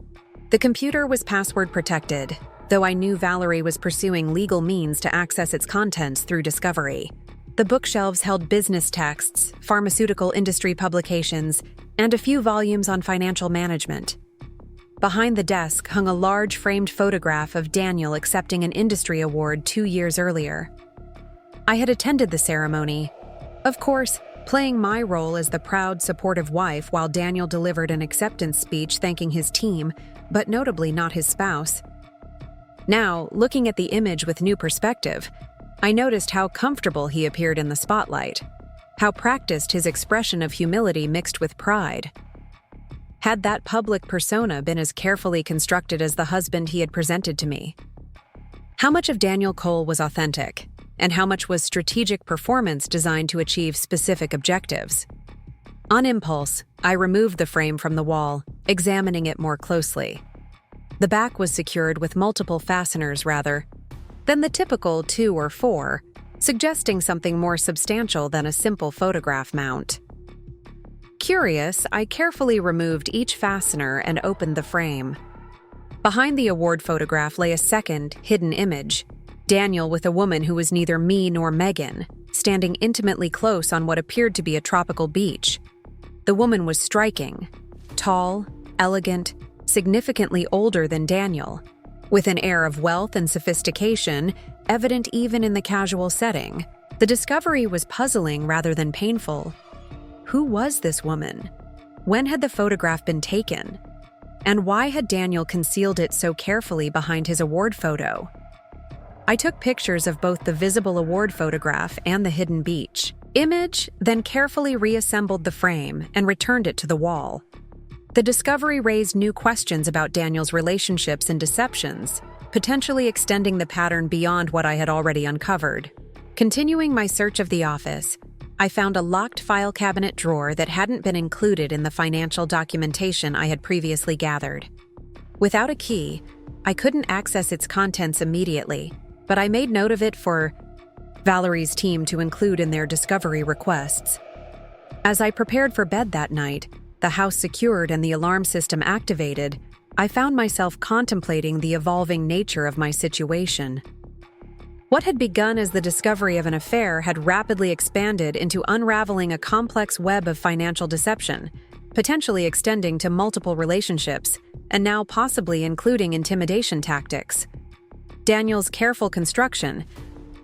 The computer was password protected, though I knew Valerie was pursuing legal means to access its contents through discovery. The bookshelves held business texts, pharmaceutical industry publications, and a few volumes on financial management. Behind the desk hung a large framed photograph of Daniel accepting an industry award 2 years earlier. I had attended the ceremony, of course, playing my role as the proud, supportive wife while Daniel delivered an acceptance speech thanking his team, but notably not his spouse. Now, looking at the image with new perspective, I noticed how comfortable he appeared in the spotlight, how practiced his expression of humility mixed with pride. Had that public persona been as carefully constructed as the husband he had presented to me? How much of Daniel Cole was authentic, and how much was strategic performance designed to achieve specific objectives? On impulse, I removed the frame from the wall, examining it more closely. The back was secured with multiple fasteners rather than the typical 2 or 4, suggesting something more substantial than a simple photograph mount. Curious, I carefully removed each fastener and opened the frame. Behind the award photograph lay a second, hidden image: Daniel with a woman who was neither me nor Megan, standing intimately close on what appeared to be a tropical beach. The woman was striking, tall, elegant, significantly older than Daniel, with an air of wealth and sophistication evident even in the casual setting. The discovery was puzzling rather than painful. Who was this woman? When had the photograph been taken? And why had Daniel concealed it so carefully behind his award photo? I took pictures of both the visible award photograph and the hidden beach image, then carefully reassembled the frame and returned it to the wall. The discovery raised new questions about Daniel's relationships and deceptions, potentially extending the pattern beyond what I had already uncovered. Continuing my search of the office, I found a locked file cabinet drawer that hadn't been included in the financial documentation I had previously gathered. Without a key, I couldn't access its contents immediately, but I made note of it for Valerie's team to include in their discovery requests. As I prepared for bed that night, the house secured and the alarm system activated, I found myself contemplating the evolving nature of my situation. What had begun as the discovery of an affair had rapidly expanded into unraveling a complex web of financial deception, potentially extending to multiple relationships, and now possibly including intimidation tactics. Daniel's careful construction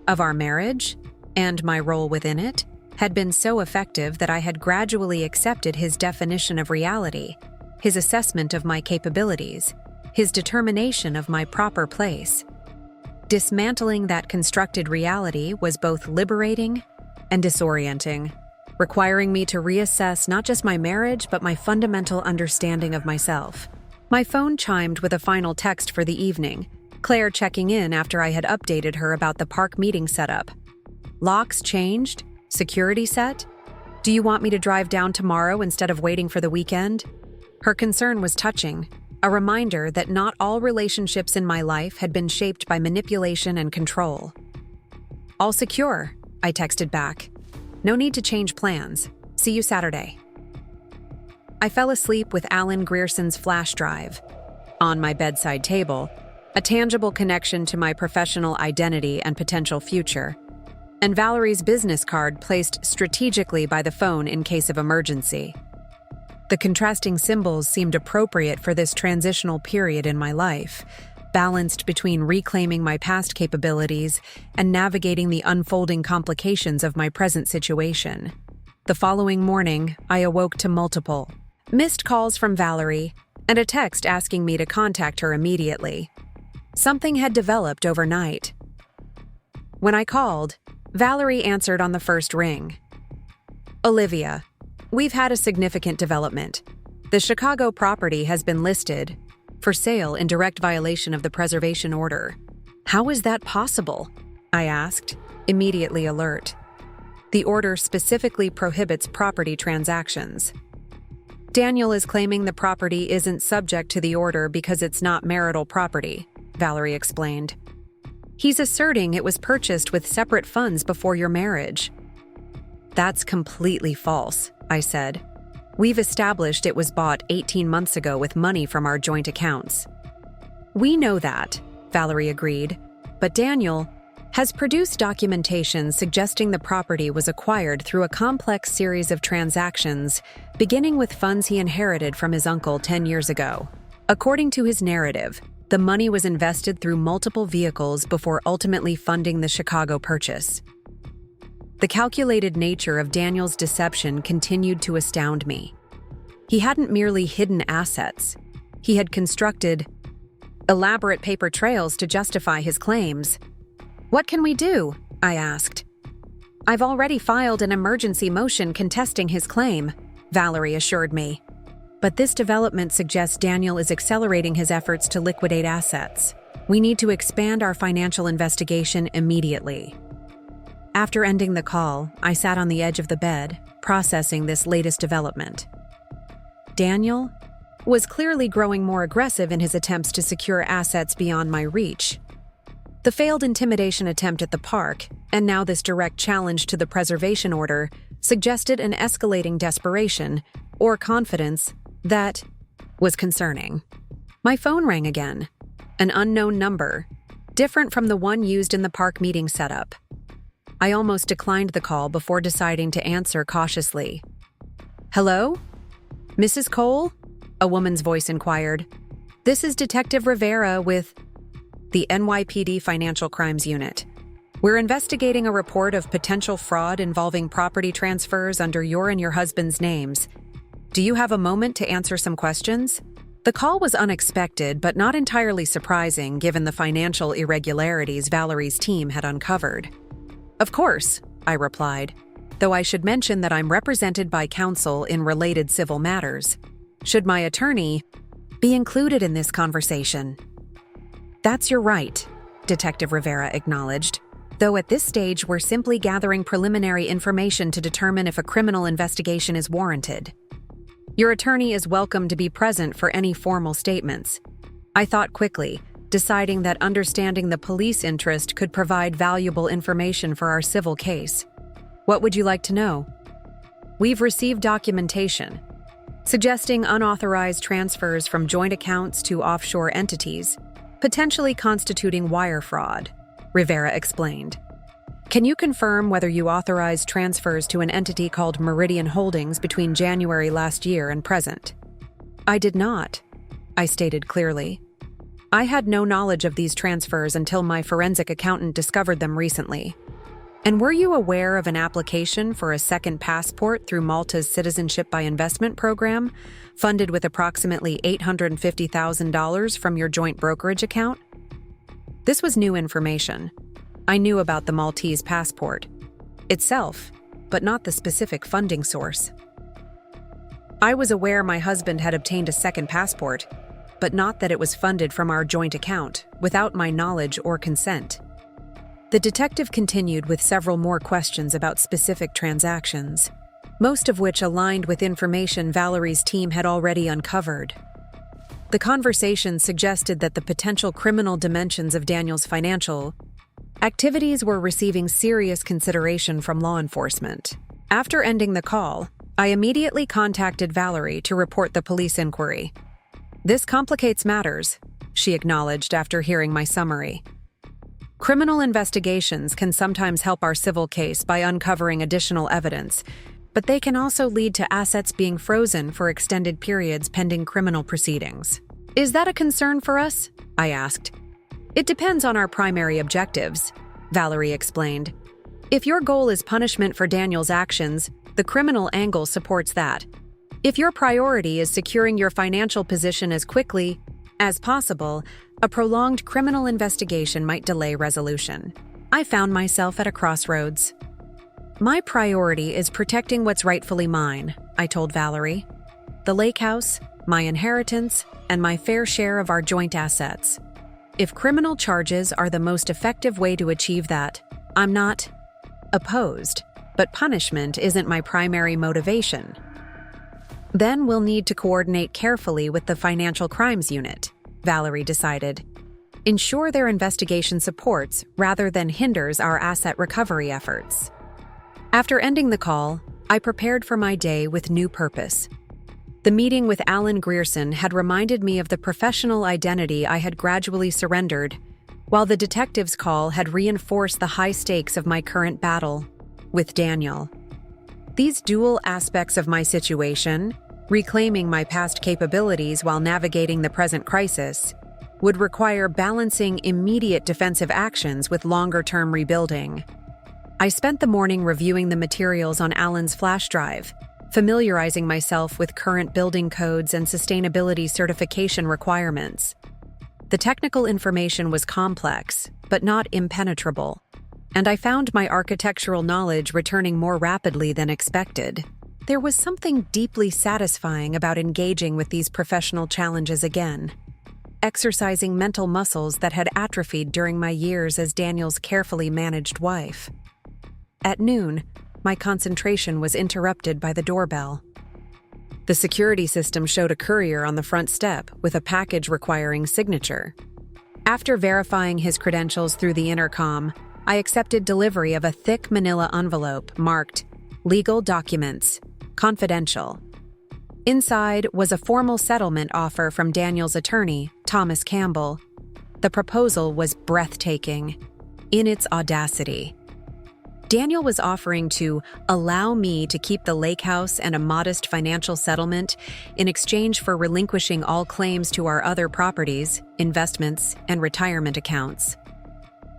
of our marriage and my role within it had been so effective that I had gradually accepted his definition of reality, his assessment of my capabilities, his determination of my proper place. Dismantling that constructed reality was both liberating and disorienting, requiring me to reassess not just my marriage but my fundamental understanding of myself. My phone chimed with a final text for the evening, Claire checking in after I had updated her about the park meeting setup. Locks changed? Security set? Do you want me to drive down tomorrow instead of waiting for the weekend? Her concern was touching, a reminder that not all relationships in my life had been shaped by manipulation and control. All secure, I texted back. No need to change plans. See you Saturday. I fell asleep with Alan Grierson's flash drive on my bedside table, a tangible connection to my professional identity and potential future, and Valerie's business card placed strategically by the phone in case of emergency. The contrasting symbols seemed appropriate for this transitional period in my life, balanced between reclaiming my past capabilities and navigating the unfolding complications of my present situation. The following morning, I awoke to multiple missed calls from Valerie and a text asking me to contact her immediately. Something had developed overnight. When I called, Valerie answered on the first ring. Olivia, we've had a significant development. The Chicago property has been listed for sale in direct violation of the preservation order. How is that possible? I asked, immediately alert. The order specifically prohibits property transactions. Daniel is claiming the property isn't subject to the order because it's not marital property. Valerie explained. He's asserting it was purchased with separate funds before your marriage. That's completely false, I said. We've established it was bought 18 months ago with money from our joint accounts. We know that, Valerie agreed, but Daniel has produced documentation suggesting the property was acquired through a complex series of transactions, beginning with funds he inherited from his uncle 10 years ago. According to his narrative, the money was invested through multiple vehicles before ultimately funding the Chicago purchase. The calculated nature of Daniel's deception continued to astound me. He hadn't merely hidden assets. He had constructed elaborate paper trails to justify his claims. What can we do? I asked. I've already filed an emergency motion contesting his claim, Valerie assured me. But this development suggests Daniel is accelerating his efforts to liquidate assets. We need to expand our financial investigation immediately. After ending the call, I sat on the edge of the bed, processing this latest development. Daniel was clearly growing more aggressive in his attempts to secure assets beyond my reach. The failed intimidation attempt at the park, and now this direct challenge to the preservation order, suggested an escalating desperation, or confidence, that was concerning. My phone rang again. An unknown number, different from the one used in the park meeting setup. I almost declined the call before deciding to answer cautiously. Hello? Mrs. Cole? A woman's voice inquired. This is Detective Rivera with the NYPD Financial Crimes Unit. We're investigating a report of potential fraud involving property transfers under your and your husband's names. Do you have a moment to answer some questions? The call was unexpected, but not entirely surprising given the financial irregularities Valerie's team had uncovered. Of course, I replied, though I should mention that I'm represented by counsel in related civil matters. Should my attorney be included in this conversation? That's your right, Detective Rivera acknowledged, though at this stage we're simply gathering preliminary information to determine if a criminal investigation is warranted. Your attorney is welcome to be present for any formal statements. I thought quickly, deciding that understanding the police interest could provide valuable information for our civil case. What would you like to know? We've received documentation suggesting unauthorized transfers from joint accounts to offshore entities, potentially constituting wire fraud, Rivera explained. Can you confirm whether you authorized transfers to an entity called Meridian Holdings between January last year and present? I did not, I stated clearly. I had no knowledge of these transfers until my forensic accountant discovered them recently. And were you aware of an application for a second passport through Malta's Citizenship by Investment program, funded with approximately $850,000 from your joint brokerage account? This was new information. I knew about the Maltese passport itself, but not the specific funding source. I was aware my husband had obtained a second passport, but not that it was funded from our joint account, without my knowledge or consent. The detective continued with several more questions about specific transactions, most of which aligned with information Valerie's team had already uncovered. The conversation suggested that the potential criminal dimensions of Daniel's financial activities were receiving serious consideration from law enforcement. After ending the call, I immediately contacted Valerie to report the police inquiry. This complicates matters, she acknowledged after hearing my summary. Criminal investigations can sometimes help our civil case by uncovering additional evidence, but they can also lead to assets being frozen for extended periods pending criminal proceedings. Is that a concern for us? I asked. It depends on our primary objectives, Valerie explained. If your goal is punishment for Daniel's actions, the criminal angle supports that. If your priority is securing your financial position as quickly as possible, a prolonged criminal investigation might delay resolution. I found myself at a crossroads. My priority is protecting what's rightfully mine, I told Valerie. The lake house, my inheritance, and my fair share of our joint assets. If criminal charges are the most effective way to achieve that, I'm not opposed, but punishment isn't my primary motivation. Then we'll need to coordinate carefully with the Financial Crimes Unit, Valerie decided. Ensure their investigation supports rather than hinders our asset recovery efforts. After ending the call, I prepared for my day with new purpose. The meeting with Alan Grierson had reminded me of the professional identity I had gradually surrendered, while the detective's call had reinforced the high stakes of my current battle with Daniel. These dual aspects of my situation, reclaiming my past capabilities while navigating the present crisis, would require balancing immediate defensive actions with longer-term rebuilding. I spent the morning reviewing the materials on Alan's flash drive, familiarizing myself with current building codes and sustainability certification requirements. The technical information was complex, but not impenetrable, and I found my architectural knowledge returning more rapidly than expected. There was something deeply satisfying about engaging with these professional challenges again, exercising mental muscles that had atrophied during my years as Daniel's carefully managed wife. At noon, my concentration was interrupted by the doorbell. The security system showed a courier on the front step with a package requiring signature. After verifying his credentials through the intercom, I accepted delivery of a thick manila envelope marked "Legal Documents, Confidential." Inside was a formal settlement offer from Daniel's attorney, Thomas Campbell. The proposal was breathtaking in its audacity. Daniel was offering to allow me to keep the lake house and a modest financial settlement in exchange for relinquishing all claims to our other properties, investments, and retirement accounts.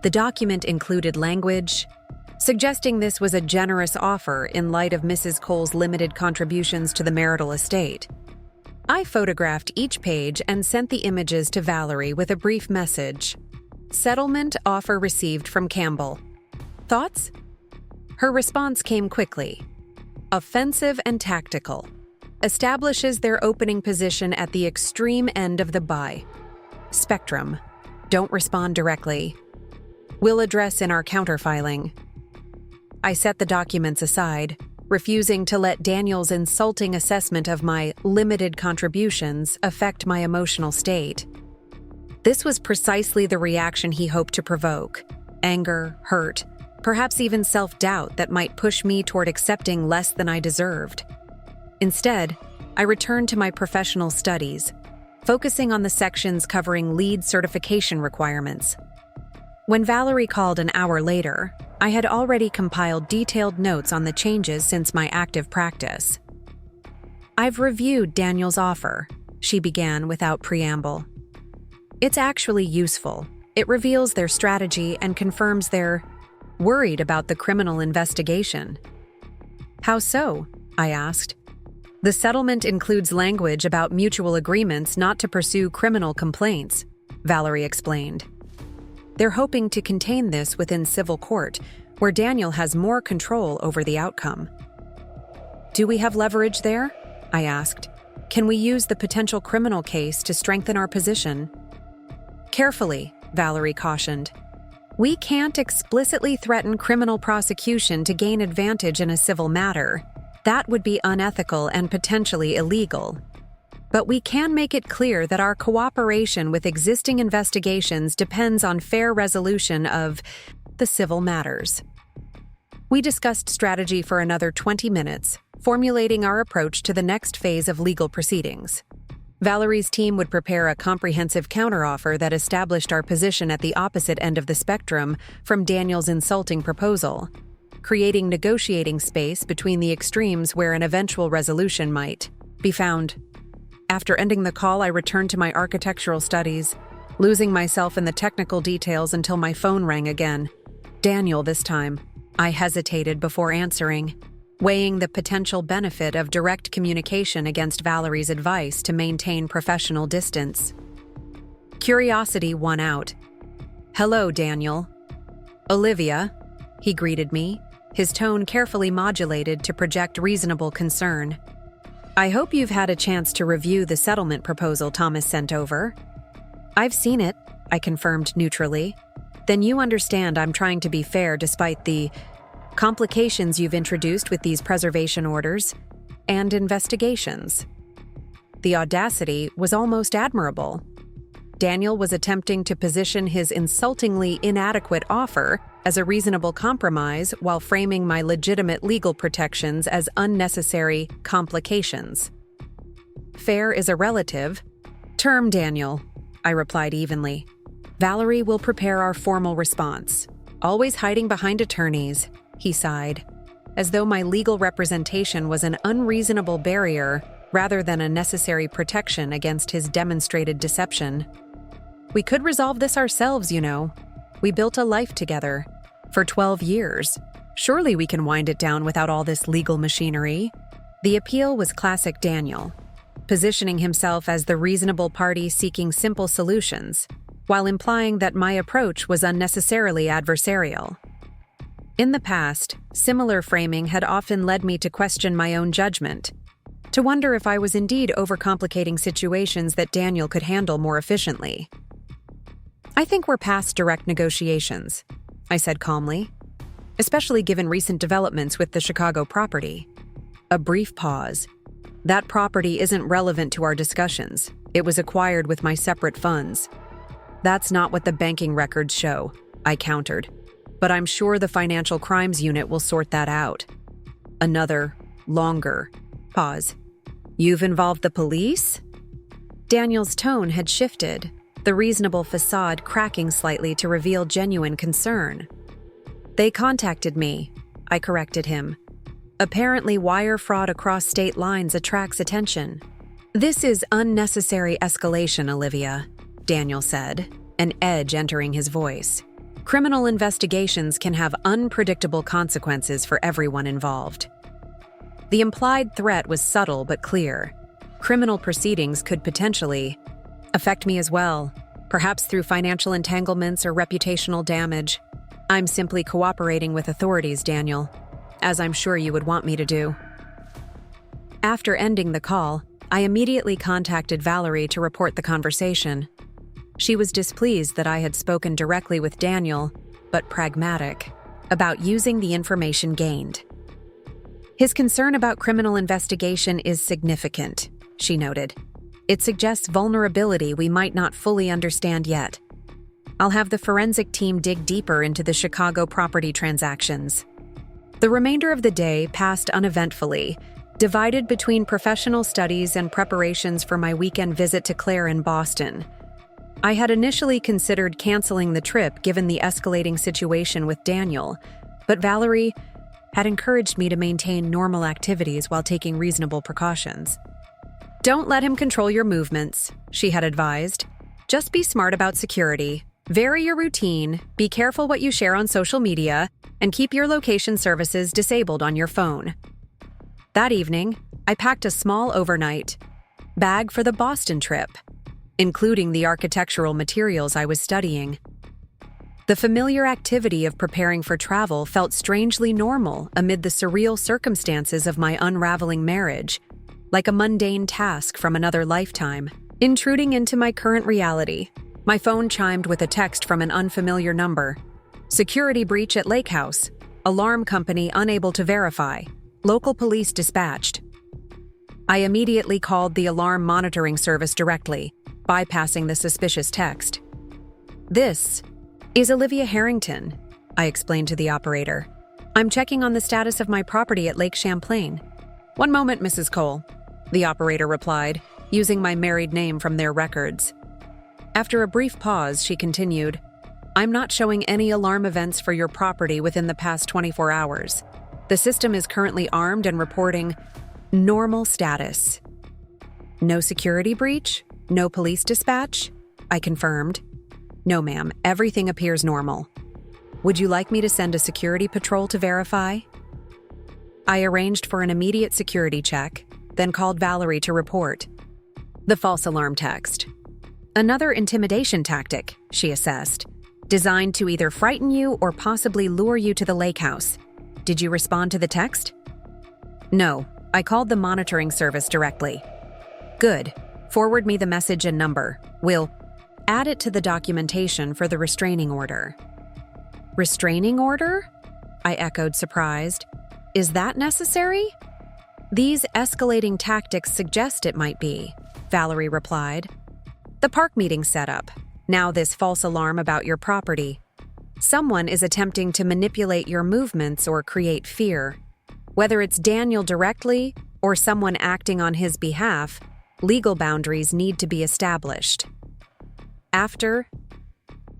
The document included language suggesting this was a generous offer in light of Mrs. Cole's limited contributions to the marital estate. I photographed each page and sent the images to Valerie with a brief message. Settlement offer received from Campbell. Thoughts? Her response came quickly. Offensive and tactical. Establishes their opening position at the extreme end of the buy spectrum. Don't respond directly. We'll address in our counterfiling. I set the documents aside, refusing to let Daniel's insulting assessment of my limited contributions affect my emotional state. This was precisely the reaction he hoped to provoke: anger, hurt, perhaps even self-doubt that might push me toward accepting less than I deserved. Instead, I returned to my professional studies, focusing on the sections covering lead certification requirements. When Valerie called an hour later, I had already compiled detailed notes on the changes since my active practice. "I've reviewed Daniel's offer," she began without preamble. "It's actually useful. It reveals their strategy and confirms they're worried about the criminal investigation." "How so?" I asked. "The settlement includes language about mutual agreements not to pursue criminal complaints," Valerie explained. "They're hoping to contain this within civil court, where Daniel has more control over the outcome." "Do we have leverage there?" I asked. "Can we use the potential criminal case to strengthen our position?" "Carefully," Valerie cautioned. "We can't explicitly threaten criminal prosecution to gain advantage in a civil matter. That would be unethical and potentially illegal. But we can make it clear that our cooperation with existing investigations depends on fair resolution of the civil matters." We discussed strategy for another 20 minutes, formulating our approach to the next phase of legal proceedings. Valerie's team would prepare a comprehensive counteroffer that established our position at the opposite end of the spectrum from Daniel's insulting proposal, creating negotiating space between the extremes where an eventual resolution might be found. After ending the call, I returned to my architectural studies, losing myself in the technical details until my phone rang again. Daniel this time. I hesitated before answering, weighing the potential benefit of direct communication against Valerie's advice to maintain professional distance. Curiosity won out. "Hello, Daniel." "Olivia," he greeted me, his tone carefully modulated to project reasonable concern. "I hope you've had a chance to review the settlement proposal Thomas sent over." "I've seen it," I confirmed neutrally. "Then you understand I'm trying to be fair despite the complications you've introduced with these preservation orders and investigations." The audacity was almost admirable. Daniel was attempting to position his insultingly inadequate offer as a reasonable compromise while framing my legitimate legal protections as unnecessary complications. Fair is a relative term, Daniel, I replied evenly. Valerie will prepare our formal response. Always hiding behind attorneys, he sighed, as though my legal representation was an unreasonable barrier rather than a necessary protection against his demonstrated deception. We could resolve this ourselves, you know. We built a life together. For 12 years. Surely we can wind it down without all this legal machinery. The appeal was classic Daniel, positioning himself as the reasonable party seeking simple solutions, while implying that my approach was unnecessarily adversarial. In the past, similar framing had often led me to question my own judgment, to wonder if I was indeed overcomplicating situations that Daniel could handle more efficiently. I think we're past direct negotiations, I said calmly, especially given recent developments with the Chicago property. A brief pause. That property isn't relevant to our discussions. It was acquired with my separate funds. That's not what the banking records show, I countered, but I'm sure the Financial Crimes Unit will sort that out. Another, longer pause. You've involved the police? Daniel's tone had shifted, the reasonable facade cracking slightly to reveal genuine concern. They contacted me, I corrected him. Apparently, wire fraud across state lines attracts attention. This is unnecessary escalation, Olivia, Daniel said, an edge entering his voice. Criminal investigations can have unpredictable consequences for everyone involved. The implied threat was subtle but clear. Criminal proceedings could potentially affect me as well, perhaps through financial entanglements or reputational damage. I'm simply cooperating with authorities, Daniel, as I'm sure you would want me to do. After ending the call, I immediately contacted Valerie to report the conversation. She was displeased that I had spoken directly with Daniel, but pragmatic, about using the information gained. His concern about criminal investigation is significant, she noted. It suggests vulnerability we might not fully understand yet. I'll have the forensic team dig deeper into the Chicago property transactions. The remainder of the day passed uneventfully, divided between professional studies and preparations for my weekend visit to Claire in Boston. I had initially considered canceling the trip given the escalating situation with Daniel, but Valerie had encouraged me to maintain normal activities while taking reasonable precautions. Don't let him control your movements, she had advised. Just be smart about security, vary your routine, be careful what you share on social media, and keep your location services disabled on your phone. That evening, I packed a small overnight bag for the Boston trip, including the architectural materials I was studying. The familiar activity of preparing for travel felt strangely normal amid the surreal circumstances of my unraveling marriage, like a mundane task from another lifetime. Intruding into my current reality, my phone chimed with a text from an unfamiliar number. Security breach at Lake House. Alarm company unable to verify. Local police dispatched. I immediately called the alarm monitoring service directly, bypassing the suspicious text. This is Olivia Harrington, I explained to the operator. I'm checking on the status of my property at Lake Champlain. One moment, Mrs. Cole, the operator replied, using my married name from their records. After a brief pause, she continued, I'm not showing any alarm events for your property within the past 24 hours. The system is currently armed and reporting normal status. No security breach? No police dispatch? I confirmed. No, ma'am, everything appears normal. Would you like me to send a security patrol to verify? I arranged for an immediate security check, then called Valerie to report. The false alarm text. Another intimidation tactic, she assessed, designed to either frighten you or possibly lure you to the lake house. Did you respond to the text? No, I called the monitoring service directly. Good. Forward me the message and number. We'll add it to the documentation for the restraining order. Restraining order? I echoed, surprised. Is that necessary? These escalating tactics suggest it might be, Valerie replied. The park meeting setup. Now this false alarm about your property. Someone is attempting to manipulate your movements or create fear. Whether it's Daniel directly or someone acting on his behalf, legal boundaries need to be established. After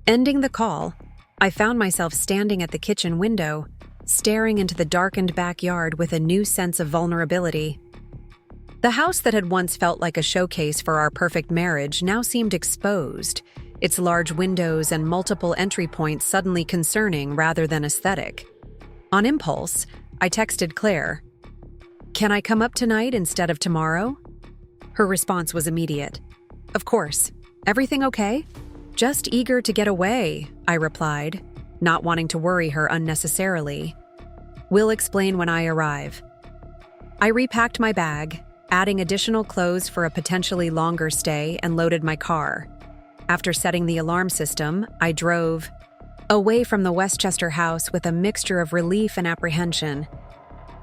ending the call, I found myself standing at the kitchen window, staring into the darkened backyard with a new sense of vulnerability. The house that had once felt like a showcase for our perfect marriage now seemed exposed, its large windows and multiple entry points suddenly concerning rather than aesthetic. On impulse, I texted Claire, "Can I come up tonight instead of tomorrow?" Her response was immediate. "Of course. Everything okay?" "Just eager to get away," I replied, not wanting to worry her unnecessarily. "We'll explain when I arrive." I repacked my bag, adding additional clothes for a potentially longer stay, and loaded my car. After setting the alarm system, I drove away from the Westchester house with a mixture of relief and apprehension.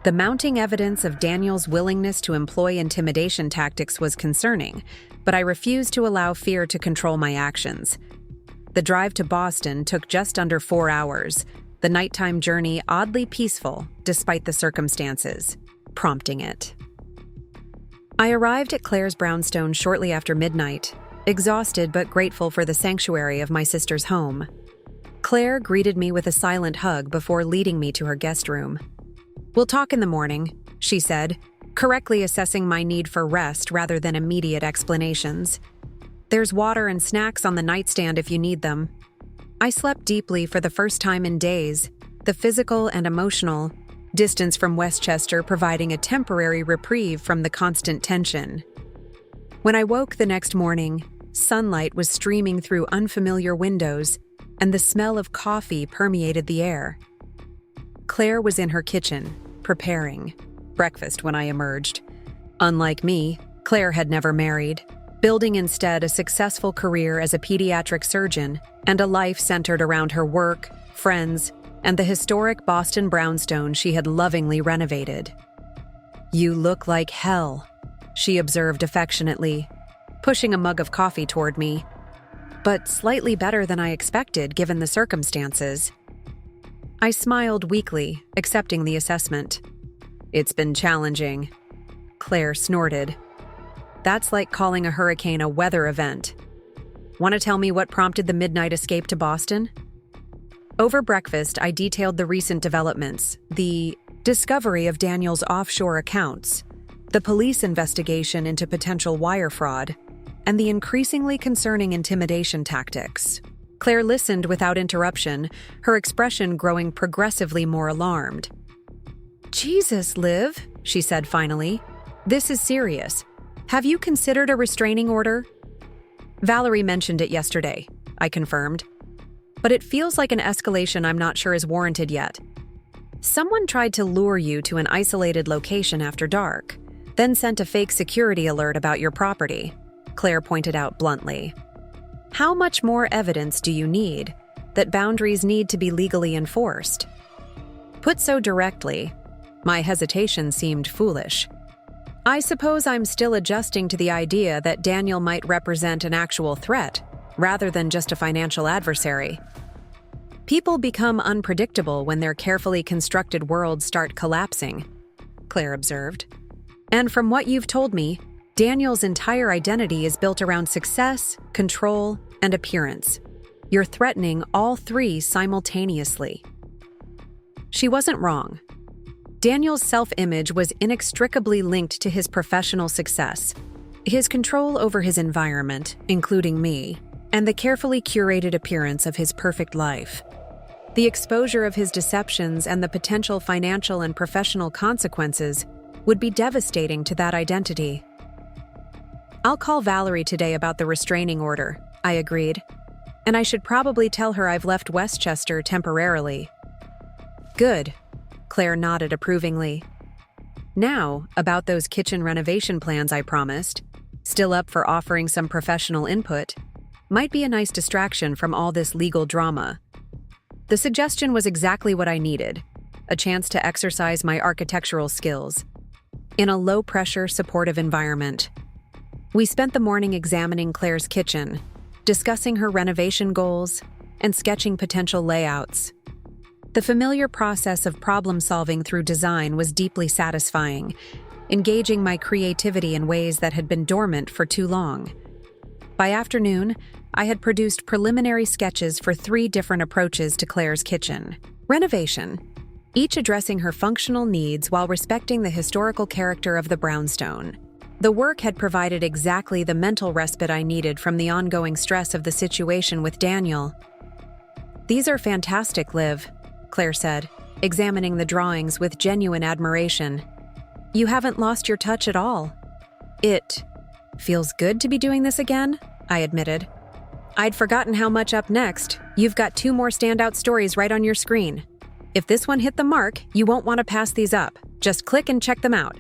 The mounting evidence of Daniel's willingness to employ intimidation tactics was concerning, but I refused to allow fear to control my actions. The drive to Boston took just under 4 hours, the nighttime journey oddly peaceful despite the circumstances, prompting it. I arrived at Claire's brownstone shortly after midnight, exhausted but grateful for the sanctuary of my sister's home. Claire greeted me with a silent hug before leading me to her guest room. "We'll talk in the morning," she said, correctly assessing my need for rest rather than immediate explanations. "There's water and snacks on the nightstand if you need them." I slept deeply for the first time in days, the physical and emotional distance from Westchester providing a temporary reprieve from the constant tension. When I woke the next morning, sunlight was streaming through unfamiliar windows, and the smell of coffee permeated the air. Claire was in her kitchen, preparing breakfast when I emerged. Unlike me, Claire had never married, building instead a successful career as a pediatric surgeon and a life centered around her work, friends, and the historic Boston brownstone she had lovingly renovated. "You look like hell," she observed affectionately, pushing a mug of coffee toward me, "but slightly better than I expected given the circumstances." I smiled weakly, accepting the assessment. "It's been challenging," Claire snorted. "That's like calling a hurricane a weather event. Want to tell me what prompted the midnight escape to Boston?" Over breakfast, I detailed the recent developments, the discovery of Daniel's offshore accounts, the police investigation into potential wire fraud, and the increasingly concerning intimidation tactics. Claire listened without interruption, her expression growing progressively more alarmed. "Jesus, Liv," she said finally. "This is serious. Have you considered a restraining order?" "Valerie mentioned it yesterday," I confirmed. "But it feels like an escalation I'm not sure is warranted yet. Someone tried to lure you to an isolated location after dark, then sent a fake security alert about your property," Claire pointed out bluntly. "How much more evidence do you need that boundaries need to be legally enforced?" Put so directly, my hesitation seemed foolish. I suppose I'm still adjusting to the idea that Daniel might represent an actual threat, rather than just a financial adversary. People become unpredictable when their carefully constructed worlds start collapsing, Claire observed. And from what you've told me, Daniel's entire identity is built around success, control, and appearance. You're threatening all three simultaneously. She wasn't wrong. Daniel's self-image was inextricably linked to his professional success, his control over his environment, including me, and the carefully curated appearance of his perfect life. The exposure of his deceptions and the potential financial and professional consequences would be devastating to that identity. "I'll call Valerie today about the restraining order," I agreed. "And I should probably tell her I've left Westchester temporarily." "Good," Claire nodded approvingly. "Now, about those kitchen renovation plans I promised, still up for offering some professional input, might be a nice distraction from all this legal drama." The suggestion was exactly what I needed, a chance to exercise my architectural skills in a low-pressure, supportive environment. We spent the morning examining Claire's kitchen, discussing her renovation goals, and sketching potential layouts. The familiar process of problem-solving through design was deeply satisfying, engaging my creativity in ways that had been dormant for too long. By afternoon, I had produced preliminary sketches for 3 different approaches to Claire's kitchen. Renovation, each addressing her functional needs while respecting the historical character of the brownstone. The work had provided exactly the mental respite I needed from the ongoing stress of the situation with Daniel. "These are fantastic, Liv," Claire said, examining the drawings with genuine admiration. "You haven't lost your touch at all." "It feels good to be doing this again," I admitted. "I'd forgotten how much up next. You've got 2 more standout stories right on your screen. If this one hit the mark, you won't want to pass these up. Just click and check them out."